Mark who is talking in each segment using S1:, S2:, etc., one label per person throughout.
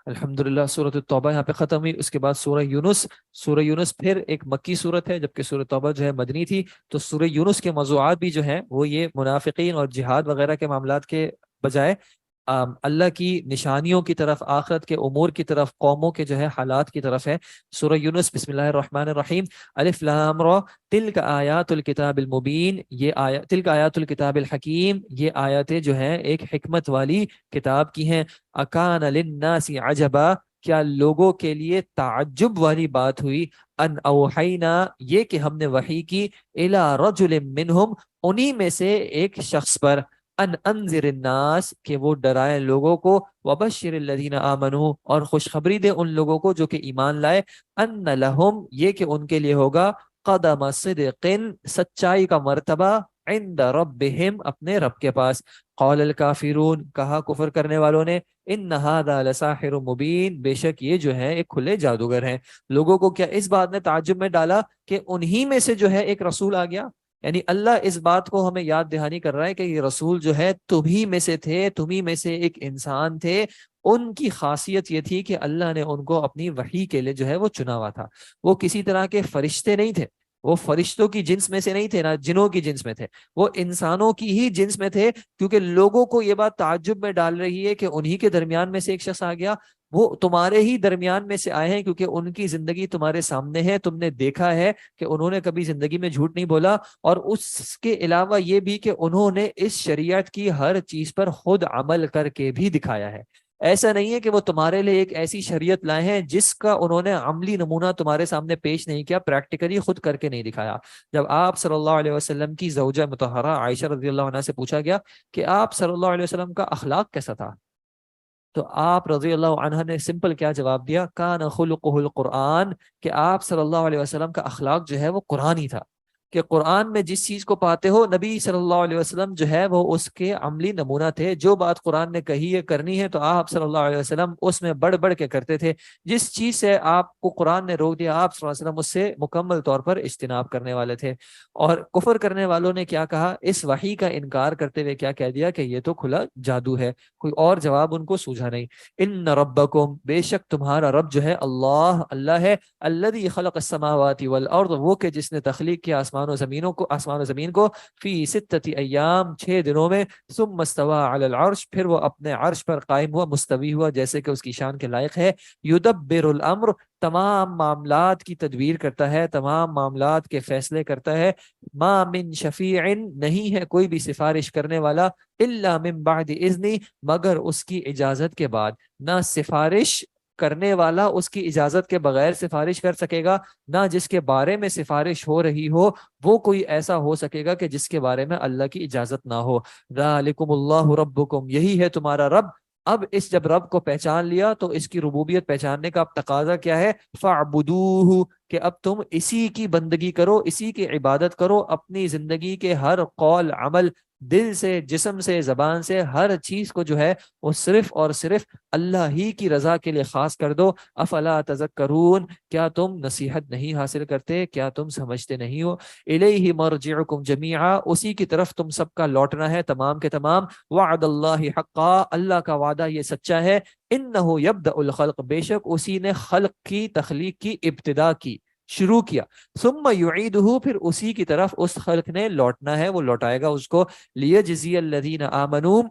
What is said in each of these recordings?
S1: الحمدللہ سورۃ التوبہ یہاں پہ ختم ہوئی. اس کے بعد سورہ یونس پھر ایک مکی صورت ہے، جبکہ سورۃ توبہ جو ہے مدنی تھی. تو سورہ یونس کے موضوعات بھی جو ہیں وہ یہ منافقین اور جہاد وغیرہ کے معاملات کے بجائے اللہ کی نشانیوں کی طرف، آخرت کے امور کی طرف، قوموں کے جو ہے حالات کی طرف ہے. سورہ یونس بسم اللہ الرحمن الرحیم. الف لام را تلک آیات الکتاب المبین، یہ آیات تلک آیات الکتاب الحکیم، یہ آیاتیں جو ہیں ایک حکمت والی کتاب کی ہیں. اکان للناس عجبا، کیا لوگوں کے لیے تعجب والی بات ہوئی، ان اوحینا، یہ کہ ہم نے وحی کی، الی رجل منہم، انہی میں سے ایک شخص پر، ان انذر الناس، کہ وہ ڈرائے لوگوں کو، وبشر الذین آمنوا، اور خوشخبری دے ان لوگوں کو جو کہ ایمان لائے، ان لہم، یہ کہ ان کے لیے ہوگا، قدم صدق، سچائی کا مرتبہ، عند ربہم، اپنے رب کے پاس. قال الکافرون، کہا کفر کرنے والوں نے، ان ھذا لساحر مبین، بے شک یہ جو ہے ایک کھلے جادوگر ہیں. لوگوں کو کیا اس بات نے تعجب میں ڈالا کہ انہی میں سے جو ہے ایک رسول آ گیا؟ یعنی اللہ اس بات کو ہمیں یاد دہانی کر رہا ہے کہ یہ رسول جو ہے تمہی میں سے تھے، تمہی میں سے ایک انسان تھے. ان کی خاصیت یہ تھی کہ اللہ نے ان کو اپنی وحی کے لیے جو ہے وہ چنا ہوا تھا. وہ کسی طرح کے فرشتے نہیں تھے، وہ فرشتوں کی جنس میں سے نہیں تھے، نہ جنوں کی جنس میں تھے، وہ انسانوں کی ہی جنس میں تھے. کیونکہ لوگوں کو یہ بات تعجب میں ڈال رہی ہے کہ انہی کے درمیان میں سے ایک شخص آ گیا. وہ تمہارے ہی درمیان میں سے آئے ہیں کیونکہ ان کی زندگی تمہارے سامنے ہے، تم نے دیکھا ہے کہ انہوں نے کبھی زندگی میں جھوٹ نہیں بولا. اور اس کے علاوہ یہ بھی کہ انہوں نے اس شریعت کی ہر چیز پر خود عمل کر کے بھی دکھایا ہے. ایسا نہیں ہے کہ وہ تمہارے لیے ایک ایسی شریعت لائے ہیں جس کا انہوں نے عملی نمونہ تمہارے سامنے پیش نہیں کیا، پریکٹیکلی خود کر کے نہیں دکھایا. جب آپ صلی اللہ علیہ وسلم کی زوجہ مطہرہ عائشہ رضی اللہ عنہ سے پوچھا گیا کہ آپ صلی اللہ علیہ وسلم کا اخلاق کیسا تھا، تو آپ رضی اللہ عنہ نے سمپل کیا جواب دیا، کان خلقہ القرآن، کہ آپ صلی اللہ علیہ وسلم کا اخلاق جو ہے وہ قرآن ہی تھا. کہ قرآن میں جس چیز کو پاتے ہو، نبی صلی اللہ علیہ وسلم جو ہے وہ اس کے عملی نمونہ تھے. جو بات قرآن نے کہی ہے کرنی ہے تو آپ صلی اللہ علیہ وسلم اس میں بڑھ بڑھ کے کرتے تھے. جس چیز سے آپ کو قرآن نے روک دیا، آپ صلی اللہ علیہ وسلم اس سے مکمل طور پر اجتناب کرنے والے تھے. اور کفر کرنے والوں نے کیا کہا، اس وحی کا انکار کرتے ہوئے کیا کہہ دیا کہ یہ تو کھلا جادو ہے. کوئی اور جواب ان کو سوجھا نہیں. ان ربکم، بے شک تمہارا رب جو ہے اللہ ہے، الذی خلق السماوات والارض، وہ کہ جس نے تخلیق کیا آسمان و زمین کو، فی ستۃ ایام، 6 دنوں میں، ثم استوى علی العرش، پھر وہ اپنے عرش پر قائم ہوا، مستوی ہوا جیسے کہ اس کی شان کے لائق ہے. یدبر الامر، تمام معاملات کی تدبیر کرتا ہے، تمام معاملات کے فیصلے کرتا ہے. ما من شفیع، نہیں ہے کوئی بھی سفارش کرنے والا، الا من بعد اذنی، مگر اس کی اجازت کے بعد. نہ سفارش کرنے والا اس کی اجازت کے بغیر سفارش کر سکے گا، نہ جس کے بارے میں سفارش ہو رہی ہو وہ کوئی ایسا ہو سکے گا کہ جس کے بارے میں اللہ کی اجازت نہ ہو. ذالکم اللہ ربکم، یہی ہے تمہارا رب. اب اس جب رب کو پہچان لیا تو اس کی ربوبیت پہچاننے کا اب تقاضا کیا ہے، فاعبدوہ، کہ اب تم اسی کی بندگی کرو، اسی کی عبادت کرو، اپنی زندگی کے ہر قول عمل، دل سے، جسم سے، زبان سے، ہر چیز کو جو ہے وہ صرف اور صرف اللہ ہی کی رضا کے لیے خاص کر دو. افلا تذکرون، کیا تم نصیحت نہیں حاصل کرتے، کیا تم سمجھتے نہیں ہو. الیہ مرجعکم جمیعا، اسی کی طرف تم سب کا لوٹنا ہے، تمام کے تمام. وعد اللہ حقا، اللہ کا وعدہ یہ سچا ہے. انہ یبدأ الخلق، بے شک اسی نے خلق کی، تخلیق کی ابتدا کی، شروع کیا. ثم یعیدہ، پھر اسی کی طرف اس خلق نے لوٹنا ہے، وہ لوٹائے گا اس کو. لیجزی الذین آمنوا،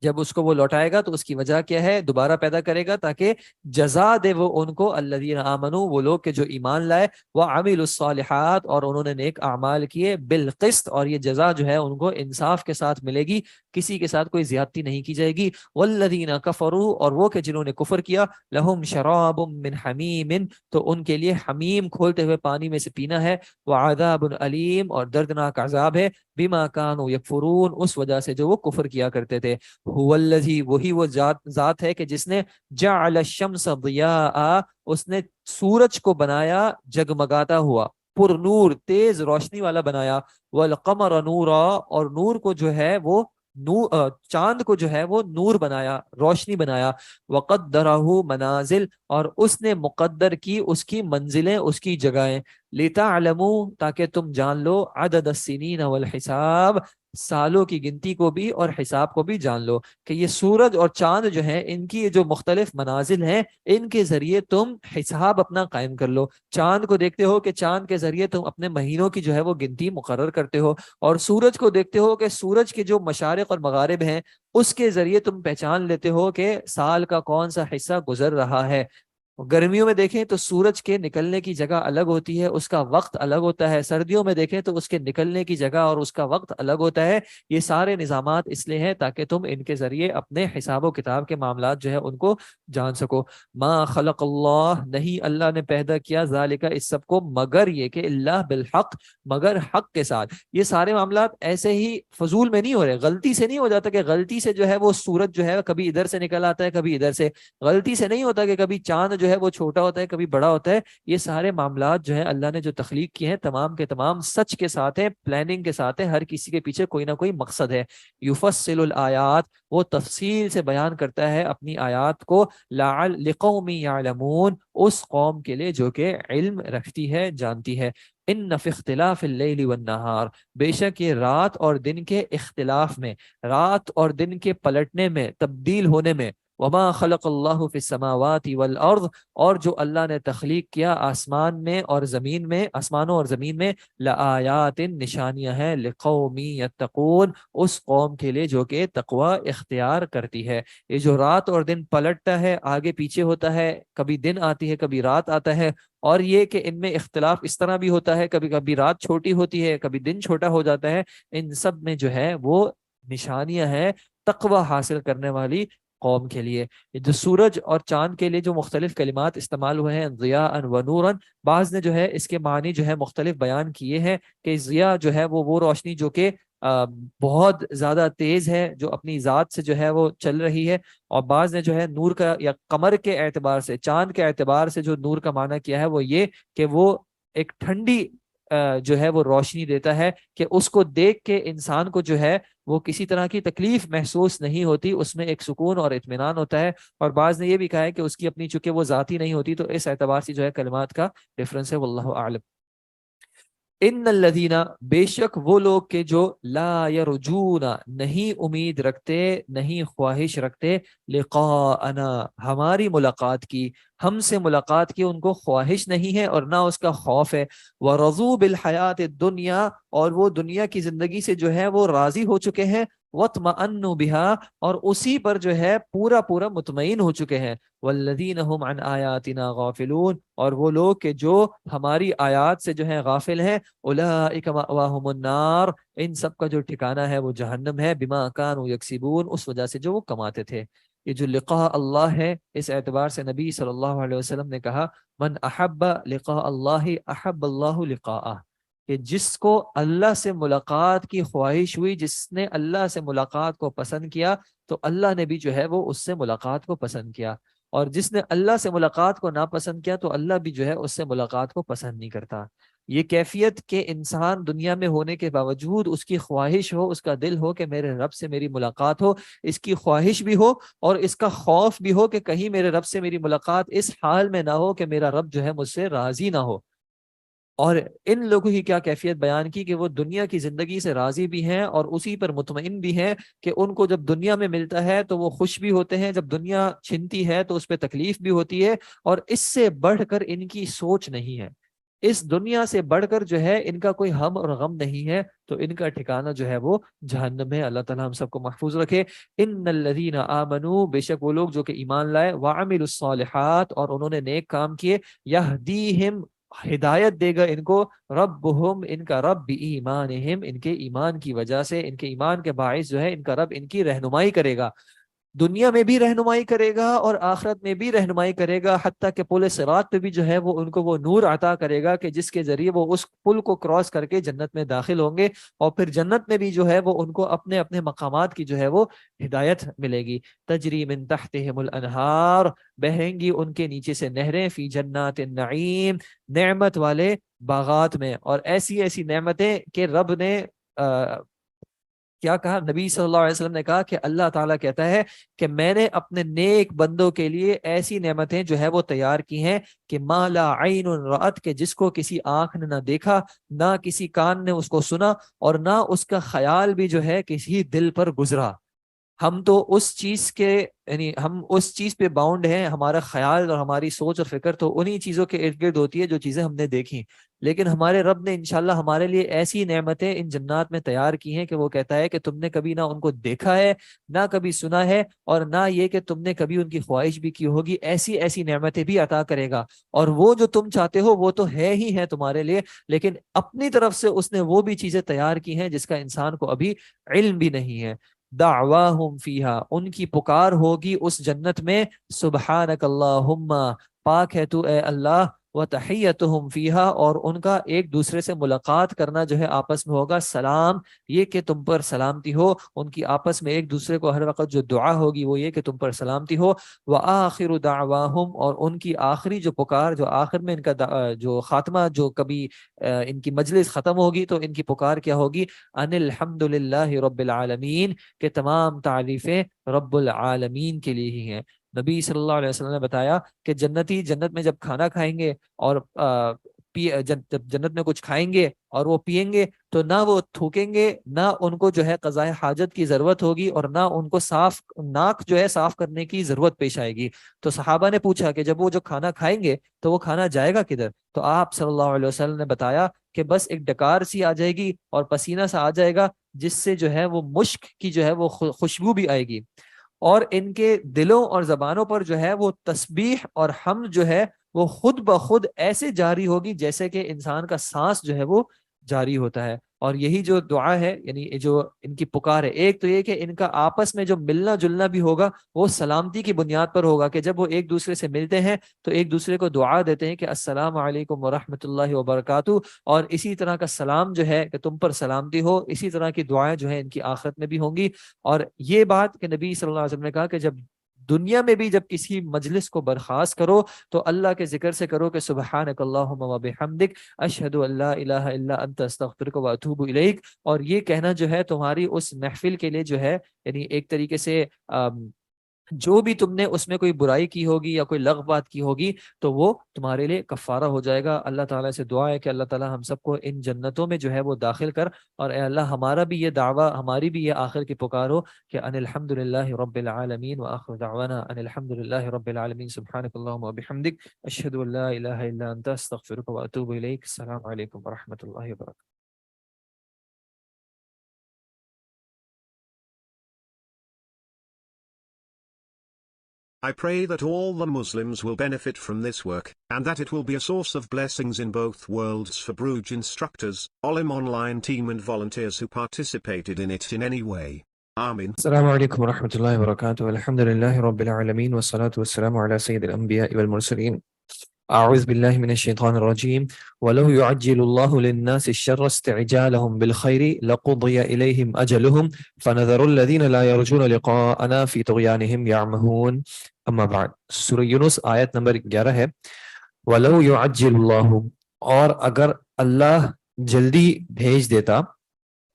S1: جب اس کو وہ لوٹائے گا تو اس کی وجہ کیا ہے، دوبارہ پیدا کرے گا تاکہ جزا دے وہ ان کو، الذین آمنوا، وہ لوگ کہ جو ایمان لائے، وعملوا الصالحات، اور انہوں نے نیک اعمال کیے، بالقسط، اور یہ جزا جو ہے ان کو انصاف کے ساتھ ملے گی، کسی کے ساتھ کوئی زیادتی نہیں کی جائے گی. والذین کفروا، اور وہ کہ جنہوں نے کفر کیا، لہم شراب من حمیم، تو ان کے لیے حمیم کھولتے ہوئے پانی میں سے پینا ہے، وعذاب علیم، اور دردناک عذاب ہے، بما کانوا یکفرون، اس وجہ سے جو وہ کفر کیا کرتے تھے. هو الذی، وہی وہ ذات ہے کہ جس نے جعل الشمس ضیاء، اس نے سورج کو بنایا جگمگاتا ہوا، پر نور، تیز روشنی والا بنایا. والقمر نورا، اور نور کو جو ہے وہ چاند کو جو ہے وہ نور بنایا، روشنی بنایا. وقدرہ منازل، اور اس نے مقدر کی اس کی منزلیں، اس کی جگہیں. لتعلموا، تاکہ تم جان لو، عدد السنین والحساب، سالوں کی گنتی کو بھی اور حساب کو بھی جان لو کہ یہ سورج اور چاند جو ہیں ان کی جو مختلف منازل ہیں ان کے ذریعے تم حساب اپنا قائم کر لو. چاند کو دیکھتے ہو کہ چاند کے ذریعے تم اپنے مہینوں کی جو ہے وہ گنتی مقرر کرتے ہو, اور سورج کو دیکھتے ہو کہ سورج کے جو مشارق اور مغارب ہیں اس کے ذریعے تم پہچان لیتے ہو کہ سال کا کون سا حصہ گزر رہا ہے. گرمیوں میں دیکھیں تو سورج کے نکلنے کی جگہ الگ ہوتی ہے, اس کا وقت الگ ہوتا ہے. سردیوں میں دیکھیں تو اس کے نکلنے کی جگہ اور اس کا وقت الگ ہوتا ہے. یہ سارے نظامات اس لیے ہیں تاکہ تم ان کے ذریعے اپنے حساب و کتاب کے معاملات جو ہے ان کو جان سکو. ما خلق اللہ, نہیں اللہ نے پیدا کیا, ذالک اس سب کو, مگر یہ کہ اللہ بالحق, مگر حق کے ساتھ. یہ سارے معاملات ایسے ہی فضول میں نہیں ہو رہے, غلطی سے نہیں ہو جاتا کہ غلطی سے جو ہے وہ سورج جو ہے کبھی ادھر سے نکل آتا ہے کبھی ادھر سے, غلطی سے نہیں ہوتا کہ کبھی چاند جو ہے وہ چھوٹا ہوتا ہے کبھی بڑا ہوتا ہے. یہ سارے معاملات جو ہے اللہ نے جو تخلیق کیے ہیں تمام کے تمام سچ کے ساتھ ہیں, پلاننگ کے ساتھ ہیں, ہر کسی کے پیچھے کوئی نہ کوئی مقصد ہے. یفصل الآیات, وہ تفصیل سے بیان کرتا ہے اپنی آیات کو, لقوم یعلمون, اس قوم کے لیے جو کہ علم رکھتی ہے جانتی ہے. ان فی اختلاف اللیل والنہار, بے شک یہ رات اور دن کے اختلاف میں, رات اور دن کے پلٹنے میں, تبدیل ہونے میں, وما خلق اللہ فی السماوات والارض, اور جو اللہ نے تخلیق کیا آسمان میں اور زمین میں, آسمانوں اور زمین میں, لآیات, نشانیاں ہیں, لقوم یتقون, اس قوم کے لیے جو کہ تقوی اختیار کرتی ہے. یہ جو رات اور دن پلٹتا ہے, آگے پیچھے ہوتا ہے, کبھی دن آتی ہے کبھی رات آتا ہے, اور یہ کہ ان میں اختلاف اس طرح بھی ہوتا ہے, کبھی کبھی رات چھوٹی ہوتی ہے کبھی دن چھوٹا ہو جاتا ہے, ان سب میں جو ہے وہ نشانیاں ہیں تقوی حاصل کرنے والی قوم کے لیے. جو سورج اور چاند کے لیے جو مختلف کلمات استعمال ہوئے ہیں, ضیاء و نورن, بعض نے جو ہے اس کے معنی جو ہے مختلف بیان کیے ہیں کہ ضیاء جو ہے وہ روشنی جو کہ بہت زیادہ تیز ہے, جو اپنی ذات سے جو ہے وہ چل رہی ہے, اور بعض نے جو ہے نور کا یا قمر کے اعتبار سے, چاند کے اعتبار سے جو نور کا معنی کیا ہے وہ یہ کہ وہ ایک ٹھنڈی جو ہے وہ روشنی دیتا ہے کہ اس کو دیکھ کے انسان کو جو ہے وہ کسی طرح کی تکلیف محسوس نہیں ہوتی, اس میں ایک سکون اور اطمینان ہوتا ہے. اور بعض نے یہ بھی کہا ہے کہ اس کی اپنی چونکہ وہ ذاتی نہیں ہوتی, تو اس اعتبار سے جو ہے کلمات کا ڈفرنس ہے, واللہ اعلم. ان الذین, بے شک وہ لوگ کہ جو لا یرجون, نہیں امید رکھتے, نہیں خواہش رکھتے, لقاءنا, ہماری ملاقات کی, ہم سے ملاقات کی ان کو خواہش نہیں ہے اور نہ اس کا خوف ہے. ورضوا بالحیات الدنیا, اور وہ دنیا کی زندگی سے جو ہے وہ راضی ہو چکے ہیں, واطمأنوا بها, اور اسی پر جو ہے پورا پورا مطمئن ہو چکے ہیں. والذین هم عن آیاتنا غافلون, اور وہ لوگ کہ جو ہماری آیات سے جو ہے غافل ہیں, اولئک مأواہم النار, ان سب کا جو ٹھکانہ ہے وہ جہنم ہے, بما کانوا یکسبون, اس وجہ سے جو وہ کماتے تھے. یہ جو لقاء اللہ ہے, اس اعتبار سے نبی صلی اللہ علیہ وسلم نے کہا, من احب لقاء اللہ احب اللہ لقاءہ, کہ جس کو اللہ سے ملاقات کی خواہش ہوئی, جس نے اللہ سے ملاقات کو پسند کیا, تو اللہ نے بھی جو ہے وہ اس سے ملاقات کو پسند کیا. اور جس نے اللہ سے ملاقات کو ناپسند کیا, تو اللہ بھی جو ہے اس سے ملاقات کو پسند نہیں کرتا. یہ کیفیت کہ انسان دنیا میں ہونے کے باوجود اس کی خواہش ہو, اس کا دل ہو کہ میرے رب سے میری ملاقات ہو, اس کی خواہش بھی ہو اور اس کا خوف بھی ہو کہ کہیں میرے رب سے میری ملاقات اس حال میں نہ ہو کہ میرا رب جو ہے مجھ سے راضی نہ ہو. اور ان لوگوں کی کیا کیفیت بیان کی کہ وہ دنیا کی زندگی سے راضی بھی ہیں اور اسی پر مطمئن بھی ہیں, کہ ان کو جب دنیا میں ملتا ہے تو وہ خوش بھی ہوتے ہیں, جب دنیا چھنتی ہے تو اس پہ تکلیف بھی ہوتی ہے, اور اس سے بڑھ کر ان کی سوچ نہیں ہے, اس دنیا سے بڑھ کر جو ہے ان کا کوئی ہم اور غم نہیں ہے, تو ان کا ٹھکانہ جو ہے وہ جہنم ہے. اللہ تعالی ہم سب کو محفوظ رکھے. ان الذین آمنوا, بے شک وہ لوگ جو کہ ایمان لائے, وعملوا الصالحات, اور انہوں نے نیک کام کیے, یہدیہم, ہدایت دے گا ان کو, ربہم, ان کا رب, بایمانہم, ان کے ایمان کی وجہ سے, ان کے ایمان کے باعث جو ہے ان کا رب ان کی رہنمائی کرے گا, دنیا میں بھی رہنمائی کرے گا اور آخرت میں بھی رہنمائی کرے گا, حتیٰ کہ پل صراط پہ بھی جو ہے وہ ان کو وہ نور عطا کرے گا کہ جس کے ذریعے وہ اس پل کو کراس کر کے جنت میں داخل ہوں گے, اور پھر جنت میں بھی جو ہے وہ ان کو اپنے اپنے مقامات کی جو ہے وہ ہدایت ملے گی. تجری من تحتہم الانہار, بہیں گی ان کے نیچے سے نہریں, فی جنات النعیم, نعمت والے باغات میں, اور ایسی ایسی نعمتیں کہ رب نے کیا کہا نبی صلی اللہ علیہ وسلم نے کہا کہ اللہ تعالیٰ کہتا ہے کہ میں نے اپنے نیک بندوں کے لیے ایسی نعمتیں جو ہے وہ تیار کی ہیں کہ ما لا عین رأت، کہ جس کو کسی آنکھ نے نہ دیکھا، نہ کسی کان نے اس کو سنا، اور نہ اس کا خیال بھی جو ہے کسی دل پر گزرا۔ ہم تو اس چیز کے یعنی ہم اس چیز پہ باؤنڈ ہیں، ہمارا خیال اور ہماری سوچ اور فکر تو انہی چیزوں کے ارد گرد ہوتی ہے جو چیزیں ہم نے دیکھی، لیکن ہمارے رب نے انشاءاللہ ہمارے لیے ایسی نعمتیں ان جنات میں تیار کی ہیں کہ وہ کہتا ہے کہ تم نے کبھی نہ ان کو دیکھا ہے، نہ کبھی سنا ہے، اور نہ یہ کہ تم نے کبھی ان کی خواہش بھی کی ہوگی، ایسی ایسی نعمتیں بھی عطا کرے گا، اور وہ جو تم چاہتے ہو وہ تو ہے ہی ہے تمہارے لیے، لیکن اپنی طرف سے اس نے وہ بھی چیزیں تیار کی ہیں جس کا انسان کو ابھی علم بھی نہیں ہے۔ دعواہم فیہا، ان کی پکار ہوگی اس جنت میں، سبحانک اللہم، پاک ہے تو اے اللہ، وتحیتہم فیہا، اور ان کا ایک دوسرے سے ملاقات کرنا جو ہے آپس میں ہوگا سلام، یہ کہ تم پر سلامتی ہو، ان کی آپس میں ایک دوسرے کو ہر وقت جو دعا ہوگی وہ یہ کہ تم پر سلامتی ہو۔ وآخر دعواہم، اور ان کی آخری جو پکار، جو آخر میں ان کا جو خاتمہ، جو کبھی ان کی مجلس ختم ہوگی تو ان کی پکار کیا ہوگی؟ ان الحمد للہ رب العالمین، کہ تمام تعریفیں رب العالمین کے لیے ہی ہیں۔ نبی صلی اللہ علیہ وسلم نے بتایا کہ جنتی جنت میں جب کھانا کھائیں گے اور جب جنت میں کچھ کھائیں گے اور وہ پیئیں گے تو نہ وہ تھوکیں گے، نہ ان کو جو ہے قضاء حاجت کی ضرورت ہوگی، اور نہ ان کو صاف ناک جو ہے صاف کرنے کی ضرورت پیش آئے گی۔ تو صحابہ نے پوچھا کہ جب وہ جو کھانا کھائیں گے تو وہ کھانا جائے گا کدھر؟ تو آپ صلی اللہ علیہ وسلم نے بتایا کہ بس ایک ڈکار سی آ جائے گی اور پسینہ سا آ جائے گا، جس سے جو ہے وہ مشک کی جو ہے وہ خوشبو بھی آئے گی، اور ان کے دلوں اور زبانوں پر جو ہے وہ تسبیح اور حمد جو ہے وہ خود بخود ایسے جاری ہوگی جیسے کہ انسان کا سانس جو ہے وہ جاری ہوتا ہے۔ اور یہی جو دعا ہے، یعنی جو ان کی پکار ہے، ایک تو یہ کہ ان کا آپس میں جو ملنا جلنا بھی ہوگا وہ سلامتی کی بنیاد پر ہوگا، کہ جب وہ ایک دوسرے سے ملتے ہیں تو ایک دوسرے کو دعا دیتے ہیں کہ السلام علیکم ورحمۃ اللہ وبرکاتہ، اور اسی طرح کا سلام جو ہے کہ تم پر سلامتی ہو، اسی طرح کی دعائیں جو ہیں ان کی آخرت میں بھی ہوں گی۔ اور یہ بات کہ نبی صلی اللہ علیہ وسلم نے کہا کہ جب دنیا میں بھی جب کسی مجلس کو برخاست کرو تو اللہ کے ذکر سے کرو کہ سبحانک اللہم و بحمدک، اشہد ان لا الہ الا انت استغفرک و اتوب الیک، اور یہ کہنا جو ہے تمہاری اس محفل کے لیے جو ہے، یعنی ایک طریقے سے جو بھی تم نے اس میں کوئی برائی کی ہوگی یا کوئی لغو بات کی ہوگی تو وہ تمہارے لیے کفارہ ہو جائے گا۔ اللہ تعالیٰ سے دعا ہے کہ اللہ تعالیٰ ہم سب کو ان جنتوں میں جو ہے وہ داخل کر، اور اے اللہ ہمارا بھی یہ دعویٰ، ہماری بھی یہ آخر کی پکار ہو کہ ان الحمد للہ رب العالمین، وآخر دعوانا ان الحمد للہ رب العالمین، سبحانک اللہم وبحمدک، اشہد ان لا الہ الا انت استغفرک واتوب الیک۔ السلام علیکم ورحمۃ اللہ وبرکاتہ۔
S2: I pray that all the Muslims will benefit from this work, and that it will be a source of blessings in both worlds for Bruj instructors, Olim Online team and volunteers who participated in it in any way. Amin.
S1: السلام علیکم ورحمۃ اللہ وبرکاتہ، الحمد للہ رب العالمین والصلاة والسلام علی سید الانبیاء والمرسلین۔ اعوذ باللہ من الشیطان الرجیم، ولو يعجل اللہ للناس الشر استعجالهم بالخیر لقضی الیہم اجلهم فنذر الذین لا یرجون لقاءنا فی طغیانهم یعمہون۔ اما بعد، سورہ یونس آیت نمبر 11 ہے۔ ولو يعجل اللہ، اور اگر اللہ جلدی بھیج دیتا،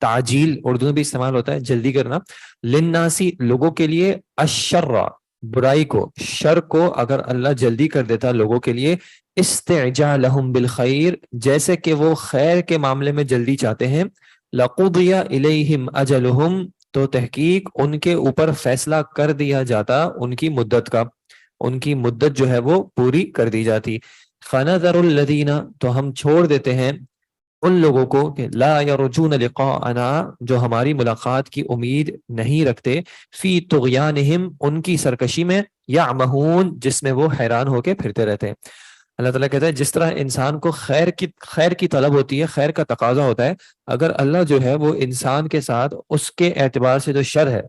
S1: تعجیل اردو میں بھی استعمال ہوتا ہے جلدی کرنا، للناسی لوگوں کے لیے، الشر برائی کو، شر کو اگر اللہ جلدی کر دیتا لوگوں کے لیے، استعجالہم بالخیر جیسے کہ وہ خیر کے معاملے میں جلدی چاہتے ہیں، لقضی الیہم اجلہم تو تحقیق ان کے اوپر فیصلہ کر دیا جاتا ان کی مدت کا، ان کی مدت جو ہے وہ پوری کر دی جاتی۔ فنذر الذین تو ہم چھوڑ دیتے ہیں ان لوگوں کو کہ لا یرجون لقاءنا جو ہماری ملاقات کی امید نہیں رکھتے، فی طغیانہم ان کی سرکشی میں، یعمہون جس میں وہ حیران ہو کے پھرتے رہتے ہیں۔ اللہ تعالیٰ کہتا ہے جس طرح انسان کو خیر کی طلب ہوتی ہے، خیر کا تقاضا ہوتا ہے، اگر اللہ جو ہے وہ انسان کے ساتھ اس کے اعتبار سے جو شر ہے،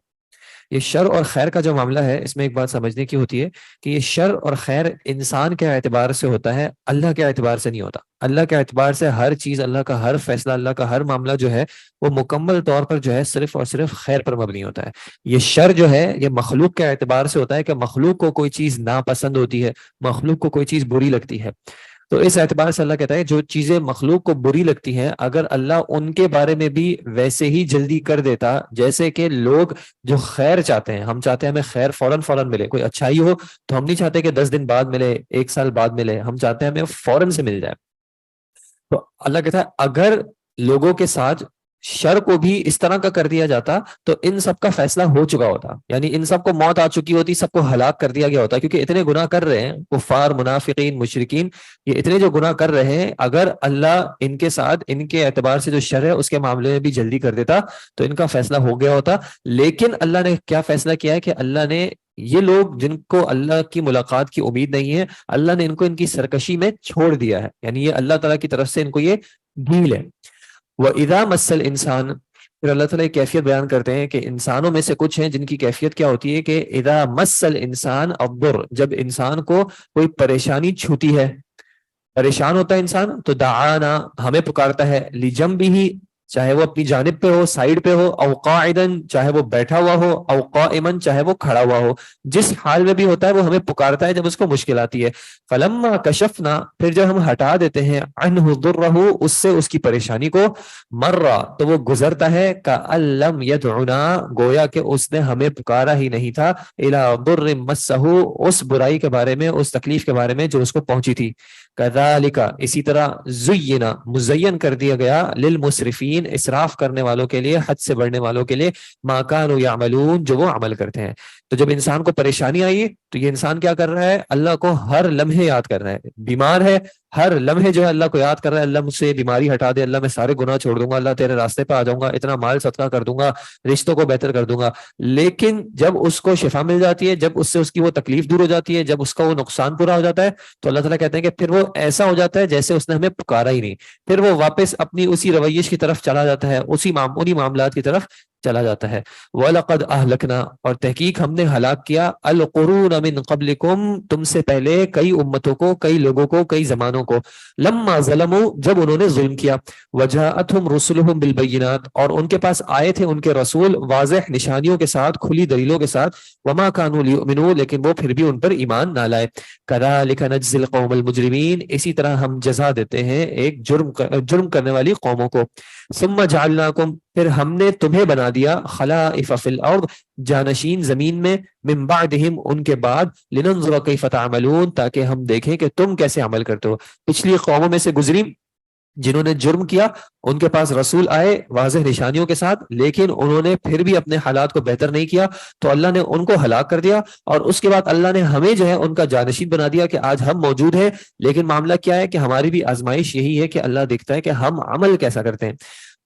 S1: یہ شر اور خیر کا جو معاملہ ہے، اس میں ایک بات سمجھنے کی ہوتی ہے کہ یہ شر اور خیر انسان کے اعتبار سے ہوتا ہے، اللہ کے اعتبار سے نہیں ہوتا۔ اللہ کے اعتبار سے ہر چیز، اللہ کا ہر فیصلہ، اللہ کا ہر معاملہ جو ہے وہ مکمل طور پر جو ہے صرف اور صرف خیر پر مبنی ہوتا ہے۔ یہ شر جو ہے یہ مخلوق کے اعتبار سے ہوتا ہے کہ مخلوق کو کوئی چیز ناپسند ہوتی ہے، مخلوق کو کوئی چیز بری لگتی ہے۔ تو اس اعتبار سے اللہ کہتا ہے جو چیزیں مخلوق کو بری لگتی ہیں اگر اللہ ان کے بارے میں بھی ویسے ہی جلدی کر دیتا جیسے کہ لوگ جو خیر چاہتے ہیں، ہم چاہتے ہیں ہمیں خیر فوراً فوراً ملے، کوئی اچھائی ہو تو ہم نہیں چاہتے کہ 10 دن بعد ملے، 1 سال بعد ملے، ہم چاہتے ہیں ہمیں فوراً سے مل جائے۔ تو اللہ کہتا ہے اگر لوگوں کے ساتھ شر کو بھی اس طرح کا کر دیا جاتا تو ان سب کا فیصلہ ہو چکا ہوتا، یعنی ان سب کو موت آ چکی ہوتی، سب کو ہلاک کر دیا گیا ہوتا، کیونکہ اتنے گناہ کر رہے ہیں کفار، منافقین، مشرکین، یہ اتنے جو گناہ کر رہے ہیں، اگر اللہ ان کے ساتھ ان کے اعتبار سے جو شر ہے اس کے معاملے میں بھی جلدی کر دیتا تو ان کا فیصلہ ہو گیا ہوتا۔ لیکن اللہ نے کیا فیصلہ کیا ہے کہ اللہ نے یہ لوگ جن کو اللہ کی ملاقات کی امید نہیں ہے، اللہ نے ان کو ان کی سرکشی میں چھوڑ دیا ہے، یعنی یہ اللہ تعالیٰ کی طرف سے ان کو یہ ڈیل ہے۔ وَإِذَا مَسَّ الْإِنسَانَ، پھر اللہ تعالیٰ ایک کیفیت بیان کرتے ہیں کہ انسانوں میں سے کچھ ہیں جن کی کیفیت کیا ہوتی ہے کہ اذا مس الانسان الضر، جب انسان کو کوئی پریشانی چھوتی ہے، پریشان ہوتا ہے انسان تو دعانا، ہمیں پکارتا ہے، لجنبہ، چاہے وہ اپنی جانب پہ ہو، سائیڈ پہ ہو، او قاعدن، چاہے وہ بیٹھا ہوا ہو، او قائما، چاہے وہ کھڑا ہوا ہو، جس حال میں بھی ہوتا ہے وہ ہمیں پکارتا ہے جب اس کو مشکل آتی ہے۔ فلما کشفنا، پھر جب ہم ہٹا دیتے ہیں، عنہ ضرہ، اس سے اس کی پریشانی کو، مرہ، تو وہ گزرتا ہے، کأن لم یدعنا، گویا کہ اس نے ہمیں پکارا ہی نہیں تھا، الی ضر مسہ، اس برائی کے بارے میں، اس تکلیف کے بارے میں جو اس کو پہنچی تھی۔ کذالک، اسی طرح، زینا، مزین کر دیا گیا، للمسرفین، اسراف کرنے والوں کے لیے، حد سے بڑھنے والوں کے لیے، ما کانوا یعملون، جو وہ عمل کرتے ہیں۔ تو جب انسان کو پریشانی آئی تو یہ انسان کیا کر رہا ہے؟ اللہ کو ہر لمحے یاد کر رہا ہے، بیمار ہے ہر لمحے جو ہے اللہ کو یاد کر رہا ہے، اللہ مجھ سے یہ بیماری ہٹا دے، اللہ میں سارے گناہ چھوڑ دوں گا، اللہ تیرے راستے پہ آ جاؤں گا، اتنا مال صدقہ کر دوں گا، رشتوں کو بہتر کر دوں گا۔ لیکن جب اس کو شفا مل جاتی ہے، جب اس سے اس کی وہ تکلیف دور ہو جاتی ہے، جب اس کا وہ نقصان پورا ہو جاتا ہے تو اللہ تعالیٰ کہتے ہیں کہ پھر وہ ایسا ہو جاتا ہے جیسے اس نے ہمیں پکارا ہی نہیں، پھر وہ واپس اپنی اسی رویش کی طرف چلا جاتا ہے، انہی معاملات کی طرف چلا جاتا ہے۔ وَلَقَدْ أَهْلَكْنَا، اور تحقیق ہم نے ہلاک کیا، الْقُرُونَ مِن قَبْلِكُمْ، تم سے پہلے کئی امتوں کو، کئی لوگوں کو، کئی زمانوں کو، لما ظلموا، جب انہوں نے ظلم کیا، وجاءتهم رسلهم بالبينات، اور ان کے پاس آئے تھے ان کے رسول واضح نشانیوں کے ساتھ، کھلی دلیلوں کے ساتھ، وما كانوا ليؤمنوا، لیکن وہ پھر بھی ان پر ایمان نہ لائے۔ كذلك نجزي القوم المجرمين، اسی طرح ہم جزا دیتے ہیں ایک جرم کرنے والی قوموں کو۔ ثم جعلناكم، پھر ہم نے تمہیں بنا دیا، خلائف فی الارض، جانشین زمین میں، من بعدہم، ان کے بعد، لننظر کیف تعملون، تاکہ ہم دیکھیں کہ تم کیسے عمل کرتے ہو۔ پچھلی قوموں میں سے گزری جنہوں نے جرم کیا، ان کے پاس رسول آئے واضح نشانیوں کے ساتھ، لیکن انہوں نے پھر بھی اپنے حالات کو بہتر نہیں کیا تو اللہ نے ان کو ہلاک کر دیا، اور اس کے بعد اللہ نے ہمیں جو ہے ان کا جانشین بنا دیا کہ آج ہم موجود ہیں۔ لیکن معاملہ کیا ہے کہ ہماری بھی آزمائش یہی ہے کہ اللہ دیکھتا ہے کہ ہم عمل کیسا کرتے ہیں۔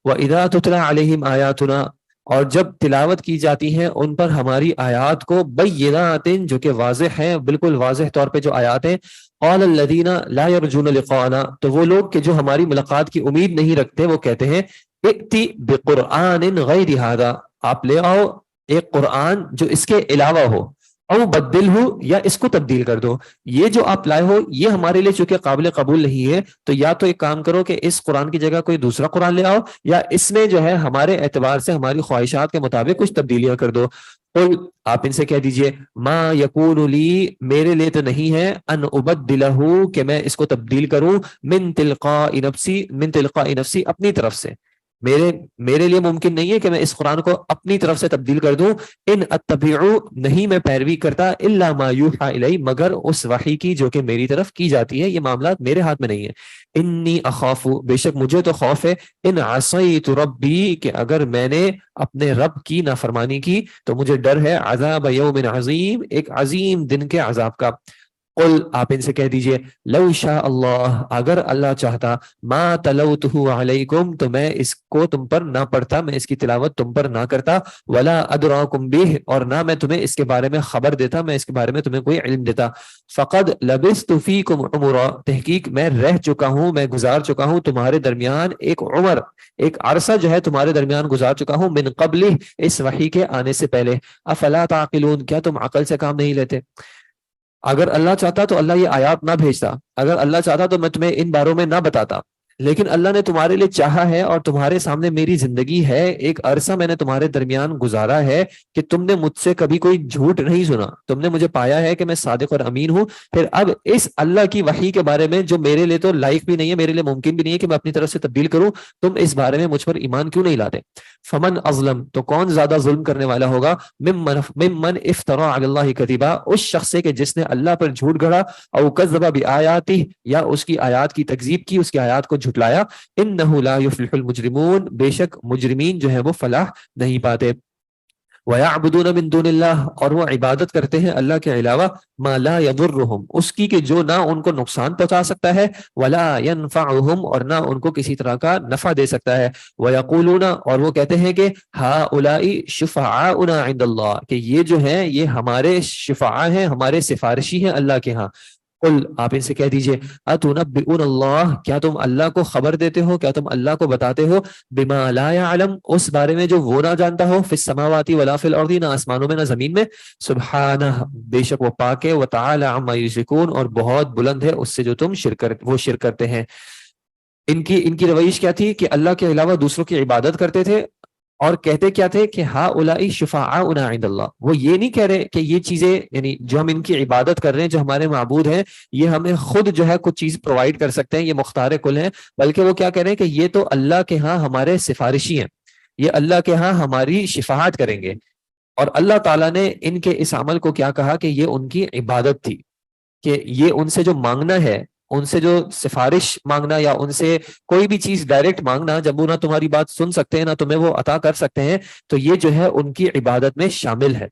S1: وَإِذَا تُتْلَى عَلَيْهِمْ آيَاتُنَا، اور جب تلاوت کی جاتی ہیں ان پر ہماری آیات کو، بینات، جو کہ واضح ہیں، بالکل واضح طور پہ جو آیات ہیں، قال الذین لا یرجون لقاءنا، تو وہ لوگ کہ جو ہماری ملاقات کی امید نہیں رکھتے، وہ کہتے ہیں، ائتی بقرآن غیر ھذا، آپ لے آؤ ایک قرآن جو اس کے علاوہ ہو، او بدل ہو، یا اس کو تبدیل کر دو، یہ جو آپ لائے ہو یہ ہمارے لیے چونکہ قابل قبول نہیں ہے، تو یا تو ایک کام کرو کہ اس قرآن کی جگہ کوئی دوسرا قرآن لے آؤ، یا اس میں جو ہے ہمارے اعتبار سے ہماری خواہشات کے مطابق کچھ تبدیلیاں کر دو۔ قل، آپ ان سے کہہ دیجئے، ما یکون لی، میرے لیے تو نہیں ہے، ان ابدلہ، کہ میں اس کو تبدیل کروں، من تلقاء نفسی، اپنی طرف سے، میرے لیے ممکن نہیں ہے کہ میں اس قرآن کو اپنی طرف سے تبدیل کر دوں۔ ان اتبع، نہیں میں پیروی کرتا، الا ما یوحى الی، مگر اس وحی کی جو کہ میری طرف کی جاتی ہے، یہ معاملات میرے ہاتھ میں نہیں ہے۔ انی اخاف، بے شک مجھے تو خوف ہے، ان عصیت ربی، کہ اگر میں نے اپنے رب کی نافرمانی کی تو مجھے ڈر ہے، عذاب یوم عظیم، ایک عظیم دن کے عذاب کا۔ قل، آپ ان سے کہہ دیجئے، لو شاء اللہ، اگر اللہ چاہتا، ما تلوتہ علیکم، تو میں اس کو تم پر نہ پڑھتا، میں اس کی تلاوت تم پر نہ کرتا، ولا ادراکم بہ، اور نہ میں تمہیں اس کے بارے میں خبر دیتا، میں اس کے بارے میں تمہیں کوئی علم دیتا۔ فقد لبثت فیکم عمرا، تحقیق میں رہ چکا ہوں، میں گزار چکا ہوں تمہارے درمیان ایک عمر، ایک عرصہ جو ہے تمہارے درمیان گزار چکا ہوں، من قبل، اس وحی کے آنے سے پہلے۔ افلا تعقلون، کیا تم عقل سے کام نہیں لیتے؟ اگر اللہ چاہتا تو اللہ یہ آیات نہ بھیجتا، اگر اللہ چاہتا تو میں تمہیں ان باروں میں نہ بتاتا، لیکن اللہ نے تمہارے لیے چاہا ہے اور تمہارے سامنے میری زندگی ہے، ایک عرصہ میں نے تمہارے درمیان گزارا ہے کہ تم نے مجھ سے کبھی کوئی جھوٹ نہیں سنا، تم نے مجھے پایا ہے کہ میں صادق اور امین ہوں۔ پھر اب اس اللہ کی وحی کے بارے میں جو میرے لیے تو لائق بھی نہیں ہے، میرے لیے ممکن بھی نہیں ہے کہ میں اپنی طرف سے تبدیل کروں، تم اس بارے میں مجھ پر ایمان کیوں نہیں لاتے؟ فمن ازلم، تو کون زیادہ ظلم کرنے والا ہوگا، ممن افترا علی اللہ کذبا، اس شخص سے کہ جس نے اللہ پر جھوٹ گھڑا، او کذب بآیاتہ، یا اس کی آیات کی تکذیب کی، اس کی آیات کو جھٹلایا۔ انہ لا یفلح المجرمون، بے شک مجرمین جو ہے وہ فلاح نہیں پاتے۔ وَيَعْبُدُونَ مِن دُونِ اللَّهِ، اور وہ عبادت کرتے ہیں اللہ کے علاوہ، مَا لَا يَضُرُّهُمْ، اس کی کہ جو نہ ان کو نقصان پہنچا سکتا ہے، وَلَا يَنفَعُهُمْ، اور نہ ان کو کسی طرح کا نفع دے سکتا ہے۔ وَيَقُولُونَ، اور وہ کہتے ہیں کہ هَؤُلَاءِ شُفَعَاؤُنَا عِندَ اللَّهِ، کہ یہ جو ہیں یہ ہمارے شفعاء ہیں، ہمارے سفارشی ہیں اللہ کے ہاں۔ قل، آپ ان سے کہہ دیجئے، اتنبئون اللہ، کیا تم اللہ کو خبر دیتے ہو، کیا تم اللہ کو بتاتے ہو، بما لا يعلم، اس بارے میں جو وہ نہ جانتا ہو، فی السماوات ولا فی الارض، نہ آسمانوں میں نہ زمین میں، سبحانہ، بے شک وہ پاک ہے، وتعالی عما یشرکون، اور بہت بلند ہے اس سے جو تم شرک کرتے ہیں۔ ان کی رویش کیا تھی کہ اللہ کے علاوہ دوسروں کی عبادت کرتے تھے، اور کہتے کیا تھے کہ ہا اولائی شفاعاؤنا عند اللہ، وہ یہ نہیں کہہ رہے کہ یہ چیزیں، یعنی جو ہم ان کی عبادت کر رہے ہیں، جو ہمارے معبود ہیں، یہ ہمیں خود جو ہے کچھ چیز پرووائڈ کر سکتے ہیں، یہ مختار کل ہیں، بلکہ وہ کیا کہہ رہے ہیں کہ یہ تو اللہ کے ہاں ہمارے سفارشی ہیں، یہ اللہ کے ہاں ہماری شفاعت کریں گے۔ اور اللہ تعالیٰ نے ان کے اس عمل کو کیا کہا کہ یہ ان کی عبادت تھی، کہ یہ ان سے جو مانگنا ہے، ان سے جو سفارش مانگنا، یا ان سے کوئی بھی چیز ڈائریکٹ مانگنا، جب وہ نہ تمہاری بات سن سکتے ہیں نہ تمہیں وہ عطا کر سکتے ہیں، تو یہ جو ہے ان کی عبادت میں شامل ہے۔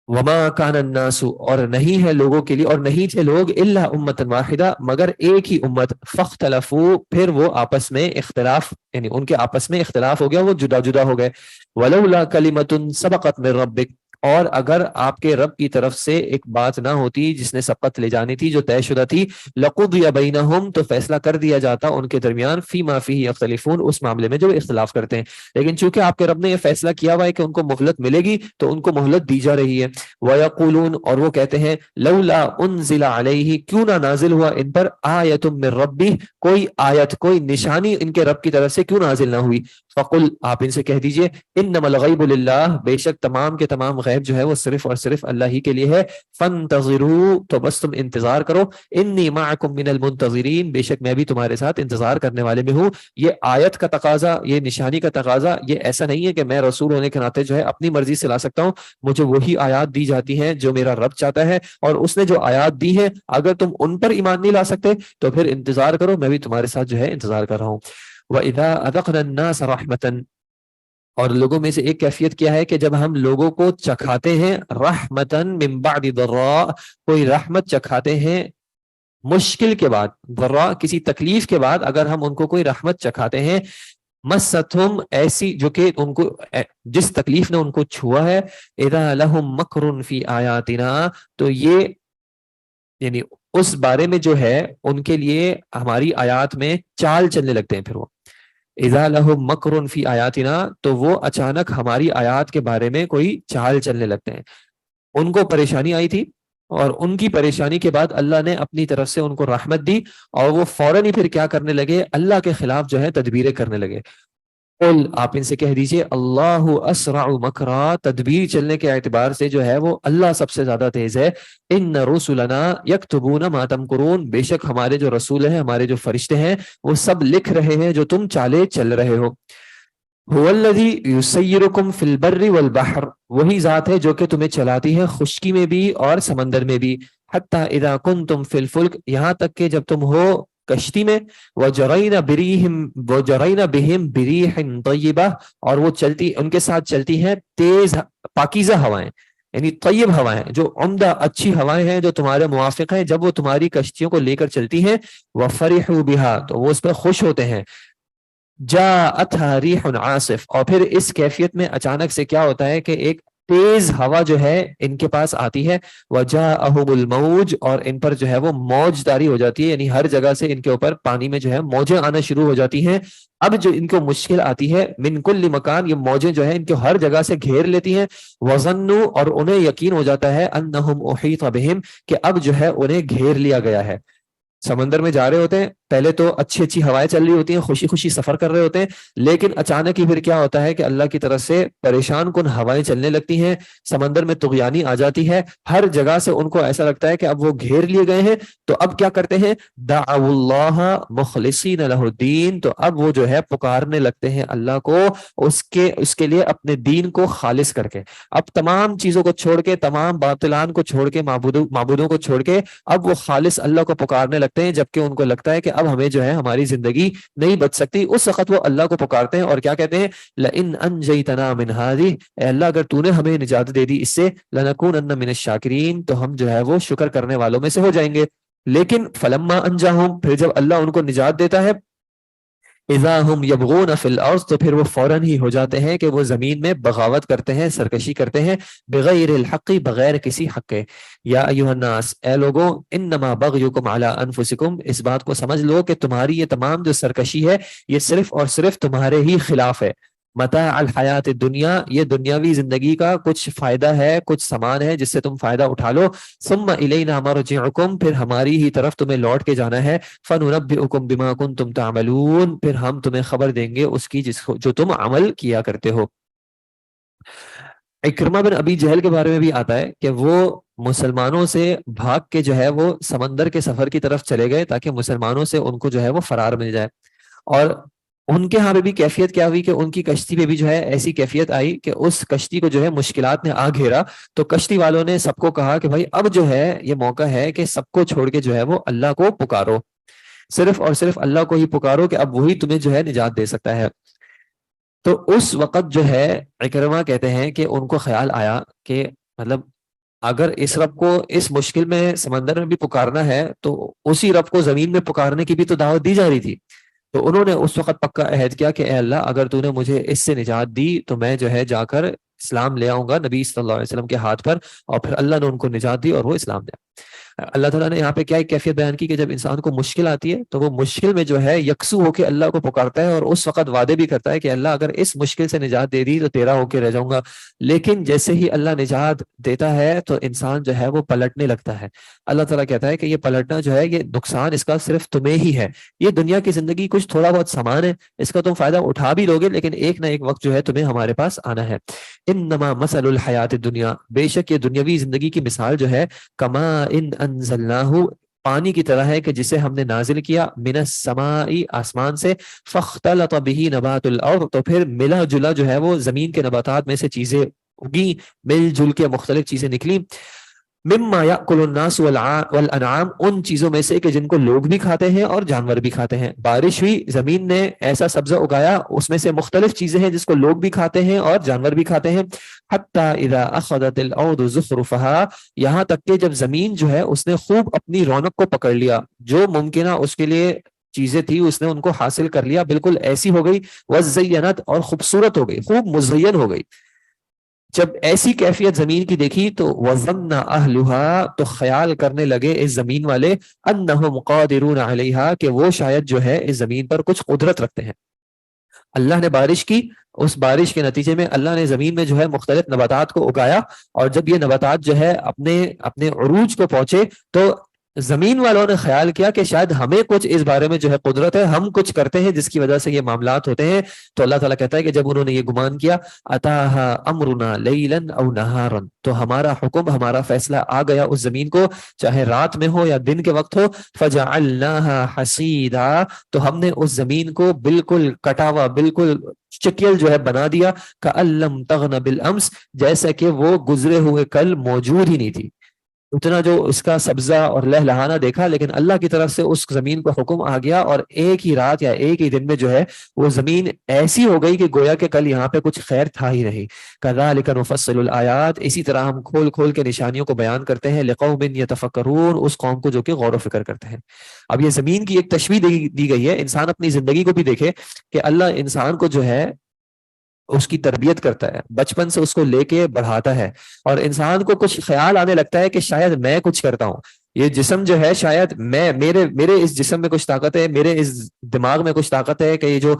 S1: وما کان الناس، اور نہیں ہے لوگوں کے لیے، اور نہیں تھے لوگ، الا امۃ واحدہ، مگر ایک ہی امت، فاختلفوا، پھر وہ آپس میں اختلاف، یعنی ان کے آپس میں اختلاف ہو گیا، وہ جدا جدا ہو گئے۔ ولولا کلمۃ سبقت من ربک، اور اگر آپ کے رب کی طرف سے ایک بات نہ ہوتی جس نے سبقت لے جانی تھی، جو طے شدہ تھی، لقضی بینہم، تو فیصلہ کر دیا جاتا ان کے درمیان، فیما فیہ یختلفون، اس معاملے میں جو اختلاف کرتے ہیں، لیکن چونکہ آپ کے رب نے یہ فیصلہ کیا ہوا ہے کہ ان کو مہلت ملے گی، تو ان کو مہلت دی جا رہی ہے۔ وَيَقُولُونَ، اور وہ کہتے ہیں، لولا انزل علیہ، کیوں نہ نازل ہوا ان پر، آیۃ من ربہ، کوئی آیت، کوئی نشانی ان کے رب کی طرف سے کیوں نازل نہ ہوئی۔ فقل، آپ ان سے کہہ دیجئے، انما الغیب للہ، بے شک تمام کے تمام غیب جو ہے وہ صرف اور صرف اللہ ہی کے لیے ہے، فانتظروا، تو بس تم انتظار کرو، انی معکم من المنتظرین، بے شک میں بھی تمہارے ساتھ انتظار کرنے والے میں ہوں۔ یہ آیت کا تقاضا، یہ نشانی کا تقاضا، یہ ایسا نہیں ہے کہ میں رسول ہونے کے ناطے جو ہے اپنی مرضی سے لا سکتا ہوں، مجھے وہی آیات دی جاتی ہیں جو میرا رب چاہتا ہے، اور اس نے جو آیات دی ہے اگر تم ان پر ایمان نہیں لا سکتے تو پھر انتظار کرو، میں بھی تمہارے ساتھ جو ہے انتظار کر رہا ہوں۔ وَإِذَا أَذَقْنَا النَّاسَ رَحْمَةً، اور لوگوں میں سے ایک کیفیت کیا ہے کہ جب ہم لوگوں کو چکھاتے ہیں، رحمتاً من بعد ضراء، کوئی رحمت چکھاتے ہیں مشکل کے بعد، ضراء کسی تکلیف کے بعد، اگر ہم ان کو کوئی رحمت چکھاتے ہیں، مستہم، ایسی جو کہ ان کو جس تکلیف نے ان کو چھوا ہے، اذا لہم مکر فی آیاتنا، تو یہ یعنی اس بارے میں جو ہے ان کے لیے ہماری آیات میں چال چلنے لگتے ہیں، پھر وہ اذا لہم مکر فی آیاتنا، تو وہ اچانک ہماری آیات کے بارے میں کوئی چال چلنے لگتے ہیں۔ ان کو پریشانی آئی تھی، اور ان کی پریشانی کے بعد اللہ نے اپنی طرف سے ان کو رحمت دی، اور وہ فوراً ہی پھر کیا کرنے لگے، اللہ کے خلاف جو ہے تدبیریں کرنے لگے۔ قل، آپ ان سے کہہ دیجئے، اللہ اسرع مکرا، تدبیر چلنے کے اعتبار سے جو ہے وہ اللہ سب سے زیادہ تیز ہے۔ ان رسلنا یکتبون ما تمکرون، بے شک ہمارے جو رسول ہیں، ہمارے جو فرشتے ہیں، وہ سب لکھ رہے ہیں جو تم چالے چل رہے ہو۔ هو الذی یسیرکم فی البر والبحر، وہی ذات ہے جو کہ تمہیں چلاتی ہے خشکی میں بھی اور سمندر میں بھی، حتی اذا کنتم فی الفلک، یہاں تک کہ جب تم ہو کشتی میں، وجرین بہم بریح طیبہ، اور وہ چلتی ان کے ساتھ چلتی ہیں تیز پاکیزہ ہوائیں، یعنی طیب ہوائیں، جو عمدہ اچھی ہوائیں ہیں جو تمہارے موافق ہیں، جب وہ تمہاری کشتیوں کو لے کر چلتی ہیں، وفرحوا بہا، تو وہ اس پہ خوش ہوتے ہیں۔ جاءتها ریح عاصف، اور پھر اس کیفیت میں اچانک سے کیا ہوتا ہے کہ ایک تیز ہوا جو ہے ان کے پاس آتی ہے، وجاءہم الموج، اور ان پر جو ہے وہ موج طاری ہو جاتی ہے، یعنی ہر جگہ سے ان کے اوپر پانی میں جو ہے موجیں آنا شروع ہو جاتی ہیں۔ اب جو ان کو مشکل آتی ہے، من کل مکان، یہ موجیں جو ہیں ان کو ہر جگہ سے گھیر لیتی ہیں، وظنوا، اور انہیں یقین ہو جاتا ہے، انہم احیط بہم، کہ اب جو ہے انہیں گھیر لیا گیا ہے۔ سمندر میں جا رہے ہوتے ہیں, پہلے تو اچھی اچھی ہوائیں چل رہی ہوتی ہیں, خوشی خوشی سفر کر رہے ہوتے ہیں, لیکن اچانک ہی پھر کیا ہوتا ہے کہ اللہ کی طرف سے پریشان کن ہوائیں چلنے لگتی ہیں, سمندر میں طغیانی آ جاتی ہے, ہر جگہ سے ان کو ایسا لگتا ہے کہ اب وہ گھیر لیے گئے ہیں. تو اب کیا کرتے ہیں, دعوا اللہ مخلصین لہ الدین, تو اب وہ جو ہے پکارنے لگتے ہیں اللہ کو اس کے لیے اپنے دین کو خالص کر کے. اب تمام چیزوں کو چھوڑ کے, تمام باطلان کو چھوڑ کے, معبودوں کو چھوڑ کے اب وہ خالص اللہ کو پکارنے لگتے ہیں, جبکہ ان کو لگتا ہے کہ اب ہمیں جو ہے ہماری زندگی نہیں بچ سکتی. اس وقت وہ اللہ کو پکارتے ہیں اور کیا کہتے ہیں, لئن انجیتنا من هذه, اے اللہ اگر تو نے ہمیں نجات دے دی اس سے, لنکونن من الشاکرین, تو ہم جو ہے وہ شکر کرنے والوں میں سے ہو جائیں گے. لیکن فلما انجاہم, پھر جب اللہ ان کو نجات دیتا ہے, اذا هم یبغون فی الارض, تو پھر وہ فوراً ہی ہو جاتے ہیں کہ وہ زمین میں بغاوت کرتے ہیں, سرکشی کرتے ہیں, بغیر الحق, بغیر کسی حق کے. یا ایھا الناس, اے لوگوں, انما بغیکم علی انفسکم, اس بات کو سمجھ لو کہ تمہاری یہ تمام جو سرکشی ہے یہ صرف اور صرف تمہارے ہی خلاف ہے. متاع الحیات الدنیا, یہ دنیاوی زندگی کا کچھ فائدہ ہے, کچھ سامان ہے جس سے تم فائدہ اٹھا لو. ثم الینا مرجعکم, پھر ہماری ہی طرف تمہیں لوٹ کے جانا ہے. فننبئکم بما کنتم تعملون, پھر ہم تمہیں خبر دیں گے اس کی جو تم عمل کیا کرتے ہو. اکرمہ بن ابی جہل کے بارے میں بھی آتا ہے کہ وہ مسلمانوں سے بھاگ کے جو ہے وہ سمندر کے سفر کی طرف چلے گئے تاکہ مسلمانوں سے ان کو جو ہے وہ فرار مل جائے. اور ان کے ہاں پہ بھی کیفیت کیا ہوئی کہ ان کی کشتی پہ بھی جو ہے ایسی کیفیت آئی کہ اس کشتی کو جو ہے مشکلات نے آ گھیرا. تو کشتی والوں نے سب کو کہا کہ بھائی اب جو ہے یہ موقع ہے کہ سب کو چھوڑ کے جو ہے وہ اللہ کو پکارو, صرف اور صرف اللہ کو ہی پکارو کہ اب وہی تمہیں جو ہے نجات دے سکتا ہے. تو اس وقت جو ہے اکرمہ کہتے ہیں کہ ان کو خیال آیا کہ مطلب اگر اس رب کو اس مشکل میں سمندر میں بھی پکارنا ہے تو اسی رب کو زمین میں پکارنے کی بھی تو دعوت دی جا رہی تھی. تو انہوں نے اس وقت پکا عہد کیا کہ اے اللہ اگر تو نے مجھے اس سے نجات دی تو میں جو ہے جا کر اسلام لے آؤں گا نبی صلی اللہ علیہ وسلم کے ہاتھ پر. اور پھر اللہ نے ان کو نجات دی اور وہ اسلام دیا. اللہ تعالیٰ نے یہاں پہ کیا ایک کیفیت بیان کی کہ جب انسان کو مشکل آتی ہے تو وہ مشکل میں جو ہے یکسو ہو کے اللہ کو پکارتا ہے, اور اس وقت وعدے بھی کرتا ہے کہ اللہ اگر اس مشکل سے نجات دے دی تو تیرا ہو کے رہ جاؤں گا. لیکن جیسے ہی اللہ نجات دیتا ہے تو انسان جو ہے وہ پلٹنے لگتا ہے. اللہ تعالیٰ کہتا ہے کہ یہ پلٹنا جو ہے یہ نقصان اس کا صرف تمہیں ہی ہے. یہ دنیا کی زندگی کچھ تھوڑا بہت سامان ہے, اس کا تم فائدہ اٹھا بھی لوگے, لیکن ایک نہ ایک وقت جو ہے تمہیں ہمارے پاس آنا ہے. انما مثل الحیات الدنیا, بے شک یہ دنیاوی زندگی کی مثال جو ہے, کما ان انزلناہ, پانی کی طرح ہے کہ جسے ہم نے نازل کیا, من السماء, آسمان سے, فاختلط به نبات الارض, تو پھر ملا جلا جو ہے وہ زمین کے نباتات میں سے چیزیں اگی, مل جل کے مختلف چیزیں نکلی. مما یاکل الناس والانعام, ان چیزوں میں سے کہ جن کو لوگ بھی کھاتے ہیں اور جانور بھی کھاتے ہیں. بارش ہوئی, زمین نے ایسا سبزہ اگایا, اس میں سے مختلف چیزیں ہیں جس کو لوگ بھی کھاتے ہیں اور جانور بھی کھاتے ہیں. حتی اذا اخذت الارض زخرفها, یہاں تک کہ جب زمین جو ہے اس نے خوب اپنی رونق کو پکڑ لیا, جو ممکنہ اس کے لیے چیزیں تھی اس نے ان کو حاصل کر لیا, بالکل ایسی ہو گئی, وزینت, اور خوبصورت ہو گئی, خوب مزین ہو گئی. جب ایسی کیفیت زمین کی دیکھی تو وظن اہلھا, تو خیال کرنے لگے اس زمین والے, انہم قادرون علیہا, کہ وہ شاید جو ہے اس زمین پر کچھ قدرت رکھتے ہیں. اللہ نے بارش کی, اس بارش کے نتیجے میں اللہ نے زمین میں جو ہے مختلف نباتات کو اگایا, اور جب یہ نباتات جو ہے اپنے عروج کو پہنچے تو زمین والوں نے خیال کیا کہ شاید ہمیں کچھ اس بارے میں جو ہے قدرت ہے, ہم کچھ کرتے ہیں جس کی وجہ سے یہ معاملات ہوتے ہیں. تو اللہ تعالیٰ کہتا ہے کہ جب انہوں نے یہ گمان کیا, اتاہا امرنا لیلا او نہارا, تو ہمارا حکم, ہمارا فیصلہ آ گیا اس زمین کو, چاہے رات میں ہو یا دن کے وقت ہو. فجعلناہا حصیدا, تو ہم نے اس زمین کو بالکل کٹا ہوا, بالکل چکیل جو ہے بنا دیا, کأن لم تغن بالامس, جیسا کہ وہ گزرے ہوئے کل موجود ہی نہیں تھی. اتنا جو اس کا سبزہ اور لہلہانہ دیکھا, لیکن اللہ کی طرف سے اس زمین کو حکم آ گیا اور ایک ہی رات یا ایک ہی دن میں جو ہے وہ زمین ایسی ہو گئی کہ گویا کہ کل یہاں پہ کچھ خیر تھا ہی نہیں. کذالک نفصل الآیات, اسی طرح ہم کھول کھول کے نشانیوں کو بیان کرتے ہیں, لقوم یتفکرون, اس قوم کو جو کہ غور و فکر کرتے ہیں. اب یہ زمین کی ایک تشبیہ دی گئی ہے, انسان اپنی زندگی کو بھی دیکھے کہ اللہ انسان کو جو ہے اس کی تربیت کرتا ہے, بچپن سے اس کو لے کے بڑھاتا ہے, اور انسان کو کچھ خیال آنے لگتا ہے کہ شاید میں کچھ کرتا ہوں, یہ جسم جو ہے شاید میرے اس جسم میں کچھ طاقت ہے, میرے اس دماغ میں کچھ طاقت ہے کہ یہ جو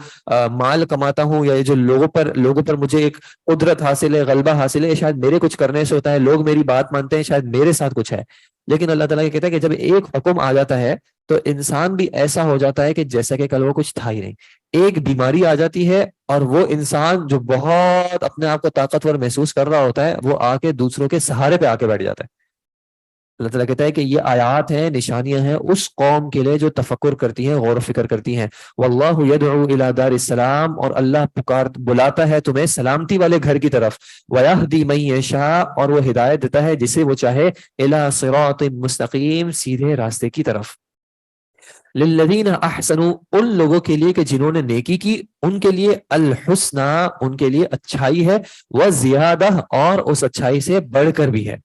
S1: مال کماتا ہوں, یا یہ جو لوگوں پر مجھے ایک قدرت حاصل ہے, غلبہ حاصل ہے, شاید میرے کچھ کرنے سے ہوتا ہے, لوگ میری بات مانتے ہیں, شاید میرے ساتھ کچھ ہے. لیکن اللہ تعالیٰ کہتا ہے کہ جب ایک حکم آ جاتا ہے تو انسان بھی ایسا ہو جاتا ہے کہ جیسا کہ کل وہ کچھ تھا ہی نہیں. ایک بیماری آ جاتی ہے اور وہ انسان جو بہت اپنے آپ کو طاقتور محسوس کر رہا ہوتا ہے وہ آ کے دوسروں کے سہارے پہ آ کے بیٹھ جاتا ہے. اللہ تعالیٰ کہتا ہے کہ یہ آیات ہیں، نشانیاں ہیں اس قوم کے لیے جو تفکر کرتی ہیں، غور و فکر کرتی ہیں. واللہ یدعو الی دار السلام، اور اللہ بلاتا ہے تمہیں سلامتی والے گھر کی طرف. ویہدی من یشاء، اور وہ ہدایت دیتا ہے جسے وہ چاہے، الی صراط مستقیم، سیدھے راستے کی طرف. للذین احسنوا، ان لوگوں کے لیے کہ جنہوں نے نیکی کی، ان کے لیے الحسنى، ان کے لیے اچھائی ہے، وزیادہ، اور اس اچھائی سے بڑھ کر بھی ہے.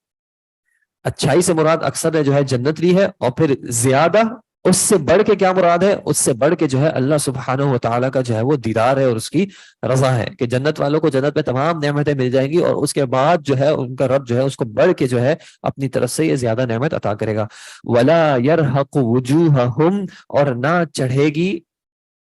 S1: اچھائی سے مراد اکثر نے جو ہے جنت لی ہے، اور پھر زیادہ اس سے بڑھ کے کیا مراد ہے؟ اس سے بڑھ کے جو ہے اللہ سبحانہ و تعالیٰ کا جو ہے وہ دیدار ہے اور اس کی رضا ہے، کہ جنت والوں کو جنت میں تمام نعمتیں مل جائیں گی، اور اس کے بعد جو ہے ان کا رب جو ہے اس کو بڑھ کے جو ہے اپنی طرف سے یہ زیادہ نعمت عطا کرے گا. ولا يرهق وجوههم، اور نہ چڑھے گی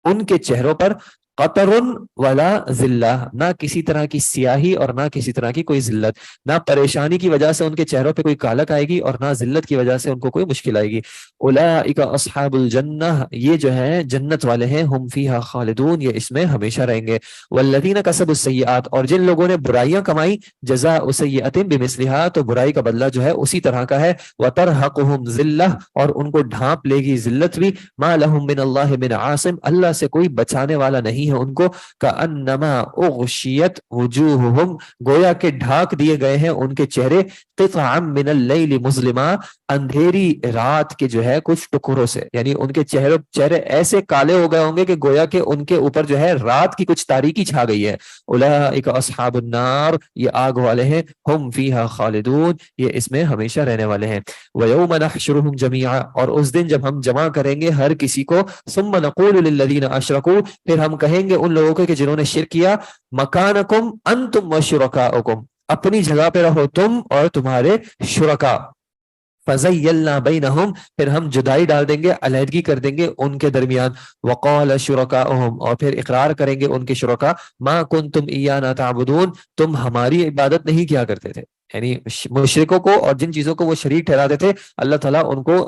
S1: ان کے چہروں پر قطر ولا ذلہ، نہ کسی طرح کی سیاہی اور نہ کسی طرح کی کوئی ذلت، نہ پریشانی کی وجہ سے ان کے چہروں پہ کوئی کالک آئے گی اور نہ ذلت کی وجہ سے ان کو کوئی مشکل آئے گی. اولئک اصحاب الجنہ، یہ جو ہیں جنت والے ہیں، ہم فیہا خالدون، یہ اس میں ہمیشہ رہیں گے. والذین کسبوا السیئات، اور جن لوگوں نے برائیاں کمائی، جزاء سیئۃ بمثلھا، تو برائی کا بدلہ جو ہے اسی طرح کا ہے. وترہقہم ذلہ، اور ان کو ڈھانپ لے گی ذلت بھی. ما لہم من اللہ من عاصم، اللہ سے کوئی بچانے والا نہیں ہے ان کو. کأنما اغشیت وجوہہم، گویا کہ ڈھانک دیے گئے ہیں ان کے چہرے، قطعا من اللیل مظلما، اندھیری رات کے جو ہے کچھ ٹکڑوں سے، یعنی ان کے چہرے ایسے کالے ہو گئے ہوں گے کہ گویا کہ ان کے اوپر جو ہے رات کی کچھ تاریکی چھا گئی ہے. اولئک اصحاب النار، یہ آگ والے ہیں، ہم فیہا خالدون، یہ اس میں ہمیشہ رہنے والے ہیں. وَيَوْمَ نَحْشُرُهُمْ جَمِيعًا، اور اس دن جب ہم جمع کریں گے ہر کسی کو، ثُمَّ نَقُولُ لِلَّذِينَ أَشْرَكُوا، پھر ہم کہیں گے ان لوگوں کو کہ جنہوں نے شرک کیا، مَكَانَكُمْ أَنْتُمْ وَشُرَكَاؤُكُمْ، اپنی جگہ پہ رہو تم اور تمہارے شرکا. فَزَيَّلْنَا بَيْنَهُمْ، پھر ہم جدائی ڈال دیں گے، علیحدگی کر دیں گے ان کے درمیان. وَقَالَ شُرَكَاؤُهُمْ، اور پھر اقرار کریں گے ان کے شرکا، مَا كُنْتُمْ إِيَّانَا تَعْبُدُونَ، تم ہماری عبادت نہیں کیا کرتے تھے. یعنی مشرکوں کو اور جن چیزوں کو وہ شریک ٹھہراتے تھے، اللہ تعالیٰ ان کو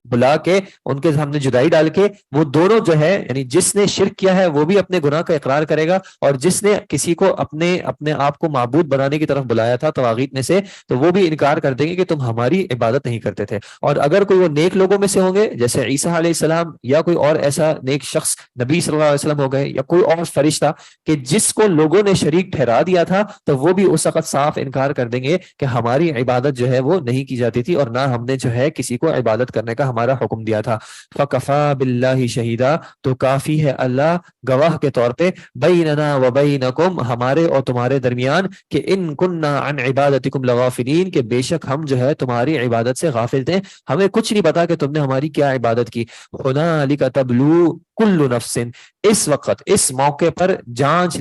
S1: بلا کے ان کے سامنے جدائی ڈال کے وہ دونوں جو ہے، یعنی جس نے شرک کیا ہے وہ بھی اپنے گناہ کا اقرار کرے گا، اور جس نے کسی کو اپنے آپ کو معبود بنانے کی طرف بلایا تھا طواغیت میں سے، تو وہ بھی انکار کر دیں گے کہ تم ہماری عبادت نہیں کرتے تھے. اور اگر کوئی وہ نیک لوگوں میں سے ہوں گے جیسے عیسیٰ علیہ السلام، یا کوئی اور ایسا نیک شخص نبی صلی اللہ علیہ وسلم ہو گئے، یا کوئی اور فرشتہ کہ جس کو لوگوں نے شریک ٹھہرا دیا تھا، تو وہ بھی اس وقت صاف انکار کر دیں گے کہ ہماری عبادت جو ہے وہ نہیں کی جاتی تھی، اور نہ ہم نے جو ہے کسی کو عبادت کرنے کا ہمارا حکم دیا تھا. فَكَفَى بِاللَّهِ شَهِيدًا، تو کافی ہے اللہ گواہ کے طور پہ، بَيْنَنَا وَبَيْنَكُمْ، ہمارے اور تمہارے درمیان، کہ ان كُنَّا عَنْ عِبَادَتِكُمْ لَغَافِلِينَ، کہ بے شک ہم جو ہے تمہاری عبادت سے غافل تھے، ہمیں کچھ نہیں پتا کہ تم نے ہماری کیا عبادت کی. هُنَالِكَ تَبْلُو كُلُّ نَفْسٍ، اس وقت اس موقع پر جان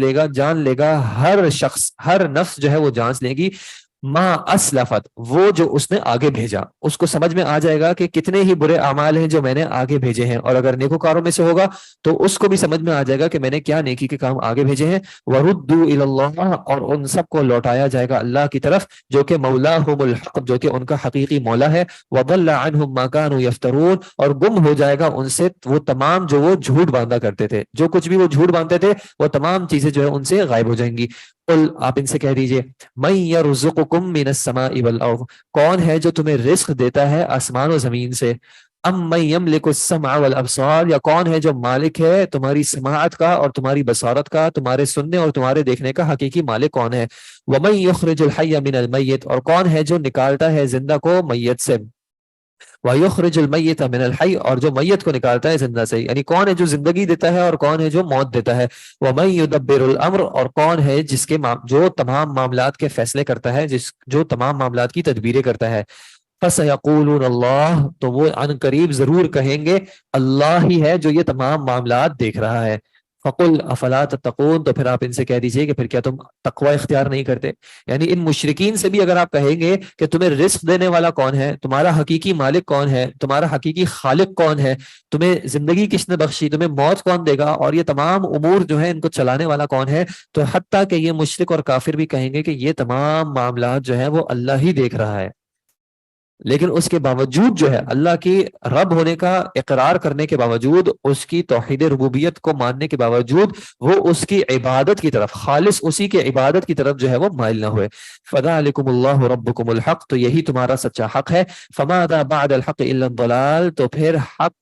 S1: لے گا ہر شخص، ہر نفس جو ہے وہ جانچ لے گی، ما اسلفت، وہ جو اس نے آگے بھیجا. اس کو سمجھ میں آ جائے گا کہ کتنے ہی برے اعمال ہیں جو میں نے آگے بھیجے ہیں، اور اگر نیکوکاروں میں سے ہوگا تو اس کو بھی سمجھ میں آ جائے گا کہ میں نے کیا نیکی کے کام آگے بھیجے ہیں. وردوا الی اللہ، اور ان سب کو لوٹایا جائے گا اللہ کی طرف، جو کہ مولاہم الحق، جو کہ ان کا حقیقی مولا ہے. وضل عنہم ما كانوا یفترون، اور گم ہو جائے گا ان سے وہ تمام جو وہ جھوٹ باندھا کرتے تھے، جو کچھ بھی وہ جھوٹ باندھتے تھے وہ تمام چیزیں جو ہے ان سے غائب ہو جائیں گی. قل، آپ ان سے کہہ دیجئے، من یرزقکم من السماء والارض، کون ہے جو تمہیں رزق دیتا ہے آسمان و زمین سے. ام من یملک السمع والابصار، یا کون ہے جو مالک ہے تمہاری سماعت کا اور تمہاری بصارت کا، تمہارے سننے اور تمہارے دیکھنے کا حقیقی مالک کون ہے. ومن یخرج الحی من المیت، اور کون ہے جو نکالتا ہے زندہ کو میت سے. وَيُخْرِجُ الْمَيِّتَ مِنَ الْحَيِّ، اور جو میت کو نکالتا ہے زندہ سے، یعنی کون ہے جو زندگی دیتا ہے اور کون ہے جو موت دیتا ہے. وَمَن يُدَبِّرُ الْأَمْرَ، اور کون ہے جس کے جو تمام معاملات کے فیصلے کرتا ہے، جو تمام معاملات کی تدبیریں کرتا ہے. فَسَيَقُولُونَ اللَّهُ، تو وہ عن قریب ضرور کہیں گے اللہ ہی ہے جو یہ تمام معاملات دیکھ رہا ہے. فَقُلْ أَفَلَا تَتَّقُونَ، تو پھر آپ ان سے کہہ دیجئے کہ پھر کیا تم تقوی اختیار نہیں کرتے. یعنی ان مشرکین سے بھی اگر آپ کہیں گے کہ تمہیں رزق دینے والا کون ہے، تمہارا حقیقی مالک کون ہے، تمہارا حقیقی خالق کون ہے، تمہیں زندگی کس نے بخشی، تمہیں موت کون دے گا، اور یہ تمام امور جو ہیں ان کو چلانے والا کون ہے، تو حتیٰ کہ یہ مشرک اور کافر بھی کہیں گے کہ یہ تمام معاملات جو ہیں وہ اللہ ہی دیکھ رہا ہے. لیکن اس کے باوجود جو ہے اللہ کی رب ہونے کا اقرار کرنے کے باوجود، اس کی توحید ربوبیت کو ماننے کے باوجود، وہ اس کی عبادت کی طرف، خالص اسی کی عبادت کی طرف جو ہے وہ مائل نہ ہوئے. فذلکم اللہ ربکم الحق، تو یہی تمہارا سچا حق ہے. فماذا بعد الحق الا الضلال، تو پھر حق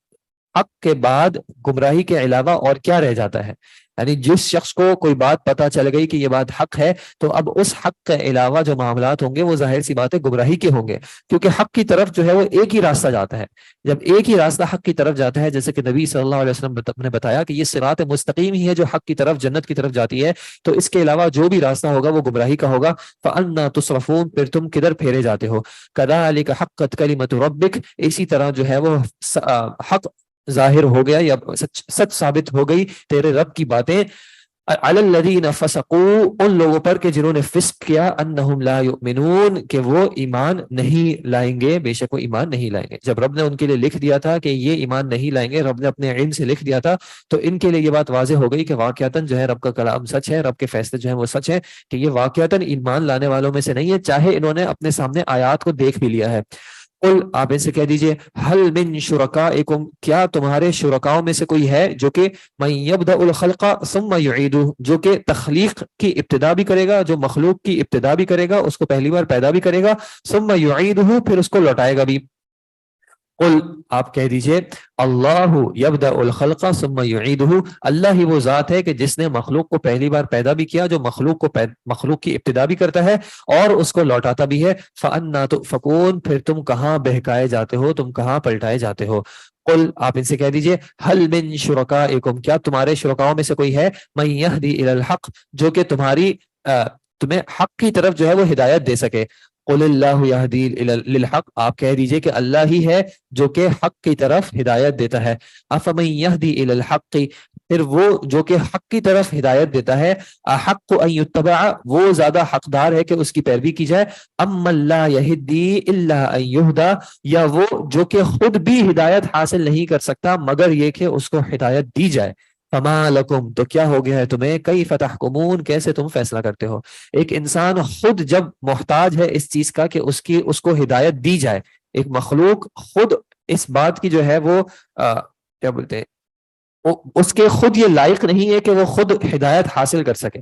S1: کے بعد گمراہی کے علاوہ اور کیا رہ جاتا ہے؟ یعنی جس شخص کو کوئی بات پتہ چل گئی کہ یہ بات حق ہے، تو اب اس حق کے علاوہ جو معاملات ہوں گے وہ ظاہر سی بات ہے گمراہی کے ہوں گے، کیونکہ حق کی طرف جو ہے وہ ایک ہی راستہ جاتا ہے. جب ایک ہی راستہ حق کی طرف جاتا ہے، جیسے کہ نبی صلی اللہ علیہ وسلم نے بتایا کہ یہ صراط مستقیم ہی ہے جو حق کی طرف، جنت کی طرف جاتی ہے، تو اس کے علاوہ جو بھی راستہ ہوگا وہ گمراہی کا ہوگا. فَأَنَّا تُصْرَفُونَ، پھر تم کدھر پھیرے جاتے ہو. كَذَلِكَ حَقَّتْ كَلِمَةُ رَبِّكَ، اسی طرح جو ہے وہ حق ظاہر ہو گیا یا سچ ثابت ہو گئی تیرے رب کی باتیں. علی الذین فسقوا، ان لوگوں پر کہ جنہوں نے فسق کیا، انہم لا یؤمنون، کہ وہ ایمان نہیں لائیں گے، بے شک وہ ایمان نہیں لائیں گے. جب رب نے ان کے لیے لکھ دیا تھا کہ یہ ایمان نہیں لائیں گے، رب نے اپنے علم سے لکھ دیا تھا، تو ان کے لیے یہ بات واضح ہو گئی کہ واقعتاً جو ہے رب کا کلام سچ ہے، رب کے فیصلے جو ہیں وہ سچ ہے، کہ یہ واقعتاً ایمان لانے والوں میں سے نہیں ہے، چاہے انہوں نے اپنے سامنے آیات کو دیکھ بھی لیا ہے. قل، آپ ان سے کہہ دیجئے، حل من شرکائکم، کیا تمہارے شرکاؤں میں سے کوئی ہے جو کہ من یبدأ الخلق ثم یعیدہ، جو کہ تخلیق کی ابتدا بھی کرے گا، جو مخلوق کی ابتدا بھی کرے گا، اس کو پہلی بار پیدا بھی کرے گا، ثم یعیدہ، پھر اس کو لوٹائے گا بھی. قل، آپ کہہ دیجئے، اللہ یبدأ الخلق ثم یعیدہ، اللہ ہی وہ ذات ہے کہ جس نے مخلوق کو پہلی بار پیدا بھی کیا، جو مخلوق کی ابتدا بھی کرتا ہے اور اس کو لوٹاتا بھی ہے. فَأَنَّا تُؤْفَكُونَ، پھر تم کہاں بہکائے جاتے ہو، تم کہاں پلٹائے جاتے ہو. قل، آپ ان سے کہہ دیجئے، حل من شرکائکم، کیا تمہارے شرکاؤں میں سے کوئی ہے، من یہدی الی الحق، جو کہ تمہیں حق کی طرف جو ہے وہ ہدایت دے سکے. قل اللہ یہدی للحق، آپ کہہ دیجئے کہ اللہ ہی ہے جو کہ حق کی طرف ہدایت دیتا ہے. افمن یہدی الی الحق، پھر وہ جو کہ حق کی طرف ہدایت دیتا ہے، احق ان یتبع، وہ زیادہ حقدار ہے کہ اس کی پیروی کی جائے، ام لا یہدی الا ان یہدی، یا وہ جو کہ خود بھی ہدایت حاصل نہیں کر سکتا مگر یہ کہ اس کو ہدایت دی جائے. فما لکم، تو کیا ہو گیا ہے تمہیں، کیف تحکمون، کیسے تم فیصلہ کرتے ہو. ایک انسان خود جب محتاج ہے اس چیز کا کہ اس کو ہدایت دی جائے، ایک مخلوق خود اس بات کی جو ہے وہ کیا بولتے ہیں، اس کے خود یہ لائق نہیں ہے کہ وہ خود ہدایت حاصل کر سکے،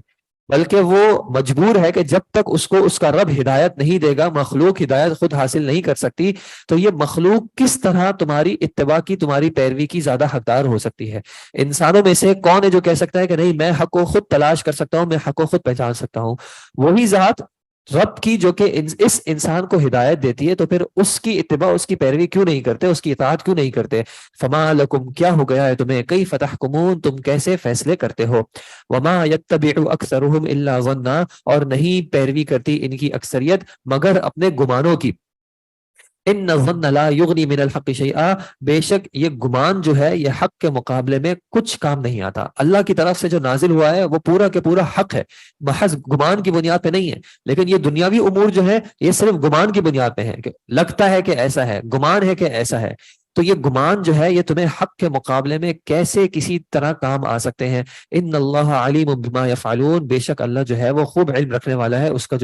S1: بلکہ وہ مجبور ہے کہ جب تک اس کو اس کا رب ہدایت نہیں دے گا، مخلوق ہدایت خود حاصل نہیں کر سکتی. تو یہ مخلوق کس طرح تمہاری اتباع کی، تمہاری پیروی کی زیادہ حقدار ہو سکتی ہے؟ انسانوں میں سے کون ہے جو کہہ سکتا ہے کہ نہیں، میں حق کو خود تلاش کر سکتا ہوں، میں حق کو خود پہچان سکتا ہوں؟ وہی ذات رب کی جو کہ اس انسان کو ہدایت دیتی ہے، تو پھر اس کی اتباع، اس کی پیروی کیوں نہیں کرتے، اس کی اطاعت کیوں نہیں کرتے؟ فما لکم، کیا ہو گیا ہے تمہیں، کیف تحکمون، تم کیسے فیصلے کرتے ہو. وما یتبع اکثرهم الا ظنا، اور نہیں پیروی کرتی ان کی اکثریت مگر اپنے گمانوں کی. ان الظن لا یغنی من الحق شیئا، بے شک یہ گمان جو ہے یہ حق کے مقابلے میں کچھ کام نہیں آتا. اللہ کی طرف سے جو نازل ہوا ہے وہ پورا کے پورا حق ہے، محض گمان کی بنیاد پہ نہیں ہے. لیکن یہ دنیاوی امور جو ہے یہ صرف گمان کی بنیاد پہ ہے، کہ لگتا ہے کہ ایسا ہے، گمان ہے کہ ایسا ہے. تو یہ گمان جو ہے یہ تمہیں حق کے مقابلے میں کیسے کسی طرح کام آ سکتے ہیں. ان اللہ علیم بما یفعلون، بے شک اللہ جو ہے وہ خوب علم رکھنے والا ہے اس کا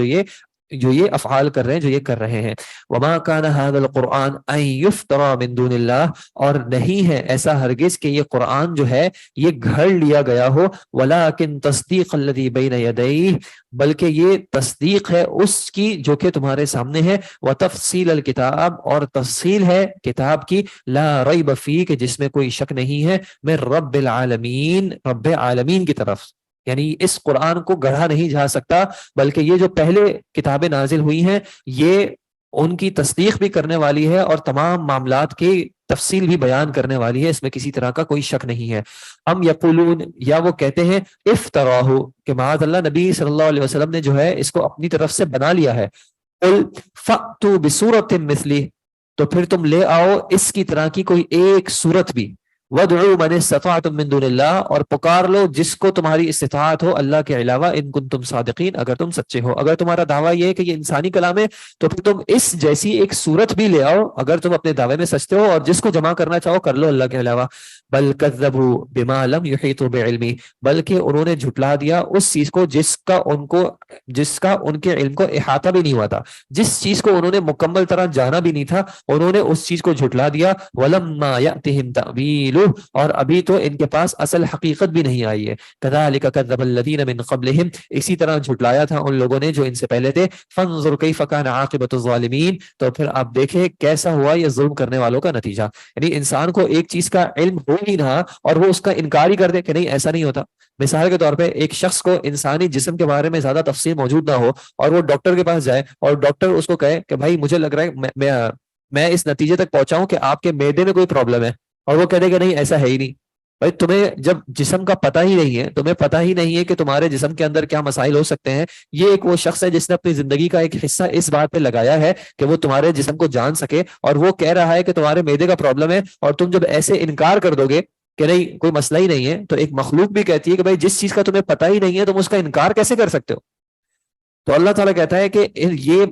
S1: جو یہ افعال کر رہے ہیں، جو یہ کر رہے ہیں. وما كان هذا القرآن ان يفترى من دون اللہ، اور نہیں ہے ایسا ہرگز کہ یہ قرآن جو ہے یہ گھڑ لیا گیا ہو. ولكن تصدیق الذي بین یدیہ، بلکہ یہ تصدیق ہے اس کی جو کہ تمہارے سامنے ہے. وتفصیل الکتاب، اور تفصیل ہے کتاب کی. لا ریب فیہ، کہ جس میں کوئی شک نہیں ہے. من رب العالمین، رب عالمین کی طرف، یعنی اس قرآن کو گڑھا نہیں جا سکتا، بلکہ یہ جو پہلے کتابیں نازل ہوئی ہیں یہ ان کی تصدیق بھی کرنے والی ہے اور تمام معاملات کی تفصیل بھی بیان کرنے والی ہے، اس میں کسی طرح کا کوئی شک نہیں ہے. ام یقولون، یا وہ کہتے ہیں افتراہ، کہ معاذ اللہ نبی صلی اللہ علیہ وسلم نے جو ہے اس کو اپنی طرف سے بنا لیا ہے. قل فأتوا بسورۃ مثلہ، تو پھر تم لے آؤ اس کی طرح کی کوئی ایک سورت بھی. وَادْعُوا مَنِ اسْتَطَعْتُم مِّن دُونِ اللَّهِ، اور پکار لو جس کو تمہاری استطاعت ہو اللہ کے علاوہ، ان کنتم صادقین، اگر تم سچے ہو۔ اگر تمہارا دعویٰ یہ ہے کہ یہ انسانی کلام ہے تو پھر تم اس جیسی ایک صورت بھی لے آؤ اگر تم اپنے دعوے میں سچتے ہو، اور جس کو جمع کرنا چاہو کر لو اللہ کے علاوہ۔ بل کذبوا بما لم يحيطوا بعلمه، بلکہ انہوں نے جھٹلا دیا اس چیز کو جس کا ان کے علم کو احاطہ بھی نہیں ہوا تھا، جس چیز کو انہوں نے مکمل طرح جانا بھی نہیں تھا انہوں نے اس چیز کو جھٹلا دیا۔ ولما يأتهم تأويله، اور ابھی تو ان کے پاس اصل حقیقت بھی نہیں آئی ہے۔ كذلك كذب الذين من قبلهم، اسی طرح جھٹلایا تھا ان لوگوں نے جو ان سے پہلے تھے۔ فانظر كيف كان عاقبة الظالمين، تو پھر آپ دیکھیں کیسا ہوا یہ ظلم کرنے والوں کا نتیجہ۔ یعنی انسان کو ایک چیز کا علم ہو ہی نہ اور وہ اس کا انکار ہی کر دے کہ نہیں ایسا نہیں ہوتا۔ مثال کے طور پہ ایک شخص کو انسانی جسم کے بارے میں زیادہ تفصیل موجود نہ ہو اور وہ ڈاکٹر کے پاس جائے اور ڈاکٹر اس کو کہے کہ بھائی مجھے لگ رہا ہے میں اس نتیجے تک پہنچا ہوں کہ آپ کے معدے میں کوئی پرابلم ہے، اور وہ کہے کہ نہیں ایسا ہے ہی نہیں۔ بھائی تمہیں جب جسم کا پتہ ہی نہیں ہے، تمہیں پتہ ہی نہیں ہے کہ تمہارے جسم کے اندر کیا مسائل ہو سکتے ہیں، یہ ایک وہ شخص ہے جس نے اپنی زندگی کا ایک حصہ اس بات پہ لگایا ہے کہ وہ تمہارے جسم کو جان سکے، اور وہ کہہ رہا ہے کہ تمہارے معدے کا پرابلم ہے، اور تم جب ایسے انکار کر دو گے کہ نہیں کوئی مسئلہ ہی نہیں ہے، تو ایک مخلوق بھی کہتی ہے کہ بھائی جس چیز کا تمہیں پتہ ہی نہیں ہے تم اس کا انکار کیسے کر سکتے ہو؟ تو اللہ تعالیٰ کہتا ہے کہ یہ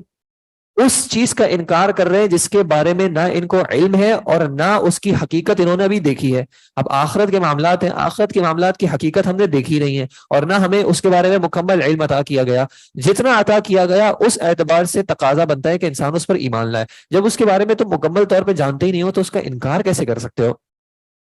S1: اس چیز کا انکار کر رہے ہیں جس کے بارے میں نہ ان کو علم ہے اور نہ اس کی حقیقت انہوں نے ابھی دیکھی ہے۔ اب آخرت کے معاملات ہیں، آخرت کے معاملات کی حقیقت ہم نے دیکھی نہیں ہے اور نہ ہمیں اس کے بارے میں مکمل علم عطا کیا گیا۔ جتنا عطا کیا گیا اس اعتبار سے تقاضا بنتا ہے کہ انسان اس پر ایمان لائے۔ جب اس کے بارے میں تم مکمل طور پہ جانتے ہی نہیں ہو تو اس کا انکار کیسے کر سکتے ہو؟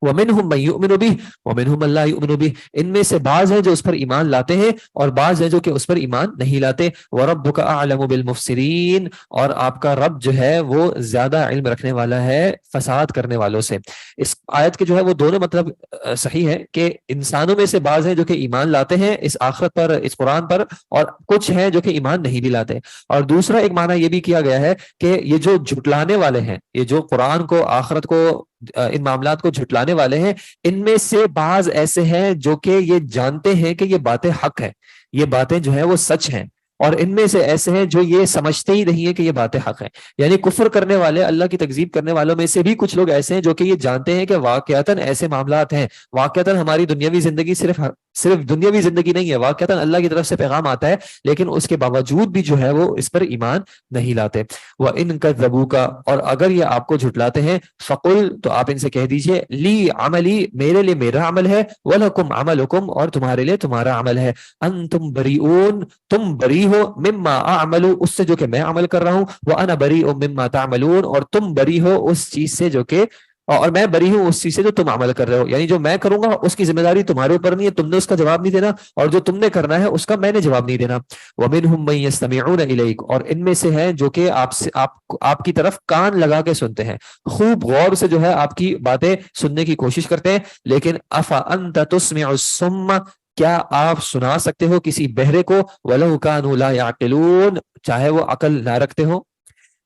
S1: وَمِنْهُمْ مَن يُؤْمِنُ بِهِ وَمِنْهُمْ مَن لَا يُؤْمِنُ بِهِ، ان میں سے بعض ہیں جو اس پر ایمان لاتے ہیں اور بعض ہیں جو کہ اس پر ایمان نہیں لاتے۔ وَرَبُّكَ أَعْلَمُ بِالْمُفْسِدِينَ، اور آپ کا رب جو ہے وہ زیادہ علم رکھنے والا ہے فساد کرنے والوں سے۔ اس آیت کے جو ہے وہ دونوں مطلب صحیح ہے کہ انسانوں میں سے بعض ہیں جو کہ ایمان لاتے ہیں اس آخرت پر، اس قرآن پر، اور کچھ ہیں جو کہ ایمان نہیں بھی لاتے۔ اور دوسرا ایک معنی یہ بھی کیا گیا ہے کہ یہ جو جھٹلانے والے ہیں، یہ جو قرآن کو، آخرت کو، ان معاملات کو جھٹلانے والے ہیں، ان میں سے بعض ایسے ہیں جو کہ یہ جانتے ہیں کہ یہ باتیں حق ہیں، یہ باتیں جو ہیں وہ سچ ہیں، اور ان میں سے ایسے ہیں جو یہ سمجھتے ہی نہیں ہیں کہ یہ باتیں حق ہیں۔ یعنی کفر کرنے والے، اللہ کی تکذیب کرنے والوں میں سے بھی کچھ لوگ ایسے ہیں جو کہ یہ جانتے ہیں کہ واقعتاً ایسے معاملات ہیں، واقعتاً ہماری دنیاوی زندگی صرف دنیاوی زندگی نہیں ہے، واقعتاً اللہ کی طرف سے پیغام آتا ہے، لیکن اس کے باوجود بھی جو ہے وہ اس پر ایمان نہیں لاتے۔ وَإِن كَذَّبُوكَ، اور اگر یہ آپ کو جھٹلاتے ہیں، فَقُلْ، تو آپ ان سے کہہ دیجئے، لی عملی، میرے لیے میرا عمل ہے، وَلَكُمْ عَمَلُكُمْ، اور تمہارے لیے تمہارا عمل ہے، انتم بریئون، تم بری ہو، مما اعمل، اس سے جو کہ میں عمل کر رہا ہوں، وانا بریء مما تعملون، اور تم بری ہو اس چیز سے جو کہ، اور میں بری ہوں اس چیز سے جو تم عمل کر رہے ہو۔ یعنی جو میں کروں گا اس کی ذمہ داری تمہارے اوپر نہیں ہے، تم نے اس کا جواب نہیں دینا، اور جو تم نے کرنا ہے اس کا میں نے جواب نہیں دینا۔ ومنهم من يستمعون اليك، اور ان میں سے ہیں جو کہ آپ کی طرف کان لگا کے سنتے ہیں، خوب غور سے جو ہے آپ کی باتیں سننے کی کوشش کرتے ہیں۔ لیکن افانت تسمع الصم، کیا آپ سنا سکتے ہو کسی بہرے کو، وَلَوْ كَانُوا لَا يَعْقِلُونَ، چاہے وہ عقل نہ رکھتے ہوں؟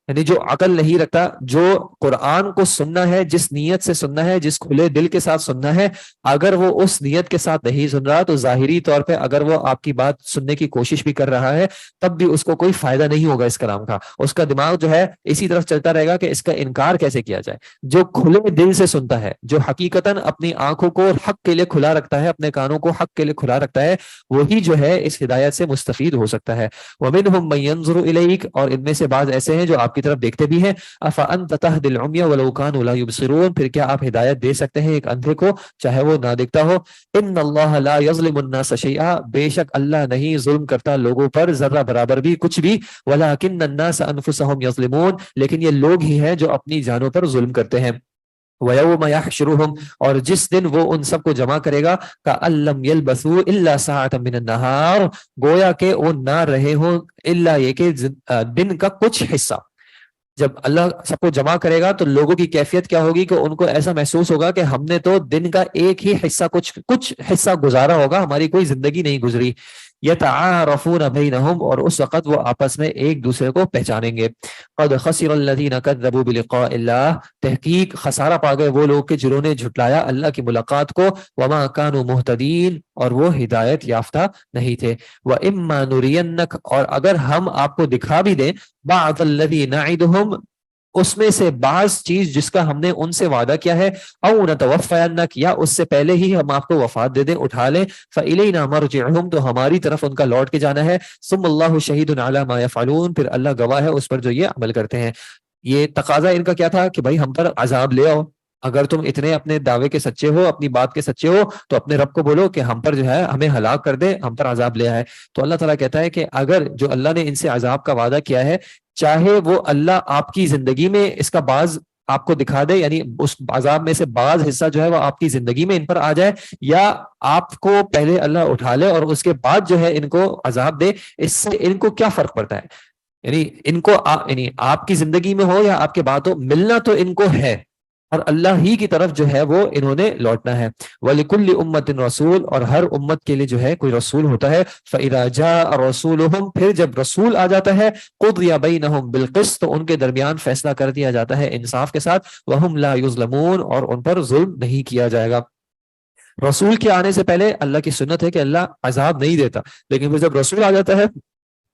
S1: یعنی جو عقل نہیں رکھتا، جو قرآن کو سننا ہے، جس نیت سے سننا ہے، جس کھلے دل کے ساتھ سننا ہے، اگر وہ اس نیت کے ساتھ نہیں سن رہا تو ظاہری طور پہ اگر وہ آپ کی بات سننے کی کوشش بھی کر رہا ہے تب بھی اس کو کوئی فائدہ نہیں ہوگا اس کلام کا، اس کا دماغ جو ہے اسی طرف چلتا رہے گا کہ اس کا انکار کیسے کیا جائے۔ جو کھلے دل سے سنتا ہے، جو حقیقتاً اپنی آنکھوں کو حق کے لیے کھلا رکھتا ہے، اپنے کانوں کو حق کے لیے کھلا رکھتا ہے، وہی جو ہے اس ہدایت سے مستفید ہو سکتا ہے۔ وَمِنْهُمْ مَن يَنظُرُ إِلَيْكَ، اور ان میں سے بعض ایسے ہیں جو آپ کی طرف دیکھتے بھی ہیں۔ أَفَأَنْتَ تَهْدِي الْعُمْيَ وَلَوْ كَانُوا لَا يُبْصِرُونَ، پھر کیا آپ ہدایت دے سکتے ہیں ایک اندھے کو چاہے وہ نہ دیکھتا ہو؟ إِنَّ اللَّهَ لَا يَظْلِمُ النَّاسَ شَيْئًا، بے شک اللہ نہیں ظلم کرتا لوگوں پر ذرہ برابر بھی کچھ بھی، وَلَكِنَّ النَّاسَ أَنفُسَهُمْ يَظْلِمُونَ، لیکن یہ لوگ ہی ہیں جو اپنی جانوں پر ظلم کرتے ہیں۔ وَيَوْمَ يَحْشُرُهُمْ، اور جس دن وہ ان سب کو جمع کرے گا، كَأَن لَّمْ يَلْبَثُوا إِلَّا سَاعَةً مِّنَ النَّهَارِ، گویا کہ وہ نہ رہے ہوں الا یہ کہ دن کا کچھ حصہ۔ جب اللہ سب کو جمع کرے گا تو لوگوں کی کیفیت کیا ہوگی کہ ان کو ایسا محسوس ہوگا کہ ہم نے تو دن کا ایک ہی حصہ، کچھ حصہ گزارا ہوگا، ہماری کوئی زندگی نہیں گزری۔ یتعارفون بینہم، اور اس وقت وہ آپس میں ایک دوسرے کو پہچانیں گے۔ قد خسر الذین کذبوا بلقاء اللہ، تحقیق خسارہ پا گئے وہ لوگ کہ جنہوں نے جھٹلایا اللہ کی ملاقات کو، وما کانوا مہتدین، اور وہ ہدایت یافتہ نہیں تھے۔ وَإِمَّا نُرِيَنَّكَ، اور اگر ہم آپ کو دکھا بھی دیں، بَعْضَ الَّذِي نَعِدُهُمْ، اس میں سے بعض چیز جس کا ہم نے ان سے وعدہ کیا ہے، او نتوفینک، یا اس سے پہلے ہی ہم آپ کو وفات دے دیں، اٹھا لیں، فالینا مرجعہم، تو ہماری طرف ان کا لوٹ کے جانا ہے، ثم اللہ شہید علی ما یفعلون، پھر اللہ گواہ ہے اس پر جو یہ عمل کرتے ہیں۔ یہ تقاضا ان کا کیا تھا کہ بھائی ہم پر عذاب لے آؤ، اگر تم اتنے اپنے دعوے کے سچے ہو، اپنی بات کے سچے ہو، تو اپنے رب کو بولو کہ ہم پر جو ہے ہمیں ہلاک کر دے، ہم پر عذاب لے آئے۔ تو اللہ تعالیٰ کہتا ہے کہ اگر جو اللہ نے ان سے عذاب کا وعدہ کیا ہے، چاہے وہ اللہ آپ کی زندگی میں اس کا بعض آپ کو دکھا دے، یعنی اس عذاب میں سے بعض حصہ جو ہے وہ آپ کی زندگی میں ان پر آ جائے، یا آپ کو پہلے اللہ اٹھا لے اور اس کے بعد جو ہے ان کو عذاب دے، اس سے ان کو کیا فرق پڑتا ہے؟ یعنی ان کو یعنی آپ کی زندگی میں ہو یا آپ کے بعد ہو، ملنا تو ان کو ہے، اور اللہ ہی کی طرف جو ہے وہ انہوں نے لوٹنا ہے۔ وَلِكُلِّ أُمَّةٍ رسول، اور ہر امت کے لیے جو ہے کوئی رسول ہوتا ہے۔ فَإِذَا جَاءَ رَسُولُهُمْ، پھر جب رسول آ جاتا ہے، قُضِيَ بَيْنَهُمْ بِالْقِسْطِ، تو ان کے درمیان فیصلہ کر دیا جاتا ہے انصاف کے ساتھ، وَهُمْ لَا يُظْلَمُونَ، اور ان پر ظلم نہیں کیا جائے گا۔ رسول کے آنے سے پہلے اللہ کی سنت ہے کہ اللہ عذاب نہیں دیتا، لیکن پھر جب رسول آ جاتا ہے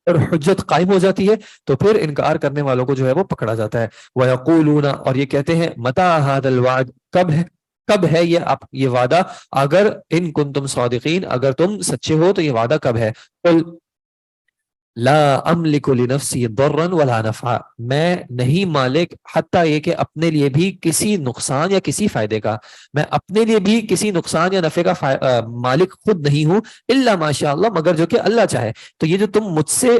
S1: اور حجت قائم ہو جاتی ہے، تو پھر انکار کرنے والوں کو جو ہے وہ پکڑا جاتا ہے۔ وَيَقُولُونَ، اور یہ کہتے ہیں، مَتَىٰ هَٰذَا الْوَعْدُ، کب ہے یہ وعدہ، اگر ان کنتم صادقین، اگر تم سچے ہو تو یہ وعدہ کب ہے؟ قُلْ لا املک لنفسی ضرا ولا نفعا، میں نہیں مالک حتیٰ یہ کہ اپنے لیے بھی کسی نقصان یا کسی فائدے کا، میں اپنے لیے بھی کسی نقصان یا نفع کا مالک خود نہیں ہوں، الا ماشاء اللہ، مگر جو کہ اللہ چاہے۔ تو یہ جو تم مجھ سے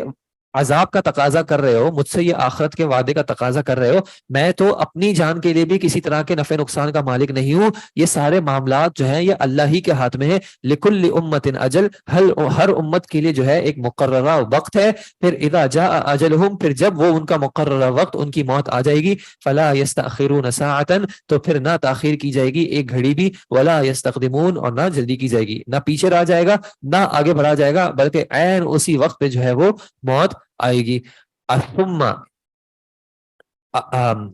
S1: عذاب کا تقاضا کر رہے ہو، مجھ سے یہ آخرت کے وعدے کا تقاضا کر رہے ہو، میں تو اپنی جان کے لیے بھی کسی طرح کے نفع نقصان کا مالک نہیں ہوں، یہ سارے معاملات جو ہیں یہ اللہ ہی کے ہاتھ میں ہے۔ لکل امت اجل، ہر امت کے لیے جو ہے ایک مقررہ وقت ہے، پھر اذا جاء اجلہم، پھر جب وہ ان کا مقررہ وقت، ان کی موت آ جائے گی، فلا یستأخرون ساعتا، تو پھر نہ تاخیر کی جائے گی ایک گھڑی بھی، ولا یستقدمون، اور نہ جلدی کی جائے گی، نہ پیچھے رہا جائے گا نہ آگے بڑھا جائے گا، بلکہ عین اسی وقت پہ جو ہے وہ موت آئے گی۔ ثم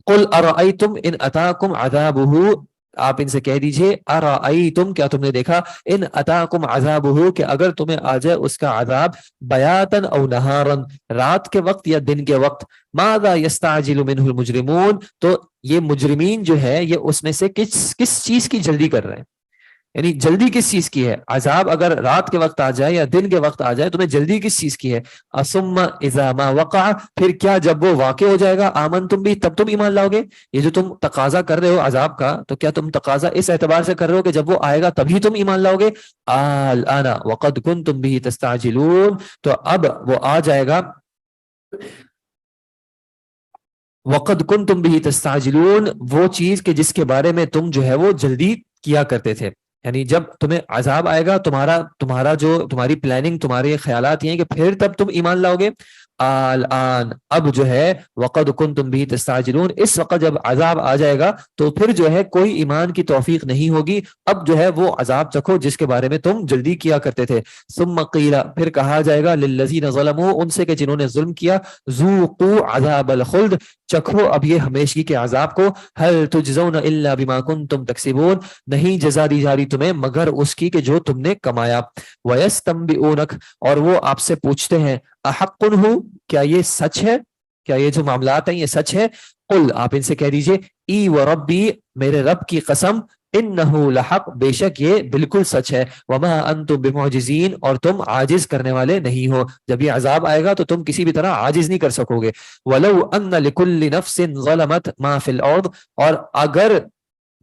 S1: قل ارأیتم ان اتاکم عذابہ، آپ ان سے کہہ دیجئے، ارأیتم، کیا تم نے دیکھا، ان اتاکم عذابہ، کہ اگر تمہیں آ جائے اس کا عذاب، بیاتن او نہارن، رات کے وقت یا دن کے وقت، ماذا یستعجل منہ المجرمون، تو یہ مجرمین جو ہے یہ اس میں سے کس چیز کی جلدی کر رہے ہیں، یعنی جلدی کس چیز کی ہے؟ عذاب اگر رات کے وقت آ جائے یا دن کے وقت آ جائے، تمہیں جلدی کس چیز کی ہے؟ ثم اذا ما وقع، پھر کیا جب وہ واقع ہو جائے گا، آمنتم بھی، تب تم ایمان لاؤ گے؟ یہ جو تم تقاضا کر رہے ہو عذاب کا، تو کیا تم تقاضا اس اعتبار سے کر رہے ہو کہ جب وہ آئے گا تبھی تم ایمان لاؤ گے؟ الآن وقد کنتم به تستعجلون، تو اب وہ آ جائے گا، وقد کنتم به تستعجلون، وہ چیز کہ جس کے بارے میں تم جو ہے وہ جلدی کیا کرتے تھے، یعنی جب تمہیں عذاب آئے گا، تمہارا جو تمہاری پلاننگ، تمہارے خیالات یہ ہیں کہ پھر تب تم ایمان لاؤ گے۔ الآن، اب جو ہے، وقد کنتم به تستعجلون، اس وقت جب عذاب آ جائے گا تو پھر جو ہے کوئی ایمان کی توفیق نہیں ہوگی، اب جو ہے وہ عذاب چکھو جس کے بارے میں تم جلدی کیا کرتے تھے۔ ثم قیل، پھر کہا جائے گا، للذین ظلموا، ان سے کہ جنہوں نے ظلم کیا، ذوقوا عذاب الخلد، چکھو اب یہ ہمیشگی کے عذاب کو، هل تجزون الا بما کنتم تکسبون، نہیں جزا دی جاری تمہیں مگر اس کی کہ جو تم نے کمایا۔ وَيَسْتَنْبِئُونَكَ، اور وہ آپ سے پوچھتے ہیں، احق ہو، کیا یہ سچ ہے، کیا یہ جو معاملات ہیں یہ سچ ہے؟ قل، آپ ان سے کہہ دیجئے، ای وربی، میرے رب کی قسم، انہو لحق، بے شک یہ بالکل سچ ہے، وما انتم بمعجزین، اور تم عاجز کرنے والے نہیں ہو، جب یہ عذاب آئے گا تو تم کسی بھی طرح عاجز نہیں کر سکو گے۔ ولو ان لکل نفس ظلمت ما فی الارض، اور اگر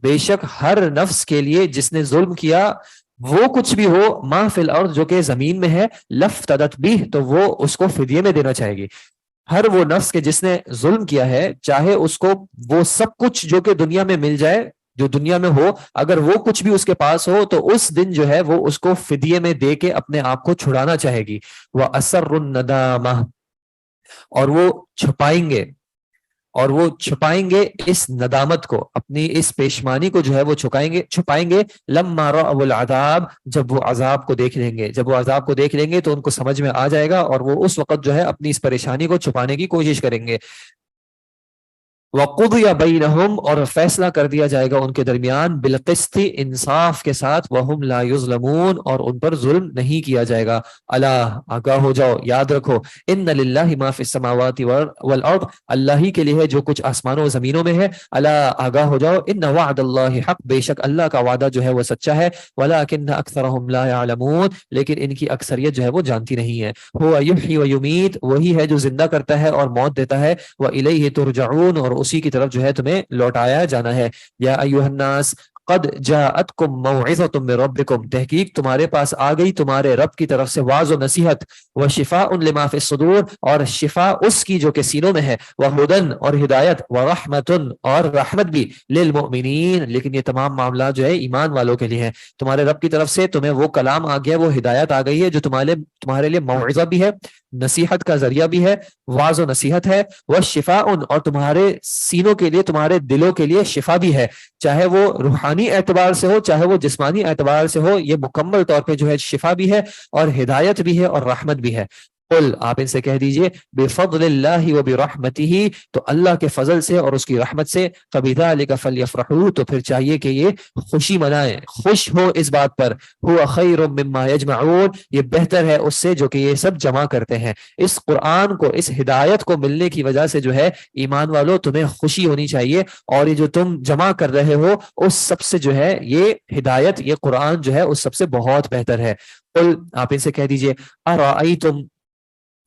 S1: بے شک ہر نفس کے لیے جس نے ظلم کیا وہ کچھ بھی ہو، ما فی الارض، جو کہ زمین میں ہے، لفتدت بھی، تو وہ اس کو فدیے میں دینا چاہے گی۔ ہر وہ نفس کے جس نے ظلم کیا ہے، چاہے اس کو وہ سب کچھ جو کہ دنیا میں مل جائے، جو دنیا میں ہو، اگر وہ کچھ بھی اس کے پاس ہو تو اس دن جو ہے وہ اس کو فدیے میں دے کے اپنے آپ کو چھڑانا چاہے گی۔ وَأَسَرُّ النَّدَامَةَ، اور وہ چھپائیں گے، اس ندامت کو، اپنی اس پیشمانی کو جو ہے وہ چھپائیں گے، لما رأوا العذاب، جب وہ عذاب کو دیکھ لیں گے، جب وہ عذاب کو دیکھ لیں گے تو ان کو سمجھ میں آ جائے گا، اور وہ اس وقت جو ہے اپنی اس پریشانی کو چھپانے کی کوشش کریں گے۔ وَقُضِيَ بَيْنَهُمْ اور فیصلہ کر دیا جائے گا ان کے درمیان بالقسط انصاف کے ساتھ وَهُمْ لَا يُظْلَمُونَ اور ان پر ظلم نہیں کیا جائے گا. الا آگاہ ہو جاؤ، یاد رکھو، ان للہ ما فی السماوات والارض اللہ ہی کے لیے ہے جو کچھ آسمانوں و زمینوں میں ہے. الا آگاہ ہو جاؤ، ان وعد اللہ حق، بے شک اللہ کا وعدہ جو ہے وہ سچا ہے. ولکن اکثرهم لا يعلمون لیکن ان کی اکثریت جو ہے وہ جانتی نہیں ہے. هو یحیی و یمیت، وہی ہے جو زندہ کرتا ہے اور موت دیتا ہے. وَإِلَيْهِ ترجعون اور اسی کی طرف جو ہے تمہیں لوٹایا جانا ہے. یا ایھا الناس قد جاءتکم موعظۃ من ربکم، تحقیق تمہارے پاس آ گئی تمہارے رب کی طرف سے واعظ و نصیحت. وشفاء لما فی الصدور اور شفا اس کی جو کہ سینوں میں ہے. وہدن اور ہدایت. ورحمت اور رحمت بھی. للمؤمنین لیکن یہ تمام معاملات جو ہے ایمان والوں کے لیے ہیں. تمہارے رب کی طرف سے تمہیں وہ کلام آ گیا، وہ ہدایت آ گئی ہے جو تمہارے لیے موعظہ بھی ہے، نصیحت کا ذریعہ بھی ہے، واعظ و نصیحت ہے. وہ شفا اور تمہارے سینوں کے لیے، تمہارے دلوں کے لیے شفا بھی ہے، چاہے وہ روحانی اعتبار سے ہو چاہے وہ جسمانی اعتبار سے ہو. یہ مکمل طور پہ جو ہے شفا بھی ہے اور ہدایت بھی ہے اور رحمت بھی ہے. قل آپ ان سے کہہ دیجئے بفضل اللہ وبرحمتہ، تو اللہ کے فضل سے اور اس کی رحمت سے. فبذلک فلیفرحوا تو پھر چاہیے کہ یہ خوشی منائیں، خوش ہو اس بات پر. هو خیر مما یجمعون یہ بہتر ہے اس سے جو کہ یہ سب جمع کرتے ہیں. اس قرآن کو، اس ہدایت کو ملنے کی وجہ سے جو ہے ایمان والوں تمہیں خوشی ہونی چاہیے، اور یہ جو تم جمع کر رہے ہو اس سب سے جو ہے یہ ہدایت، یہ قرآن جو ہے اس سب سے بہت بہتر ہے. قل آپ ان سے کہہ دیجئے ارأیتم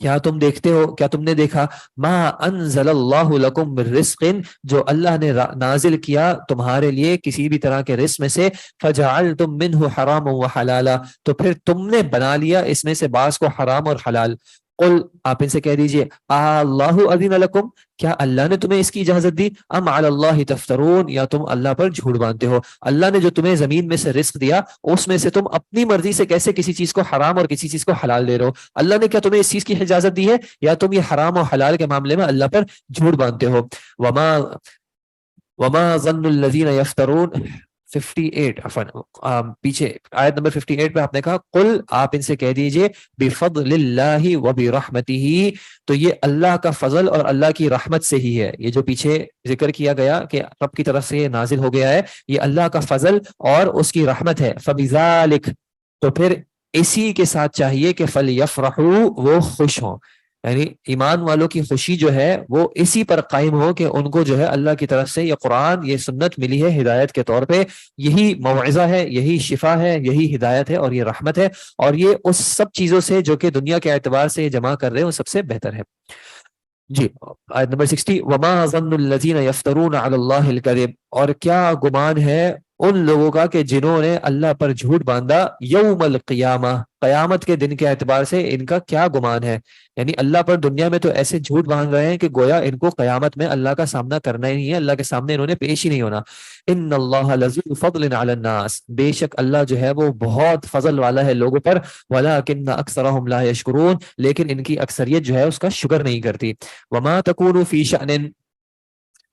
S1: کیا تم دیکھتے ہو، کیا تم نے دیکھا، ما انزل اللہ لکم من رزق جو اللہ نے نازل کیا تمہارے لیے کسی بھی طرح کے رزق میں سے. فجعلتم منہ حراما وحلالا تو پھر تم نے بنا لیا اس میں سے بعض کو حرام اور حلال. قل آپ ان سے کہہ دیجئے اللہ اذن لکم کیا اللہ نے تمہیں اس کی اجازت دی، ام علی اللہ تفترون یا تم اللہ پر جھوٹ باندھتے ہو. اللہ نے جو تمہیں زمین میں سے رزق دیا اس میں سے تم اپنی مرضی سے کیسے کسی چیز کو حرام اور کسی چیز کو حلال دے رہے ہو. اللہ نے کیا تمہیں اس چیز کی اجازت دی ہے، یا تم یہ حرام اور حلال کے معاملے میں اللہ پر جھوٹ باندھتے ہو. وما ظن الذین یفترون 58 پیچھے آیت نمبر 58 پہ آپ نے کہا قل آپ ان سے کہہ دیجئے بفضل اللہ وبرحمتہ تو یہ اللہ کا فضل اور اللہ کی رحمت سے ہی ہے. یہ جو پیچھے ذکر کیا گیا کہ رب کی طرف سے یہ نازل ہو گیا ہے، یہ اللہ کا فضل اور اس کی رحمت ہے. فبذالک تو پھر اسی کے ساتھ چاہیے کہ فلیفرحوا وہ خوش ہوں، یعنی ایمان والوں کی خوشی جو ہے وہ اسی پر قائم ہو کہ ان کو جو ہے اللہ کی طرف سے یہ قرآن، یہ سنت ملی ہے ہدایت کے طور پہ. یہی موعظہ ہے، یہی شفا ہے، یہی ہدایت ہے اور یہ رحمت ہے، اور یہ اس سب چیزوں سے جو کہ دنیا کے اعتبار سے یہ جمع کر رہے ہیں وہ سب سے بہتر ہے. جی آیت نمبر 60 وما ظن الذین یفترون علی اللہ الکذب اور کیا گمان ہے ان لوگوں کا کہ جنہوں نے اللہ پر جھوٹ باندھا یوم القیامہ قیامت کے دن کے اعتبار سے ان کا کیا گمان ہے. یعنی اللہ پر دنیا میں تو ایسے جھوٹ باندھ رہے ہیں کہ گویا ان کو قیامت میں اللہ کا سامنا کرنا ہی نہیں ہے، اللہ کے سامنے انہوں نے پیش ہی نہیں ہونا. ان اللہ لذو فضل علی الناس بے شک اللہ جو ہے وہ بہت فضل والا ہے لوگوں پر. ولکن اکثرهم لا یشکرون لیکن ان کی اکثریت جو ہے اس کا شکر نہیں کرتی. وما تکون فی شأن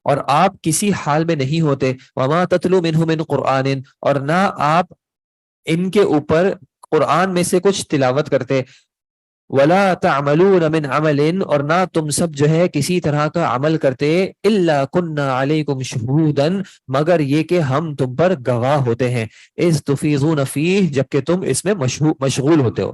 S1: اور آپ کسی حال میں نہیں ہوتے. وما تتلو منہ من قرآن اور نہ آپ ان کے اوپر قرآن میں سے کچھ تلاوت کرتے. ولا تعملون من عمل اور نہ تم سب جو ہے کسی طرح کا عمل کرتے. الا كنا علیکم شہودا مگر یہ کہ ہم تم پر گواہ ہوتے ہیں. اذ تفیضون فیہ جبکہ تم اس میں مشغول ہوتے ہو.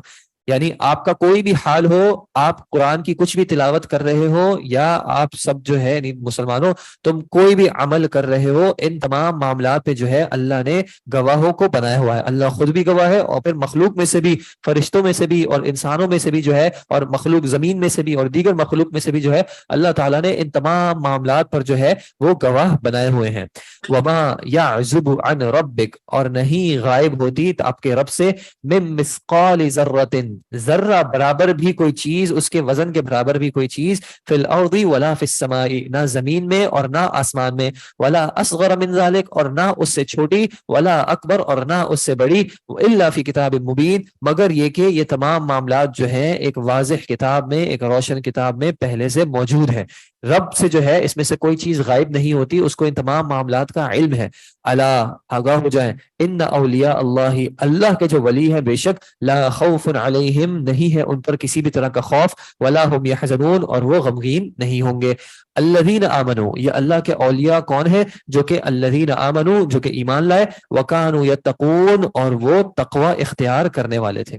S1: یعنی آپ کا کوئی بھی حال ہو، آپ قرآن کی کچھ بھی تلاوت کر رہے ہو یا آپ سب جو ہے مسلمانوں تم کوئی بھی عمل کر رہے ہو، ان تمام معاملات پہ جو ہے اللہ نے گواہوں کو بنایا ہوا ہے. اللہ خود بھی گواہ ہے اور پھر مخلوق میں سے بھی، فرشتوں میں سے بھی اور انسانوں میں سے بھی جو ہے، اور مخلوق زمین میں سے بھی اور دیگر مخلوق میں سے بھی جو ہے اللہ تعالیٰ نے ان تمام معاملات پر جو ہے وہ گواہ بنائے ہوئے ہیں. وما یعزب عن ربک اور نہیں غائب ہوتی آپ کے رب سے من مثقال ذرۃ ذرہ برابر بھی کوئی چیز، اس کے وزن کے برابر بھی کوئی چیز، فی الارض ولا فی السماء نہ زمین میں اور نہ آسمان میں، ولا اصغر من ذلک اور نہ اس سے چھوٹی، ولا اکبر اور نہ اس سے بڑی، الا فی کتاب مبین مگر یہ کہ یہ تمام معاملات جو ہیں ایک واضح کتاب میں، ایک روشن کتاب میں پہلے سے موجود ہے. رب سے جو ہے اس میں سے کوئی چیز غائب نہیں ہوتی، اس کو ان تمام معاملات کا علم ہے. الا آگاہ ہو جائیں ان اولیاء اللہ اللہ کے جو ولی ہے بے شک لا خوف علیہم علیہم نہیں ہے ان پر کسی بھی طرح کا خوف، ولا هم یحزنون اور وہ غمگین نہیں ہوں گے۔ الذین آمنوا، یہ اللہ کے اولیاء کون ہیں؟ جو کہ الذین آمنوا، جو کہ ایمان لائے، وکانوا یتقون اور وہ تقوی اختیار کرنے والے تھے۔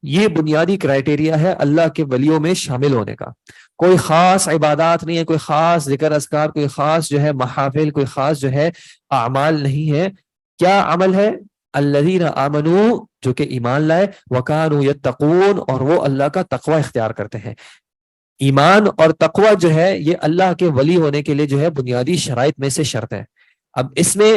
S1: یہ بنیادی کرائٹیریا ہے اللہ کے ولیوں میں شامل ہونے کا۔ کوئی خاص عبادات نہیں ہے، کوئی خاص ذکر اذکار، کوئی خاص جو ہے محافل، کوئی خاص جو ہے اعمال نہیں ہے۔ کیا عمل ہے؟ الذین آمنوا، جو کہ ایمان لائے، وکانوا یتقون اور وہ اللہ کا تقوی اختیار کرتے ہیں۔ ایمان اور تقوی جو ہے یہ اللہ کے ولی ہونے کے لیے جو ہے بنیادی شرائط میں سے شرط ہے۔ اب اس میں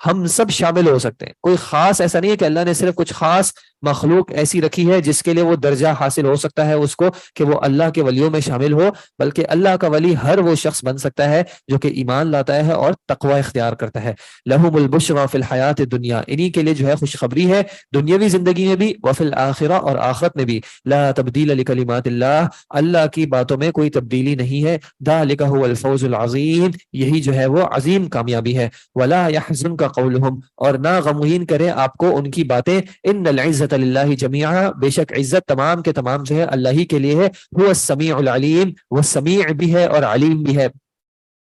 S1: ہم سب شامل ہو سکتے ہیں، کوئی خاص ایسا نہیں ہے کہ اللہ نے صرف کچھ خاص مخلوق ایسی رکھی ہے جس کے لیے وہ درجہ حاصل ہو سکتا ہے اس کو کہ وہ اللہ کے ولیوں میں شامل ہو، بلکہ اللہ کا ولی ہر وہ شخص بن سکتا ہے جو کہ ایمان لاتا ہے اور تقوی اختیار کرتا ہے۔ لہم البشری فی الحیات الدنیا، انہی کے لیے جو ہے خوشخبری ہے دنیاوی زندگی میں بھی، وفی الآخرہ اور آخرت میں بھی۔ لا تبدیل لکلمات اللہ، اللہ کی باتوں میں کوئی تبدیلی نہیں ہے۔ ذالک هو الفوز العظیم، یہی جو ہے وہ عظیم کامیابی ہے۔ ولا يحزنک قولہم، اور نہ غمگین کرے آپ کو ان کی باتیں۔ ان العزت للہ جمیعا، بے شک عزت تمام کے تمام جو ہے اللہ ہی کے لیے ہے۔ هو السمیع العلیم، وہ سمیع بھی ہے اور علیم بھی ہے۔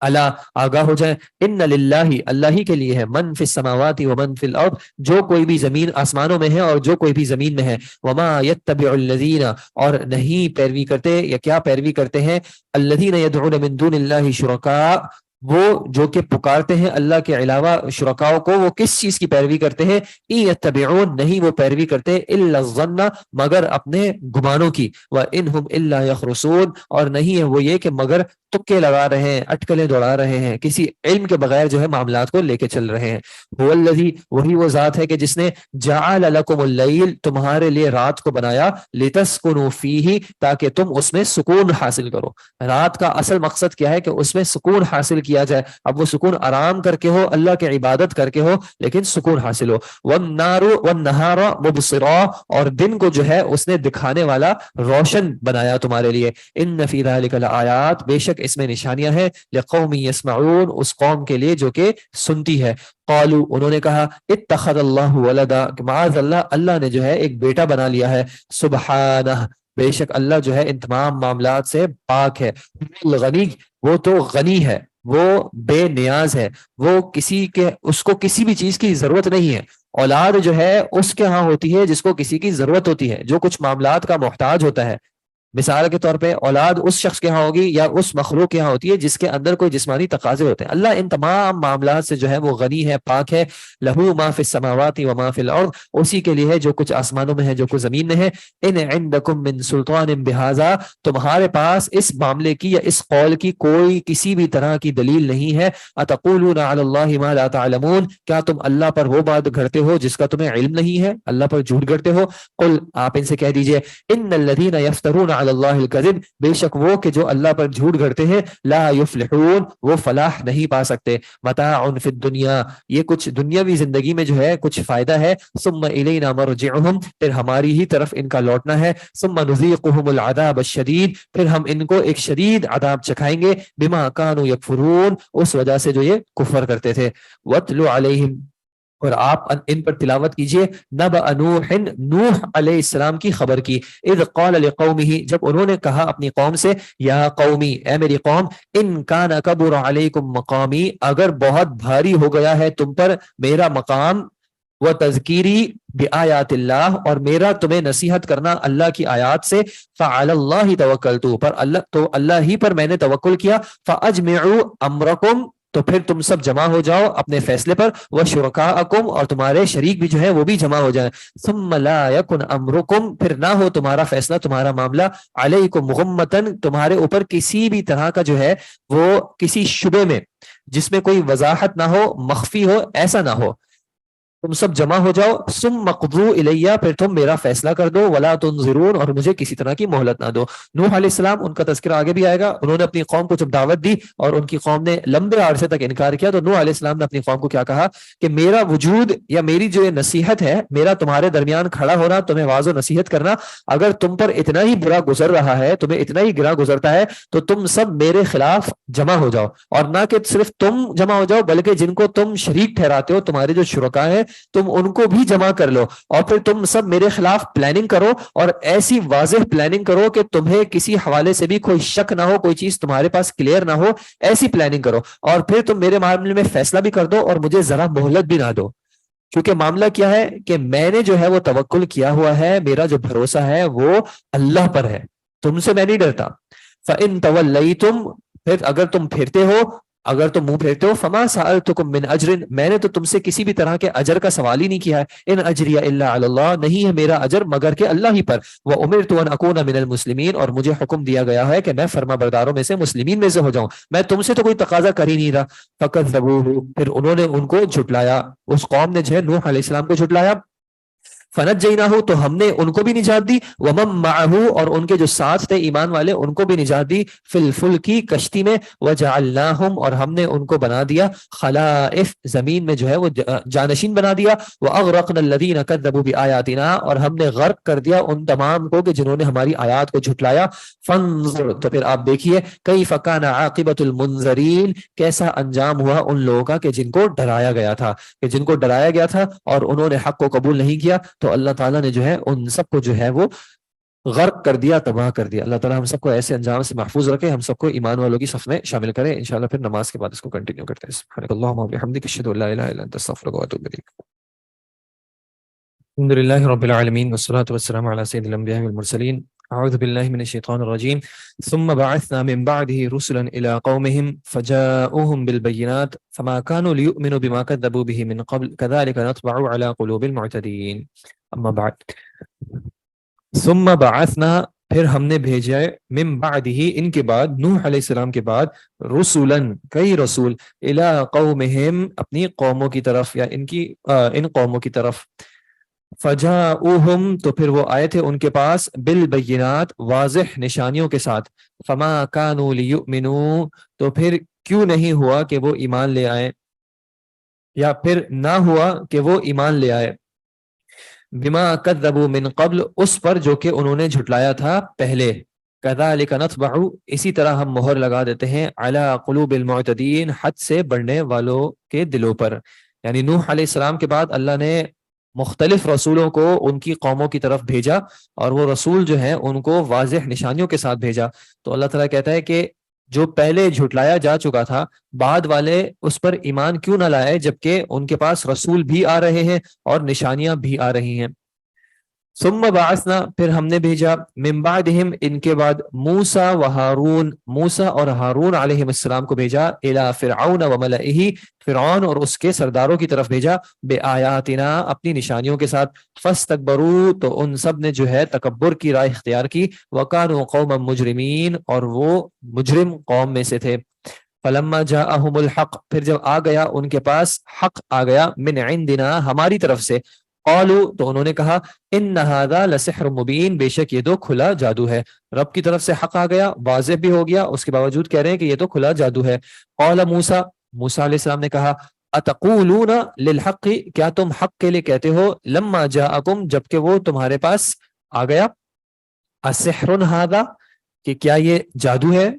S1: الا، آگاہ ہو جائیں، ان للہ، اللہ ہی کے لیے ہے، من فی السماوات ومن فی الارض، جو کوئی بھی زمین آسمانوں میں ہے اور جو کوئی بھی زمین میں ہے۔ وما یتبع الذین، اور نہیں پیروی کرتے یا کیا پیروی کرتے ہیں، الذین یدعون من دون اللہ شرکاء، وہ جو کہ پکارتے ہیں اللہ کے علاوہ شرکاؤں کو، وہ کس چیز کی پیروی کرتے ہیں؟ ان یتبعون، نہیں وہ پیروی کرتے، الا الظن، مگر اپنے گمانوں کی، وانہم الا یخرصون، اور نہیں ہے وہ یہ کہ مگر تکے لگا رہے ہیں، اٹکلیں دوڑا رہے ہیں، کسی علم کے بغیر جو ہے معاملات کو لے کے چل رہے ہیں۔ هو الذی، وہی وہ ذات ہے کہ جس نے جعل لکم اللیل، تمہارے لیے رات کو بنایا، لتسکنوا فیہ، تاکہ تم اس میں سکون حاصل کرو۔ رات کا اصل مقصد کیا ہے؟ کہ اس میں سکون حاصل کیا جائے۔ اب وہ سکون آرام کر کے ہو، اللہ کی عبادت کر کے ہو، لیکن سکون حاصل ہو۔ والنہار مبصرا، اور دن کو جو ہے اس نے دکھانے والا روشن بنایا تمہارے لیے۔ ان فی ذلک لآیات، بے شک اس میں نشانیاں ہیں، لقوم یسمعون، اس قوم کے لیے جو کہ سنتی ہے۔ قالوا، انہوں نے کہا، اتخذ اللہ ولدا، کہ معاذ اللہ، اللہ نے جو ہے ایک بیٹا بنا لیا ہے۔ سبحانہ، بے شک اللہ جو ہے ان تمام معاملات سے پاک ہے۔ الغنی، وہ تو غنی ہے، وہ بے نیاز ہے، وہ کسی کے، اس کو کسی بھی چیز کی ضرورت نہیں ہے۔ اولاد جو ہے اس کے ہاں ہوتی ہے جس کو کسی کی ضرورت ہوتی ہے، جو کچھ معاملات کا محتاج ہوتا ہے۔ مثال کے طور پہ اولاد اس شخص کے ہاں ہوگی یا اس مخلوق کے ہاں ہوتی ہے جس کے اندر کوئی جسمانی تقاضے ہوتے ہیں۔ اللہ ان تمام معاملات سے جو ہے وہ غنی ہے، پاک ہے۔ لہو ما فی السماوات و ما فی الارض، اسی کے لیے ہے جو کچھ آسمانوں میں ہے جو کچھ زمین میں ہے۔ ان عندکم من سلطان بہذا، تمہارے پاس اس معاملے کی یا اس قول کی کوئی کسی بھی طرح کی دلیل نہیں ہے۔ اتقولون علی اللہ ما لا تعلمون، کیا تم اللہ پر وہ بات گھڑتے ہو جس کا تمہیں علم نہیں ہے؟ اللہ پر جھوٹ گھڑتے ہو۔ قل، آپ ان سے کہہ دیجئے، ان الذین یفترون علی اللہ الکذب، بے شک وہ کہ جو اللہ پر جھوٹ گھڑتے ہیں، لا یفلحون، وہ فلاح نہیں پا سکتے۔ متاع فی الدنیا، یہ کچھ دنیاوی زندگی میں جو ہے کچھ فائدہ ہے۔ ثم الینا مرجعہم، پھر ہماری ہی طرف ان کا لوٹنا ہے۔ ثم نذیقہم العذاب الشدید، پھر ہم ان کو ایک شدید عذاب چکھائیں گے، بما کانوا یکفرون، اس وجہ سے جو یہ کفر کرتے تھے۔ واتل علیہم، اور آپ ان پر تلاوت کیجئے، نبأ نوح، نوح علیہ السلام کی خبر کی۔ اذ قال لقومہ، جب انہوں نے کہا اپنی قوم سے، یا قومی، اے میری قوم، ان کان کبر علیکم مقامی، اگر بہت بھاری ہو گیا ہے تم پر میرا مقام، و تذکیری بآیات اللہ، اور میرا تمہیں نصیحت کرنا اللہ کی آیات سے، فعلی اللہ توکلت، پر اللہ ہی پر میں نے توکل کیا۔ فاجمعوا امرکم، تو پھر تم سب جمع ہو جاؤ اپنے فیصلے پر، وشرکاءکم، اور تمہارے شریک بھی جو ہے وہ بھی جمع ہو جائیں۔ ثم لا یکن امرکم، پھر نہ ہو تمہارا فیصلہ، تمہارا معاملہ، علیکم غمتن، تمہارے اوپر کسی بھی طرح کا جو ہے وہ کسی شبے میں جس میں کوئی وضاحت نہ ہو، مخفی ہو، ایسا نہ ہو، تم سب جمع ہو جاؤ۔ ثم اقضوا الیہ، پھر تم میرا فیصلہ کر دو، ولا تنظرون، اور مجھے کسی طرح کی مہلت نہ دو۔ نوح علیہ السلام، ان کا تذکرہ آگے بھی آئے گا، انہوں نے اپنی قوم کو جب دعوت دی اور ان کی قوم نے لمبے عرصے تک انکار کیا، تو نوح علیہ السلام نے اپنی قوم کو کیا کہا کہ میرا وجود یا میری جو یہ نصیحت ہے، میرا تمہارے درمیان کھڑا ہونا، تمہیں واعظ و نصیحت کرنا، اگر تم پر اتنا ہی برا گزر رہا ہے، تمہیں اتنا ہی گرا گزرتا ہے، تو تم سب میرے خلاف جمع ہو جاؤ، اور نہ کہ صرف تم جمع ہو جاؤ بلکہ جن کو تم شریک ٹھہراتے ہو، تمہارے جو شرکاء ہیں تم ان کو بھی جمع کر لو اور پھر تم سب میرے خلاف پلاننگ کرو، اور ایسی واضح پلاننگ کرو کہ تمہیں کسی حوالے سے بھی کوئی شک نہ ہو، کوئی چیز تمہارے پاس کلیئر نہ ہو، ایسی پلاننگ کرو، اور پھر تم میرے معاملے میں فیصلہ بھی کر دو اور مجھے ذرا مہلت بھی نہ دو، کیونکہ معاملہ کیا ہے کہ میں نے جو ہے وہ توکل کیا ہوا ہے، میرا جو بھروسہ ہے وہ اللہ پر ہے، تم سے میں نہیں ڈرتا۔ فَإِن تَوَلَّيْتُمْ، پھر اگر تم پھرتے ہو، اگر تم منہ پھیرتے ہو، فما سألتکم من اجر، میں نے تو تم سے کسی بھی طرح کے اجر کا سوال ہی نہیں کیا ہے، ان اجری الا علی اللہ، نہیں ہے میرا اجر مگر کہ اللہ ہی پر، وامرت ان اکون من المسلمین، اور مجھے حکم دیا گیا ہے کہ میں فرما برداروں میں سے، مسلمین میں سے ہو جاؤں، میں تم سے تو کوئی تقاضا کر ہی نہیں رہا۔ فکذبوہ، پھر انہوں نے ان کو جھٹلایا، اس قوم نے جو ہے نوح علیہ السلام کو جھٹلایا، فنجیناہ، تو ہم نے ان کو بھی نجات دی، ومن معہ، اور ان کے جو ساتھ تھے ایمان والے ان کو بھی نجات دی، فی الفلک، کشتی میں، وجعلناہم، اور ہم نے ان کو بنا دیا، خلائف، زمین میں جو ہے وہ جانشین بنا دیا، واغرقنا الذین کذبوا بآیاتنا، اور ہم نے غرق کر دیا ان تمام کو کہ جنہوں نے ہماری آیات کو جھٹلایا، فانظر، تو پھر آپ دیکھیے، کیف کان عاقبۃ المنذرین، کیسا انجام ہوا ان لوگوں کا کہ جن کو ڈرایا گیا تھا، کہ جن کو ڈرایا گیا تھا اور انہوں نے حق کو قبول نہیں کیا، تو اللہ تعالیٰ نے جو ہے ان سب کو جو ہے وہ غرق کر دیا، تباہ کر دیا۔ اللہ تعالیٰ ہم سب کو ایسے انجام سے محفوظ رکھے، ہم سب کو ایمان والوں کی صف میں شامل کرے۔ انشاءاللہ پھر نماز کے بعد اس کو کنٹینیو کرتے ہیں۔ سبحانک اللہم و بحمدک، اشہد ان لا الہ الا انت، استغفرک و اتوب الیک۔ الحمد للہ رب العالمین، والصلاة والسلام علی سید الانبیاء والمرسلین، اعوذ باللہ من الشیطان الرجیم، ثم بعثنا من بعده رسلا الى قومهم فجاؤوهم بالبینات فما كانوا ليؤمنوا بما كذبوا به من قبل كذلك نطبع على قلوب المعتدین۔ اما بعد، ثم بعثنا، پھر ہم نے بھیجا ہے، من بعدہ، ان کے بعد، نوح علیہ السلام کے بعد، رسولن، کئی رسول، الی قومہم، اپنی قوموں کی طرف، یا ان قوموں کی طرف، فجاؤہم، تو پھر وہ آئے تھے ان کے پاس، بالبینات، واضح نشانیوں کے ساتھ، فما کانوا لیؤمنوا، تو پھر کیوں نہیں ہوا کہ وہ ایمان لے آئے، یا پھر نہ ہوا کہ وہ ایمان لے آئے، بما کذبوا من قبل، اس پر جو کہ انہوں نے جھٹلایا تھا پہلے، کذالک نطبع، اسی طرح ہم مہر لگا دیتے ہیں، علی قلوب المعتدین، حد سے بڑھنے والوں کے دلوں پر۔ یعنی نوح علیہ السلام کے بعد اللہ نے مختلف رسولوں کو ان کی قوموں کی طرف بھیجا، اور وہ رسول جو ہیں ان کو واضح نشانیوں کے ساتھ بھیجا، تو اللہ تعالیٰ کہتا ہے کہ جو پہلے جھٹلایا جا چکا تھا، بعد والے اس پر ایمان کیوں نہ لائے، جبکہ ان کے پاس رسول بھی آ رہے ہیں اور نشانیاں بھی آ رہی ہیں۔ ثم بعثنا، پھر ہم نے بھیجا، من بعدہم، ان کے بعد، موسیٰ و ہارون، موسیٰ اور ہارون علیہ السلام کو بھیجا، الی فرعون و ملئہ، فرعون اور اس کے سرداروں کی طرف بھیجا، بے آیاتنا، اپنی نشانیوں کے ساتھ، فاستکبروا، تو ان سب نے جو ہے تکبر کی راہ اختیار کی، وکانوا قوما مجرمین، اور وہ مجرم قوم میں سے تھے۔ فلما جاءہم الحق، پھر جب آ گیا ان کے پاس حق، آ گیا، من عندنا، ہماری طرف سے، قالوا، تو انہوں نے کہا، ان ھذا لسحر مبین، بے شک یہ تو کھلا جادو ہے۔ رب کی طرف سے حق آ گیا، واضح بھی ہو گیا، اس کے باوجود کہہ رہے ہیں کہ یہ تو کھلا جادو ہے۔ قال موسیٰ، موسیٰ علیہ السلام نے کہا، اتقولون للحق، کیا تم حق کے لیے کہتے ہو، لما جاءکم، جبکہ وہ تمہارے پاس آ گیا، السحر ھذا، کہ کیا یہ جادو ہے،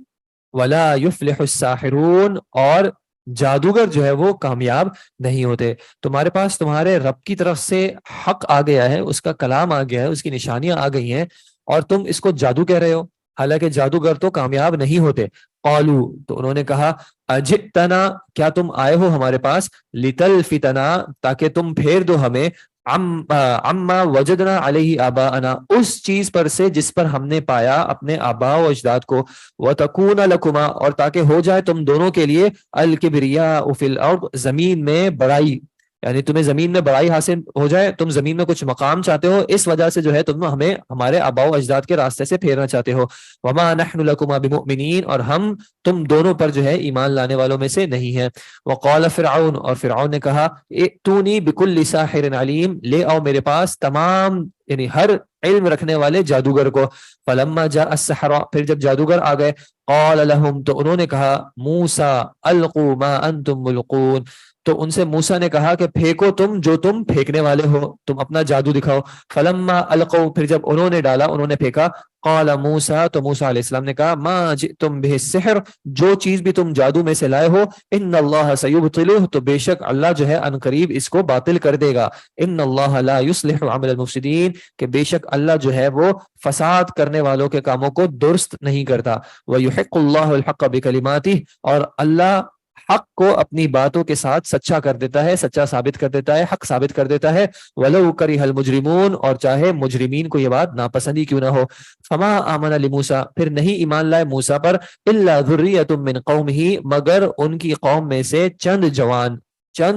S1: ولا یفلح الساحرون، اور جادوگر جو ہے وہ کامیاب نہیں ہوتے۔ تمہارے پاس تمہارے رب کی طرف سے حق آ گیا ہے، اس کا کلام آ گیا ہے، اس کی نشانیاں آ گئی ہیں، اور تم اس کو جادو کہہ رہے ہو، حالانکہ جادوگر تو کامیاب نہیں ہوتے۔ قالو، تو انہوں نے کہا، اجئتنا، کیا تم آئے ہو ہمارے پاس، لتلفتنا، تاکہ تم پھیر دو ہمیں، عما وجدنا علیہ آباءنا، اس چیز پر سے جس پر ہم نے پایا اپنے آباء و اجداد کو، وتکون لکما، اور تاکہ ہو جائے تم دونوں کے لیے، الکبریاء فی الارض، زمین میں بڑائی، یعنی تمہیں زمین میں بڑائی حاصل ہو جائے، تم زمین میں کچھ مقام چاہتے ہو، اس وجہ سے جو ہے تم ہمیں ہمارے آباء و اجداد کے راستے سے پھیرنا چاہتے ہو، وما نحن لکما بمؤمنین، اور ہم تم دونوں پر جو ہے ایمان لانے والوں میں سے نہیں ہیں۔ وقال فرعون، اور فرعون نے کہا، ائتونی بکل ساحر علیم، لے آؤ میرے پاس تمام، یعنی ہر علم رکھنے والے جادوگر کو۔ فلما جاء السحرہ، پھر جب جادوگر آ گئے، قال لهم، تو انہوں نے کہا، موسیٰ القوا ما انتم ملقون، تو ان سے موسیٰ نے کہا کہ پھینکو تم جو تم پھینکنے والے ہو، تم اپنا جادو دکھاؤ۔ فلما القوا، پھر جب انہوں نے ڈالا، انہوں نے پھینکا، قال موسیٰ، تو موسیٰ علیہ السلام نے کہا ما جئتم بہ السحر، جو چیز بھی تم جادو میں سے لائے ہو، ان اللہ سیبطلہ، تو بے شک اللہ جو ہے ان قریب اس کو باطل کر دے گا، ان اللہ لا یصلح عمل المفسدین، کہ بے شک اللہ جو ہے وہ فساد کرنے والوں کے کاموں کو درست نہیں کرتا، ویحق اللہ الحق بکلماتہ، اور اللہ حق کو اپنی باتوں کے ساتھ سچا کر دیتا ہے، سچا ثابت کر دیتا ہے، حق ثابت کر دیتا ہے، وَلَوْ كَرِهَ الْمُجْرِمُونَ، اور چاہے مجرمین کو یہ بات ناپسند ہی کیوں نہ ہو۔ فما آمن لموسیٰ، پھر نہیں ایمان لائے موسیٰ پر، الا ذریۃ من قومہ، مگر ان کی قوم میں سے چند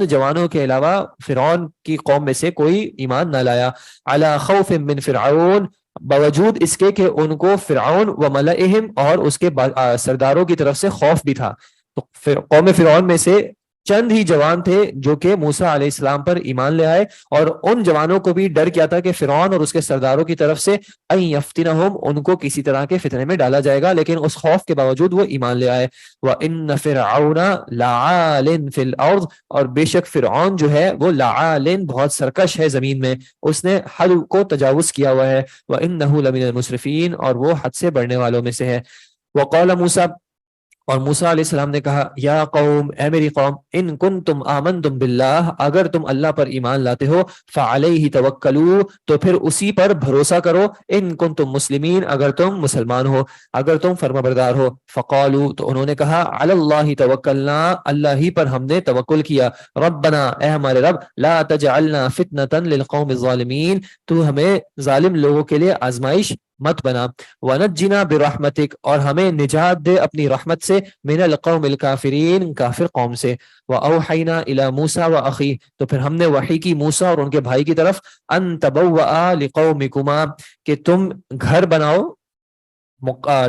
S1: جوانوں کے علاوہ فرعون کی قوم میں سے کوئی ایمان نہ لایا، علی خوف من فرعون، باوجود اس کے کہ ان کو فرعون و ملئہم اور اس کے سرداروں کی طرف سے خوف بھی تھا۔ تو قوم فرعون میں سے چند ہی جوان تھے جو کہ موسیٰ علیہ السلام پر ایمان لے آئے، اور ان جوانوں کو بھی ڈر کیا تھا کہ فرعون اور اس کے سرداروں کی طرف سے ان یفتنہم، ان کو کسی طرح کے فتنے میں ڈالا جائے گا، لیکن اس خوف کے باوجود وہ ایمان لے آئے۔ وَإِنَّ فِرْعَوْنَ لَعَالٍ فِي الْأَرْضِ، اور بے شک فرعون جو ہے وہ لعالٍ، بہت سرکش ہے زمین میں، اس نے حد کو تجاوز کیا ہوا ہے، وَإِنَّهُ لَمِنَ الْمُسْرِفِينَ، اور وہ حد سے بڑھنے والوں میں سے ہے۔ وَقَالَ موسیٰ، اور موسیٰ علیہ السلام نے کہا یا قوم، اے میری قوم، ان کنتم آمنتم باللہ، اگر تم اللہ پر ایمان لاتے ہو، فعلیہ توکلوا، تو پھر اسی پر بھروسہ کرو، ان کنتم مسلمین، اگر تم مسلمان ہو، اگر تم فرمانبردار ہو۔ فقالوا، تو انہوں نے کہا علی اللہ توکلنا، اللہ ہی پر ہم نے توکل کیا، ربنا، اے ہمارے رب، لا تجعلنا فتنة للقوم الظالمین، تو ہمیں ظالم لوگوں کے لیے آزمائش مت بنا، وَنَجِّنَا بِرَحْمَتِكَ، اور ہمیں نجات دے اپنی رحمت سے، مِنَ الْقَوْمِ الْكَافِرِينَ، کافر قوم سے۔ وَأَوْحَيْنَا إِلَى مُوسَى وَأَخِيهِ، تو پھر ہم نے وحی کی موسیٰ اور ان کے بھائی کی طرف، أَن تَبَوَّآ لِقَوْمِكُمَا، کہ تم گھر بناؤ،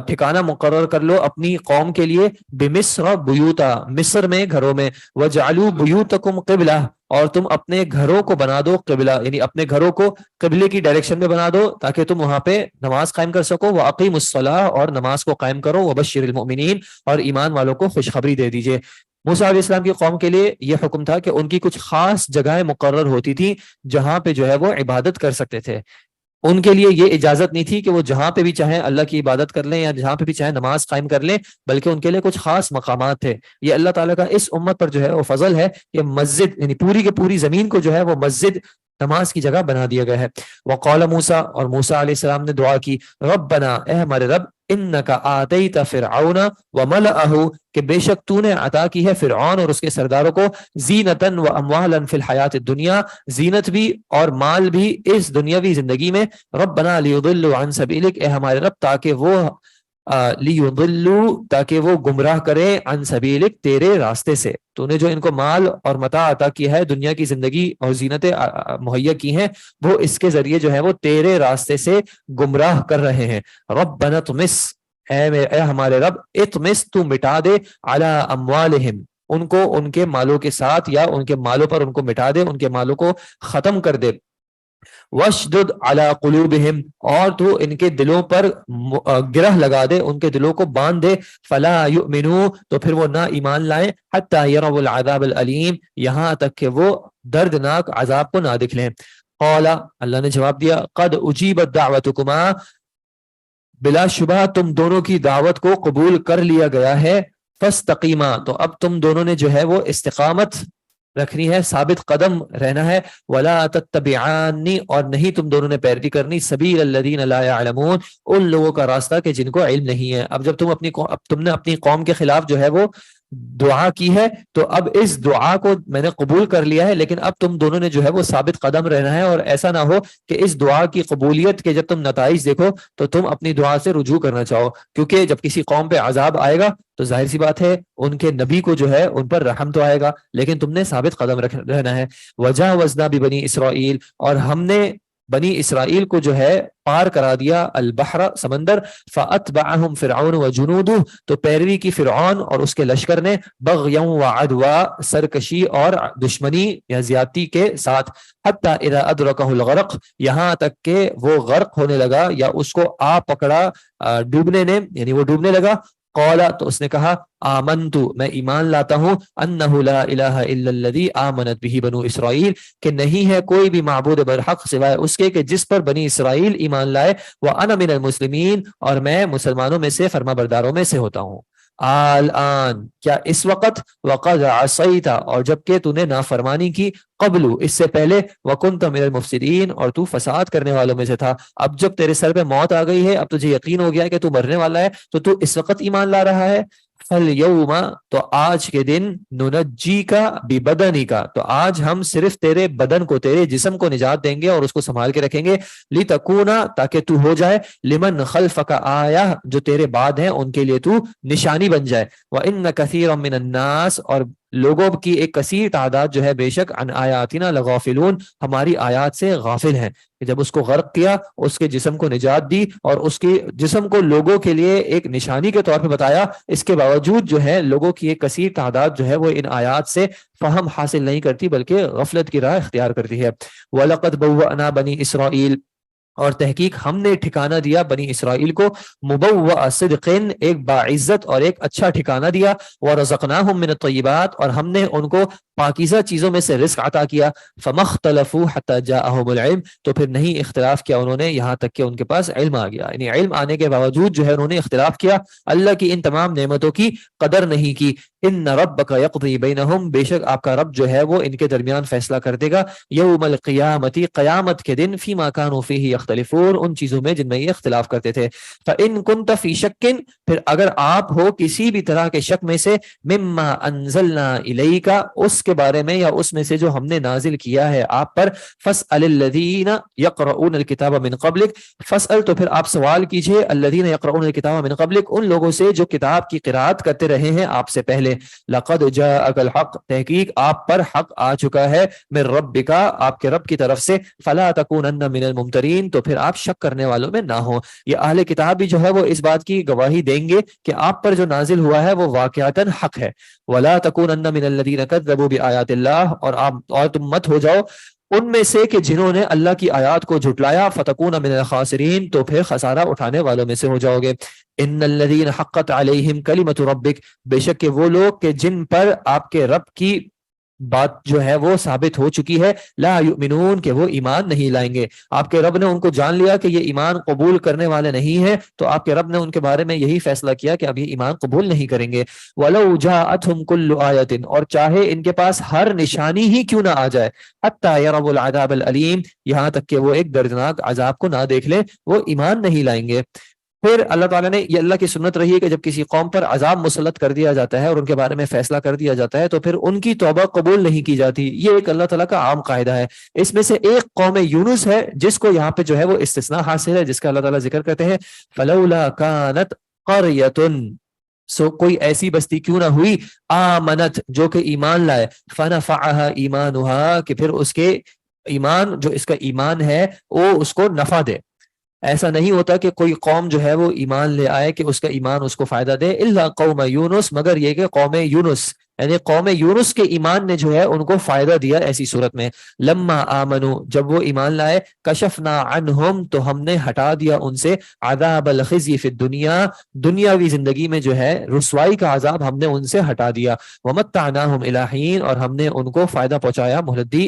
S1: ٹھکانہ مقرر کر لو اپنی قوم کے لیے، بمصر بیوتا، مصر میں گھروں میں، وَجَعَلُوا بُيُوتَكُمْ قِبْلَةً، اور تم اپنے گھروں کو بنا دو قبلہ، یعنی اپنے گھروں کو قبلے کی ڈائریکشن میں بنا دو تاکہ تم وہاں پہ نماز قائم کر سکو، وَأَقِيمُوا الصَّلَاةَ، اور نماز کو قائم کرو، وَبَشِّرِ الْمُؤْمِنِينَ، اور ایمان والوں کو خوشخبری دے دیجئے۔ موسیٰ علیہ السلام کی قوم کے لیے یہ حکم تھا کہ ان کی کچھ خاص جگہیں مقرر ہوتی تھی جہاں پہ جو ہے وہ عبادت کر سکتے تھے، ان کے لیے یہ اجازت نہیں تھی کہ وہ جہاں پہ بھی چاہیں اللہ کی عبادت کر لیں یا جہاں پہ بھی چاہیں نماز قائم کر لیں، بلکہ ان کے لیے کچھ خاص مقامات تھے۔ یہ اللہ تعالیٰ کا اس امت پر جو ہے وہ فضل ہے کہ مسجد، یعنی پوری کی پوری زمین کو جو ہے وہ مسجد، نماز کی جگہ بنا دیا گیا ہے۔ وقال موسیٰ، اور موسیٰ علیہ السلام نے دعا کی، ربنا، اے ہمارے رب، انک آتیت فرعون وملأہ، کہ بے شک تو نے عطا کی ہے فرعون اور اس کے سرداروں کو، زینتاً و اموالا فی الحیات الدنیا، زینت بھی اور مال بھی اس دنیاوی زندگی میں، ربنا لیضلوا عن سبیلک، اے ہمارے رب تاکہ وہ گمراہ کرے، عن سبیلک، تیرے راستے سے، تو نے جو ان کو مال اور متاع عطا کیا ہے، دنیا کی زندگی اور زینتیں مہیا کی ہیں، وہ اس کے ذریعے جو ہے وہ تیرے راستے سے گمراہ کر رہے ہیں۔ ربنا طمس، اے ہمارے رب، اطمس، تو مٹا دے، علی اموالہم، ان کو ان کے مالوں کے ساتھ، یا ان کے مالوں پر ان کو مٹا دے، ان کے مالوں کو ختم کر دے۔ وَاشْدُدْ عَلَىٰ قُلُوبِهِمْ، اور تو ان کے دلوں پر گرہ لگا دے، ان کے دلوں کو باندھ دے، فَلَا يُؤْمِنُوا، تو پھر وہ نہ ایمان لائیں، حَتَّىٰ يَرَوْا الْعَذَابَ الْأَلِيمَ، یہاں تک کہ وہ دردناک عذاب کو نہ دیکھ لیں۔ قَالَ، اللہ نے جواب دیا، قَدْ أُجِيبَتْ دَعْوَتُكُمَا، بلا شبہ تم دونوں کی دعوت کو قبول کر لیا گیا ہے، فَاسْتَقِیمَا، تو اب تم دونوں نے جو ہے وہ استقامت رکھنی ہے، ثابت قدم رہنا ہے، وَلَا تَتَّبِعَانِ، اور نہیں تم دونوں نے پیروی کرنی، سَبِیلَ الَّذِینَ لَا يَعْلَمُونَ، ان لوگوں کا راستہ کہ جن کو علم نہیں ہے۔ اب جب تم نے اپنی قوم کے خلاف جو ہے وہ دعا کی ہے، تو اب اس دعا کو میں نے قبول کر لیا ہے، لیکن اب تم دونوں نے جو ہے وہ ثابت قدم رہنا ہے، اور ایسا نہ ہو کہ اس دعا کی قبولیت کے جب تم نتائج دیکھو تو تم اپنی دعا سے رجوع کرنا چاہو، کیونکہ جب کسی قوم پہ عذاب آئے گا تو ظاہر سی بات ہے ان کے نبی کو جو ہے ان پر رحم تو آئے گا، لیکن تم نے ثابت قدم رہنا ہے۔ وَجَاوَزْنَا بِبَنِي إِسْرَائِيلَ، اور ہم نے بنی اسرائیل کو جو ہے پار کرا دیا، البحر، سمندر، فَأَتْبَعَهُمْ فِرْعَوْنُ وَجُنُودُهُ، تو پیروی کی فرعون اور اس کے لشکر نے، بغیاً وعدوا، سرکشی اور دشمنی یا زیادتی کے ساتھ، حتی اذا ادرکہ الغرق، یہاں تک کہ وہ غرق ہونے لگا یا اس کو آ پکڑا ڈوبنے نے، یعنی وہ ڈوبنے لگا، قال تو اس نے کہا آمنت میں ایمان لاتا ہوں انہ لا الہ الا الذی آمنت بہ بنو اسرائیل کہ نہیں ہے کوئی بھی معبود برحق سوائے اس کے کہ جس پر بنی اسرائیل ایمان لائے وانا من المسلمین اور میں مسلمانوں میں سے فرما برداروں میں سے ہوتا ہوں الآن کیا اس وقت وقد عصیت اور جبکہ تو نے نافرمانی کی قبل اس سے پہلے وکنت من المفسدین اور تو فساد کرنے والوں میں سے تھا اب جب تیرے سر پہ موت آ گئی ہے اب تجھے یقین ہو گیا ہے کہ تو مرنے والا ہے تو اس وقت ایمان لا رہا ہے فَالْيَوْمَ تو آج کے دن نُنَجِّيكَ بِبَدَنِكَ تو آج ہم صرف تیرے بدن کو تیرے جسم کو نجات دیں گے اور اس کو سنبھال کے رکھیں گے لِتَكُونَ تاکہ تو ہو جائے لمن خلفک آیہ جو تیرے بعد ہیں ان کے لیے تو نشانی بن جائے وَإِنَّ كَثِيرًا مِّنَ النَّاسِ اور لوگوں کی ایک کثیر تعداد جو ہے بے شک عن آیاتنا لغافلون ہماری آیات سے غافل ہیں کہ جب اس کو غرق کیا اس کے جسم کو نجات دی اور اس کے جسم کو لوگوں کے لیے ایک نشانی کے طور پہ بتایا اس کے باوجود جو ہے لوگوں کی ایک کثیر تعداد جو ہے وہ ان آیات سے فہم حاصل نہیں کرتی بلکہ غفلت کی راہ اختیار کرتی ہے وَلَقَدْ بَوَّأْنَا بَنِي إِسْرَائِيلَ اور تحقیق ہم نے ٹھکانہ دیا بنی اسرائیل کو مبوء صدق ایک باعزت اور ایک اچھا ٹھکانہ دیا ورزقناہم من الطیبات اور ہم نے ان کو پاکیزہ چیزوں میں سے رزق عطا کیا فما اختلفوا حتی جاءہم العلم تو پھر نہیں اختلاف کیا انہوں نے یہاں تک کہ ان کے پاس علم آ گیا یعنی علم آنے کے باوجود جو ہے انہوں نے اختلاف کیا اللہ کی ان تمام نعمتوں کی قدر نہیں کی ان ربک یقضی بینہم بے شک آپ کا رب جو ہے وہ ان کے درمیان فیصلہ کر دے گا یوم القیامت قیامت کے دن فیما کانوا فیہ یختلفون ان چیزوں میں جن میں یہ اختلاف کرتے تھے فَإِن كُنْتَ فِي شَكٍ پھر اگر آپ ہو کسی بھی طرح کے شک میں سے مما انزلنا الیک اس کے بارے میں یا اس میں سے جو ہم نے نازل کیا ہے آپ پر فاسأل الذین یقرؤون الکتاب من قبلک فاسأل تو پھر آپ سوال کیجئے الذین یقرؤون الکتاب من قبلک ان لوگوں سے جو کتاب کی قرات کرتے رہے ہیں آپ سے پہلے لقد جاءک الحق تحقیق آپ پر حق آ چکا ہے من ربک آپ کے رب کی طرف سے فلا تکونن من الممترین تو پھر آپ شک کرنے والوں میں نہ ہوں یہ اہل کتاب بھی جو ہے وہ اس بات کی گواہی دیں گے کہ آپ پر جو نازل ہوا ہے وہ واقعتاً حق ہے ولا تکونن من الذین کذبوا بآیات اللہ اور تم مت ہو جاؤ ان میں سے کہ جنہوں نے اللہ کی آیات کو جھٹلایا فتکون من الخاسرین تو پھر خسارہ اٹھانے والوں میں سے ہو جاؤ گے ان الذین حقت علیہم کلمۃ ربک بے شک کہ وہ لوگ کہ جن پر آپ کے رب کی بات جو ہے وہ ثابت ہو چکی ہے لا یؤمنون کہ وہ ایمان نہیں لائیں گے آپ کے رب نے ان کو جان لیا کہ یہ ایمان قبول کرنے والے نہیں ہیں تو آپ کے رب نے ان کے بارے میں یہی فیصلہ کیا کہ اب یہ ایمان قبول نہیں کریں گے وَلَوْ جَاءَتْهُمْ كُلُّ آیَةٍ اور چاہے ان کے پاس ہر نشانی ہی کیوں نہ آ جائے حَتَّى يَرَوْا الْعَذَابَ الْأَلِيمَ یہاں تک کہ وہ ایک دردناک عذاب کو نہ دیکھ لیں وہ ایمان نہیں لائیں گے پھر اللہ تعالیٰ نے یہ اللہ کی سنت رہی ہے کہ جب کسی قوم پر عذاب مسلط کر دیا جاتا ہے اور ان کے بارے میں فیصلہ کر دیا جاتا ہے تو پھر ان کی توبہ قبول نہیں کی جاتی یہ ایک اللہ تعالیٰ کا عام قاعدہ ہے اس میں سے ایک قوم یونس ہے جس کو یہاں پہ جو ہے وہ استثناء حاصل ہے جس کا اللہ تعالیٰ ذکر کرتے ہیں فلولا کانت قریۃ کوئی ایسی بستی کیوں نہ ہوئی آمنت جو کہ ایمان لائے فنفعها ایمانها کہ پھر اس کے ایمان جو اس کا ایمان ہے وہ اس کو نفع دے ایسا نہیں ہوتا کہ کوئی قوم جو ہے وہ ایمان لے آئے کہ اس کا ایمان اس کو فائدہ دے الا قوم یونس مگر یہ کہ قوم یونس یعنی قوم یونس کے ایمان نے جو ہے ان کو فائدہ دیا ایسی صورت میں لما آمنو جب وہ ایمان لائے کشفنا عنہم تو ہم نے ہٹا دیا ان سے عذاب الخزی فی الدنیا دنیاوی زندگی میں جو ہے رسوائی کا عذاب ہم نے ان سے ہٹا دیا ومتعناہم الی حین اور ہم نے ان کو فائدہ پہنچایا مہلت دی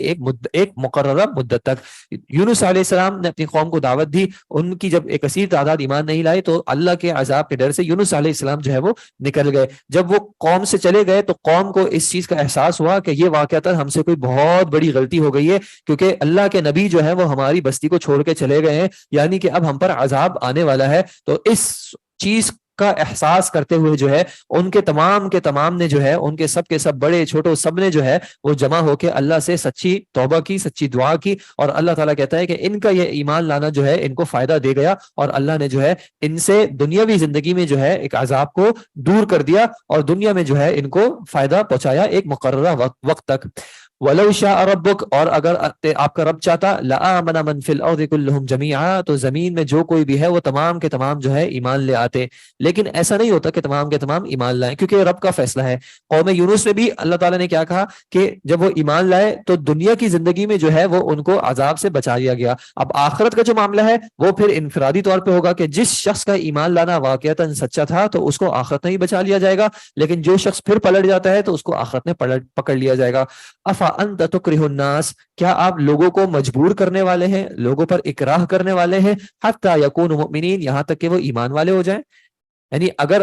S1: ایک مقررہ مدت تک یونس علیہ السلام نے اپنی قوم کو دعوت دی ان کی جب ایک کثیر تعداد ایمان نہیں لائی تو اللہ کے عذاب کے ڈر سے یونس علیہ السلام جو ہے وہ نکل گئے جب وہ قوم سے چلے گئے تو قوم کو اس چیز کا احساس ہوا کہ یہ واقعتاً ہم سے کوئی بہت بڑی غلطی ہو گئی ہے کیونکہ اللہ کے نبی جو ہے وہ ہماری بستی کو چھوڑ کے چلے گئے ہیں یعنی کہ اب ہم پر عذاب آنے والا ہے تو اس چیز کا احساس کرتے ہوئے جو ہے ان کے تمام نے جو ہے ان کے سب بڑے چھوٹے سب نے جو ہے وہ جمع ہو کے اللہ سے سچی توبہ کی سچی دعا کی اور اللہ تعالیٰ کہتا ہے کہ ان کا یہ ایمان لانا جو ہے ان کو فائدہ دے گیا اور اللہ نے جو ہے ان سے دنیاوی زندگی میں جو ہے ایک عذاب کو دور کر دیا اور دنیا میں جو ہے ان کو فائدہ پہنچایا ایک مقررہ وقت تک وَلَوْ شَاءَ رَبُّكَ، اور اگر آپ کا رب چاہتا، لَآمَنَ مَنْ فِي الْأَرْضِ كُلُّهُمْ جَمِيعًا، تو زمین میں جو کوئی بھی ہے وہ تمام کے تمام جو ہے ایمان لے آتے. لیکن ایسا نہیں ہوتا کہ تمام کے تمام ایمان لائیں، کیونکہ رب کا فیصلہ ہے. قوم یونس میں بھی اللہ تعالیٰ نے کیا کہا کہ جب وہ ایمان لائے تو دنیا کی زندگی میں جو ہے وہ ان کو عذاب سے بچا لیا گیا. اب آخرت کا جو معاملہ ہے وہ پھر انفرادی طور پہ ہوگا کہ جس شخص کا ایمان لانا واقعتاً سچا تھا تو اس کو آخرت میں ہی بچا لیا جائے گا، لیکن جو شخص پھر پلٹ جاتا ہے تو اس کو آخرت میں پکڑ لیا جائے گا. افا انت تکرہ الناس، کیا آپ لوگوں کو مجبور کرنے والے ہیں، لوگوں پر اکراہ کرنے والے ہیں، حتی یکونوا مؤمنین، یہاں تک کہ وہ ایمان والے ہو جائیں. یعنی اگر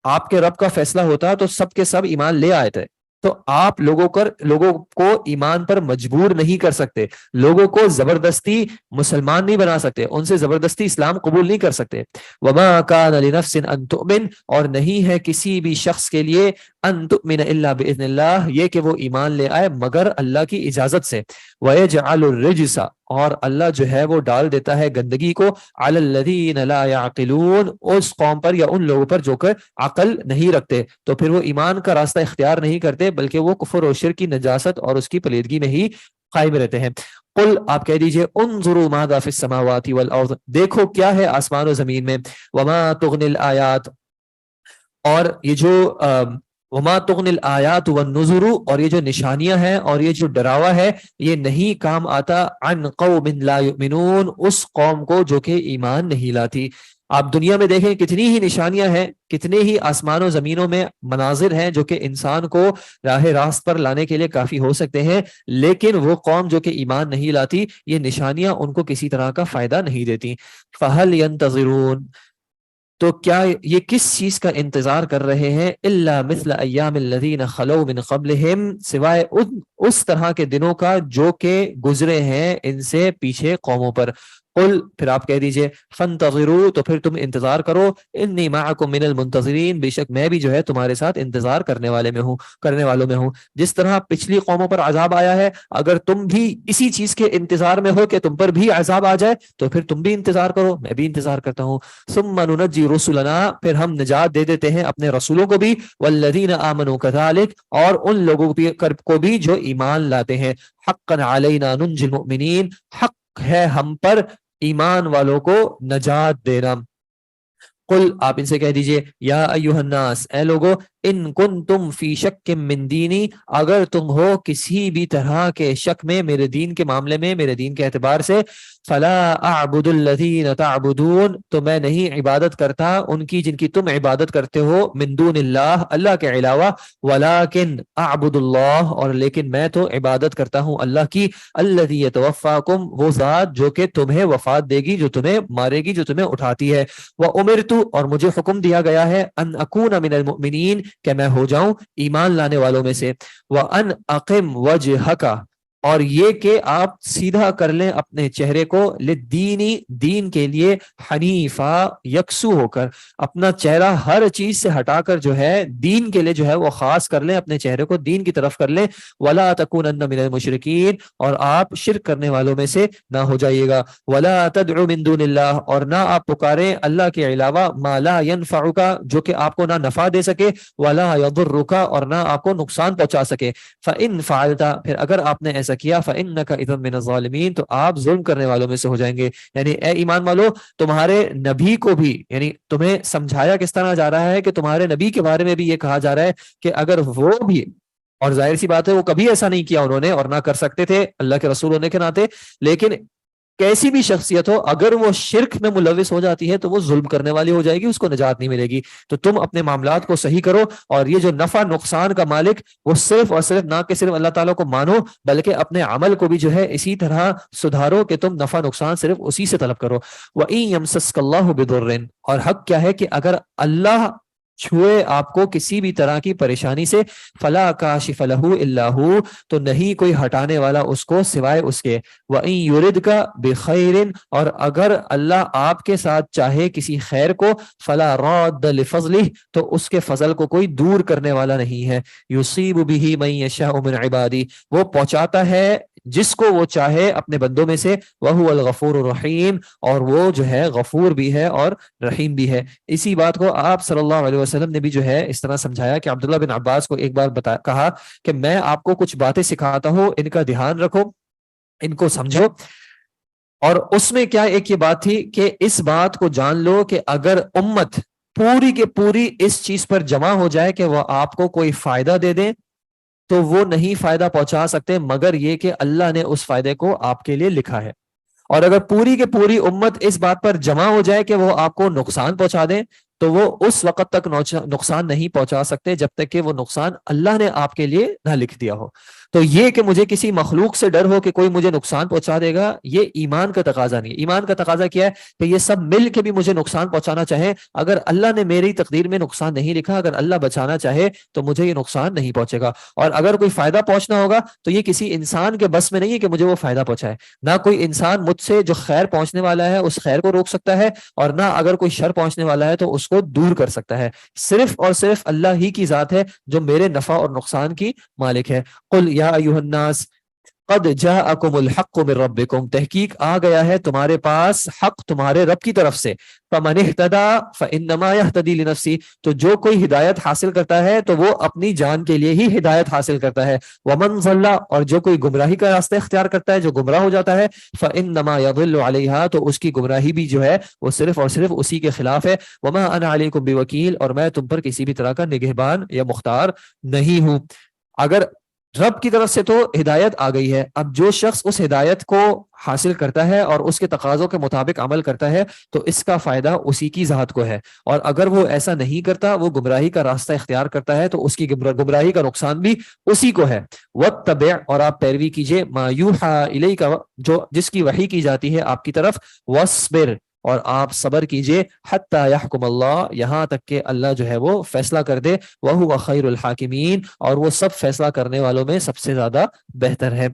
S1: آپ کے رب کا فیصلہ ہوتا تو سب کے سب ایمان لے آئے تھے، تو آپ لوگوں کو ایمان پر مجبور نہیں کر سکتے، لوگوں کو زبردستی مسلمان نہیں بنا سکتے، ان سے زبردستی اسلام قبول نہیں کر سکتے. وما کان لنفس ان تؤمن، اور نہیں ہے کسی بھی شخص کے لیے ان تؤمن الا باذن اللہ، یہ کہ وہ ایمان لے آئے مگر اللہ کی اجازت سے. ویجعل الرجس، اور اللہ جو ہے وہ ڈال دیتا ہے گندگی کو، علی الذین لا یعقلون، اس قوم پر یا ان لوگوں پر جو کہ عقل نہیں رکھتے، تو پھر وہ ایمان کا راستہ اختیار نہیں کرتے بلکہ وہ کفر و شرک کی نجاست اور اس کی پلیدگی میں ہی قائم رہتے ہیں. قل، آپ کہہ دیجئے، انظروا ماذا فی السماوات والارض، دیکھو کیا ہے آسمان و زمین میں، وما تغنی الآیات، اور یہ جو وما تغنی الآیات والنذر، اور یہ جو نشانیاں ہیں اور یہ جو ڈراوا ہے، یہ نہیں کام آتا عن قوم لا یؤمنون، اس قوم کو جو کہ ایمان نہیں لاتی. آپ دنیا میں دیکھیں کتنی ہی نشانیاں ہیں، کتنے ہی آسمان و زمینوں میں مناظر ہیں جو کہ انسان کو راہ راست پر لانے کے لیے کافی ہو سکتے ہیں، لیکن وہ قوم جو کہ ایمان نہیں لاتی، یہ نشانیاں ان کو کسی طرح کا فائدہ نہیں دیتی. فہل ینتظرون، تو کیا یہ کس چیز کا انتظار کر رہے ہیں، الا مثل ایام الذین خلو من قبلہم، سوائے اس طرح کے دنوں کا جو کہ گزرے ہیں ان سے پیچھے قوموں پر. قل، پھر آپ کہہ دیجئے، فانتظروا، تو پھر تم انتظار کرو، انی معکم من المنتظرین، بے شک میں بھی جو ہے تمہارے ساتھ انتظار کرنے والوں میں ہوں. جس طرح پچھلی قوموں پر عذاب آیا ہے، اگر تم بھی اسی چیز کے انتظار میں ہو کہ تم پر بھی عذاب آ جائے تو پھر تم بھی انتظار کرو، میں بھی انتظار کرتا ہوں. ثم ننجی رسلنا، پھر ہم نجات دے دیتے ہیں اپنے رسولوں کو بھی، والذین آمنوا کذالک، اور ان لوگوں کو بھی جو ایمان لاتے ہیں. حقا علینا ننجی المؤمنین، حق ہے ہم پر ایمان والوں کو نجات دینا. قل، آپ ان سے کہہ دیجئے، یا ایھا الناس، اے لوگو، ان کنتم فی شک من دینی، اگر تم ہو کسی بھی طرح کے شک میں میرے دین کے معاملے میں، میرے دین کے اعتبار سے، فلا اعبد الذین تعبدون، تو میں نہیں عبادت کرتا ان کی جن کی تم عبادت کرتے ہو، من دون اللہ، اللہ کے علاوہ، ولکن اعبد اللہ، اور لیکن میں تو عبادت کرتا ہوں اللہ کی، الذی یتوفاکم، وہ ذات جو کہ تمہیں وفات دے گی، جو تمہیں مارے گی، جو تمہیں اٹھاتی ہے. وامرت، اور مجھے حکم دیا گیا ہے، ان اکون من المؤمنین، کہ میں ہو جاؤں ایمان لانے والوں میں سے. وان اقم وجہک، اور یہ کہ آپ سیدھا کر لیں اپنے چہرے کو، للدینی، دین کے لیے، حنیفا، یکسو ہو کر، اپنا چہرہ ہر چیز سے ہٹا کر جو ہے دین کے لیے جو ہے وہ خاص کر لیں، اپنے چہرے کو دین کی طرف کر لیں. ولا تکونن من المشرکین، اور آپ شرک کرنے والوں میں سے نہ ہو جائیے گا. ولا تدعو من دون اللہ، اور نہ آپ پکاریں اللہ کے علاوہ، ما لا ينفعک، جو کہ آپ کو نہ نفع دے سکے، ولا یضرک، اور نہ آپ کو نقصان پہنچا سکے. فإن فعلت، پھر اگر آپ نے ایسا کیا، فإنک اذا من الظالمین، تو آپ ظلم کرنے والوں میں سے ہو جائیں گے. یعنی اے ایمان والو، تمہارے نبی کو بھی، یعنی تمہیں سمجھایا کس طرح جا رہا ہے کہ تمہارے نبی کے بارے میں بھی یہ کہا جا رہا ہے کہ اگر وہ بھی، اور ظاہر سی بات ہے وہ کبھی ایسا نہیں کیا انہوں نے اور نہ کر سکتے تھے اللہ کے رسول ہونے کے ناطے، لیکن کیسی بھی شخصیت ہو، اگر وہ شرک میں ملوث ہو جاتی ہے تو وہ ظلم کرنے والی ہو جائے گی، اس کو نجات نہیں ملے گی. تو تم اپنے معاملات کو صحیح کرو، اور یہ جو نفع نقصان کا مالک، وہ صرف اور صرف نہ کہ صرف اللہ تعالیٰ کو مانو، بلکہ اپنے عمل کو بھی جو ہے اسی طرح سدھارو کہ تم نفع نقصان صرف اسی سے طلب کرو. وَإِن يَمْسَسْكَ اللَّهُ بِضُرٍّ، اور حق کیا ہے کہ اگر اللہ چھوئے آپ کو کسی بھی طرح کی پریشانی سے، فلا کاشف لہ الا ہو، تو نہیں کوئی ہٹانے والا اس کو سوائے اس کے. وَإِن يُرِدْكَ بِخَيْرٍ، اور اگر اللہ آپ کے ساتھ چاہے کسی خیر کو، فلا راد لفضلہ، تو اس کے فضل کو کوئی دور کرنے والا نہیں ہے. یصیب بہ من یشاء من عبادی، وہ پہنچاتا ہے جس کو وہ چاہے اپنے بندوں میں سے، وَهُوَ الْغَفُورُ الرَّحِيمُ، اور وہ جو ہے غفور بھی ہے اور رحیم بھی ہے۔ اسی بات کو آپ صلی اللہ علیہ وسلم نے بھی جو ہے اس طرح سمجھایا کہ عبداللہ بن عباس کو ایک بار کہا کہ میں آپ کو کچھ باتیں سکھاتا ہوں، ان کا دھیان رکھو، ان کو سمجھو۔ اور اس میں کیا ایک یہ بات تھی کہ اس بات کو جان لو کہ اگر امت پوری کے پوری اس چیز پر جمع ہو جائے کہ وہ آپ کو کوئی فائدہ دے دیں تو وہ نہیں فائدہ پہنچا سکتے مگر یہ کہ اللہ نے اس فائدے کو آپ کے لیے لکھا ہے۔ اور اگر پوری کے پوری امت اس بات پر جمع ہو جائے کہ وہ آپ کو نقصان پہنچا دیں تو وہ اس وقت تک نقصان نہیں پہنچا سکتے جب تک کہ وہ نقصان اللہ نے آپ کے لیے نہ لکھ دیا ہو۔ تو یہ کہ مجھے کسی مخلوق سے ڈر ہو کہ کوئی مجھے نقصان پہنچا دے گا، یہ ایمان کا تقاضا نہیں ہے۔ ایمان کا تقاضا کیا ہے کہ یہ سب مل کے بھی مجھے نقصان پہنچانا چاہے، اگر اللہ نے میری تقدیر میں نقصان نہیں لکھا، اگر اللہ بچانا چاہے تو مجھے یہ نقصان نہیں پہنچے گا۔ اور اگر کوئی فائدہ پہنچنا ہوگا تو یہ کسی انسان کے بس میں نہیں ہے کہ مجھے وہ فائدہ پہنچائے۔ نہ کوئی انسان مجھ سے جو خیر پہنچنے والا ہے اس خیر کو روک سکتا ہے، اور نہ اگر کوئی شر پہنچنے والا ہے تو اس کو دور کر سکتا ہے۔ صرف اور صرف اللہ ہی کی ذات ہے جو میرے نفع اور نقصان کی مالک ہے۔ قل یا ایھا الناس قد جاءکم الحق من ربکم، تحقیق آ گیا ہے تمہارے پاس حق تمہارے رب کی طرف سے۔ فمن اہتدی فانما یہتدی لنفسہ، تو جو کوئی ہدایت حاصل کرتا ہے تو وہ اپنی جان کے لیے ہی ہدایت حاصل کرتا ہے۔ ومن ضل، اور جو کوئی گمراہی کا راستہ اختیار کرتا ہے، جو گمراہ ہو جاتا ہے، فانما یضل علیہا، تو اس کی گمراہی بھی جو ہے وہ صرف اور صرف اسی کے خلاف ہے۔ وما انا علیکم بوکیل، اور میں تم پر کسی بھی طرح کا نگہبان یا مختار نہیں ہوں۔ اگر رب کی طرف سے تو ہدایت آ گئی ہے، اب جو شخص اس ہدایت کو حاصل کرتا ہے اور اس کے تقاضوں کے مطابق عمل کرتا ہے تو اس کا فائدہ اسی کی ذات کو ہے، اور اگر وہ ایسا نہیں کرتا، وہ گمراہی کا راستہ اختیار کرتا ہے تو اس کی گمراہی کا نقصان بھی اسی کو ہے۔ واتبع، اور آپ پیروی کیجئے، ما یوحی الیک، جو جس کی وحی کی جاتی ہے آپ کی طرف، واصبر، اور آپ صبر کیجئے، حتی یحکم اللہ، یہاں تک کہ اللہ جو ہے وہ فیصلہ کر دے، وہو خیر الحاکمین، اور وہ سب فیصلہ کرنے والوں میں سب سے زیادہ بہتر ہے۔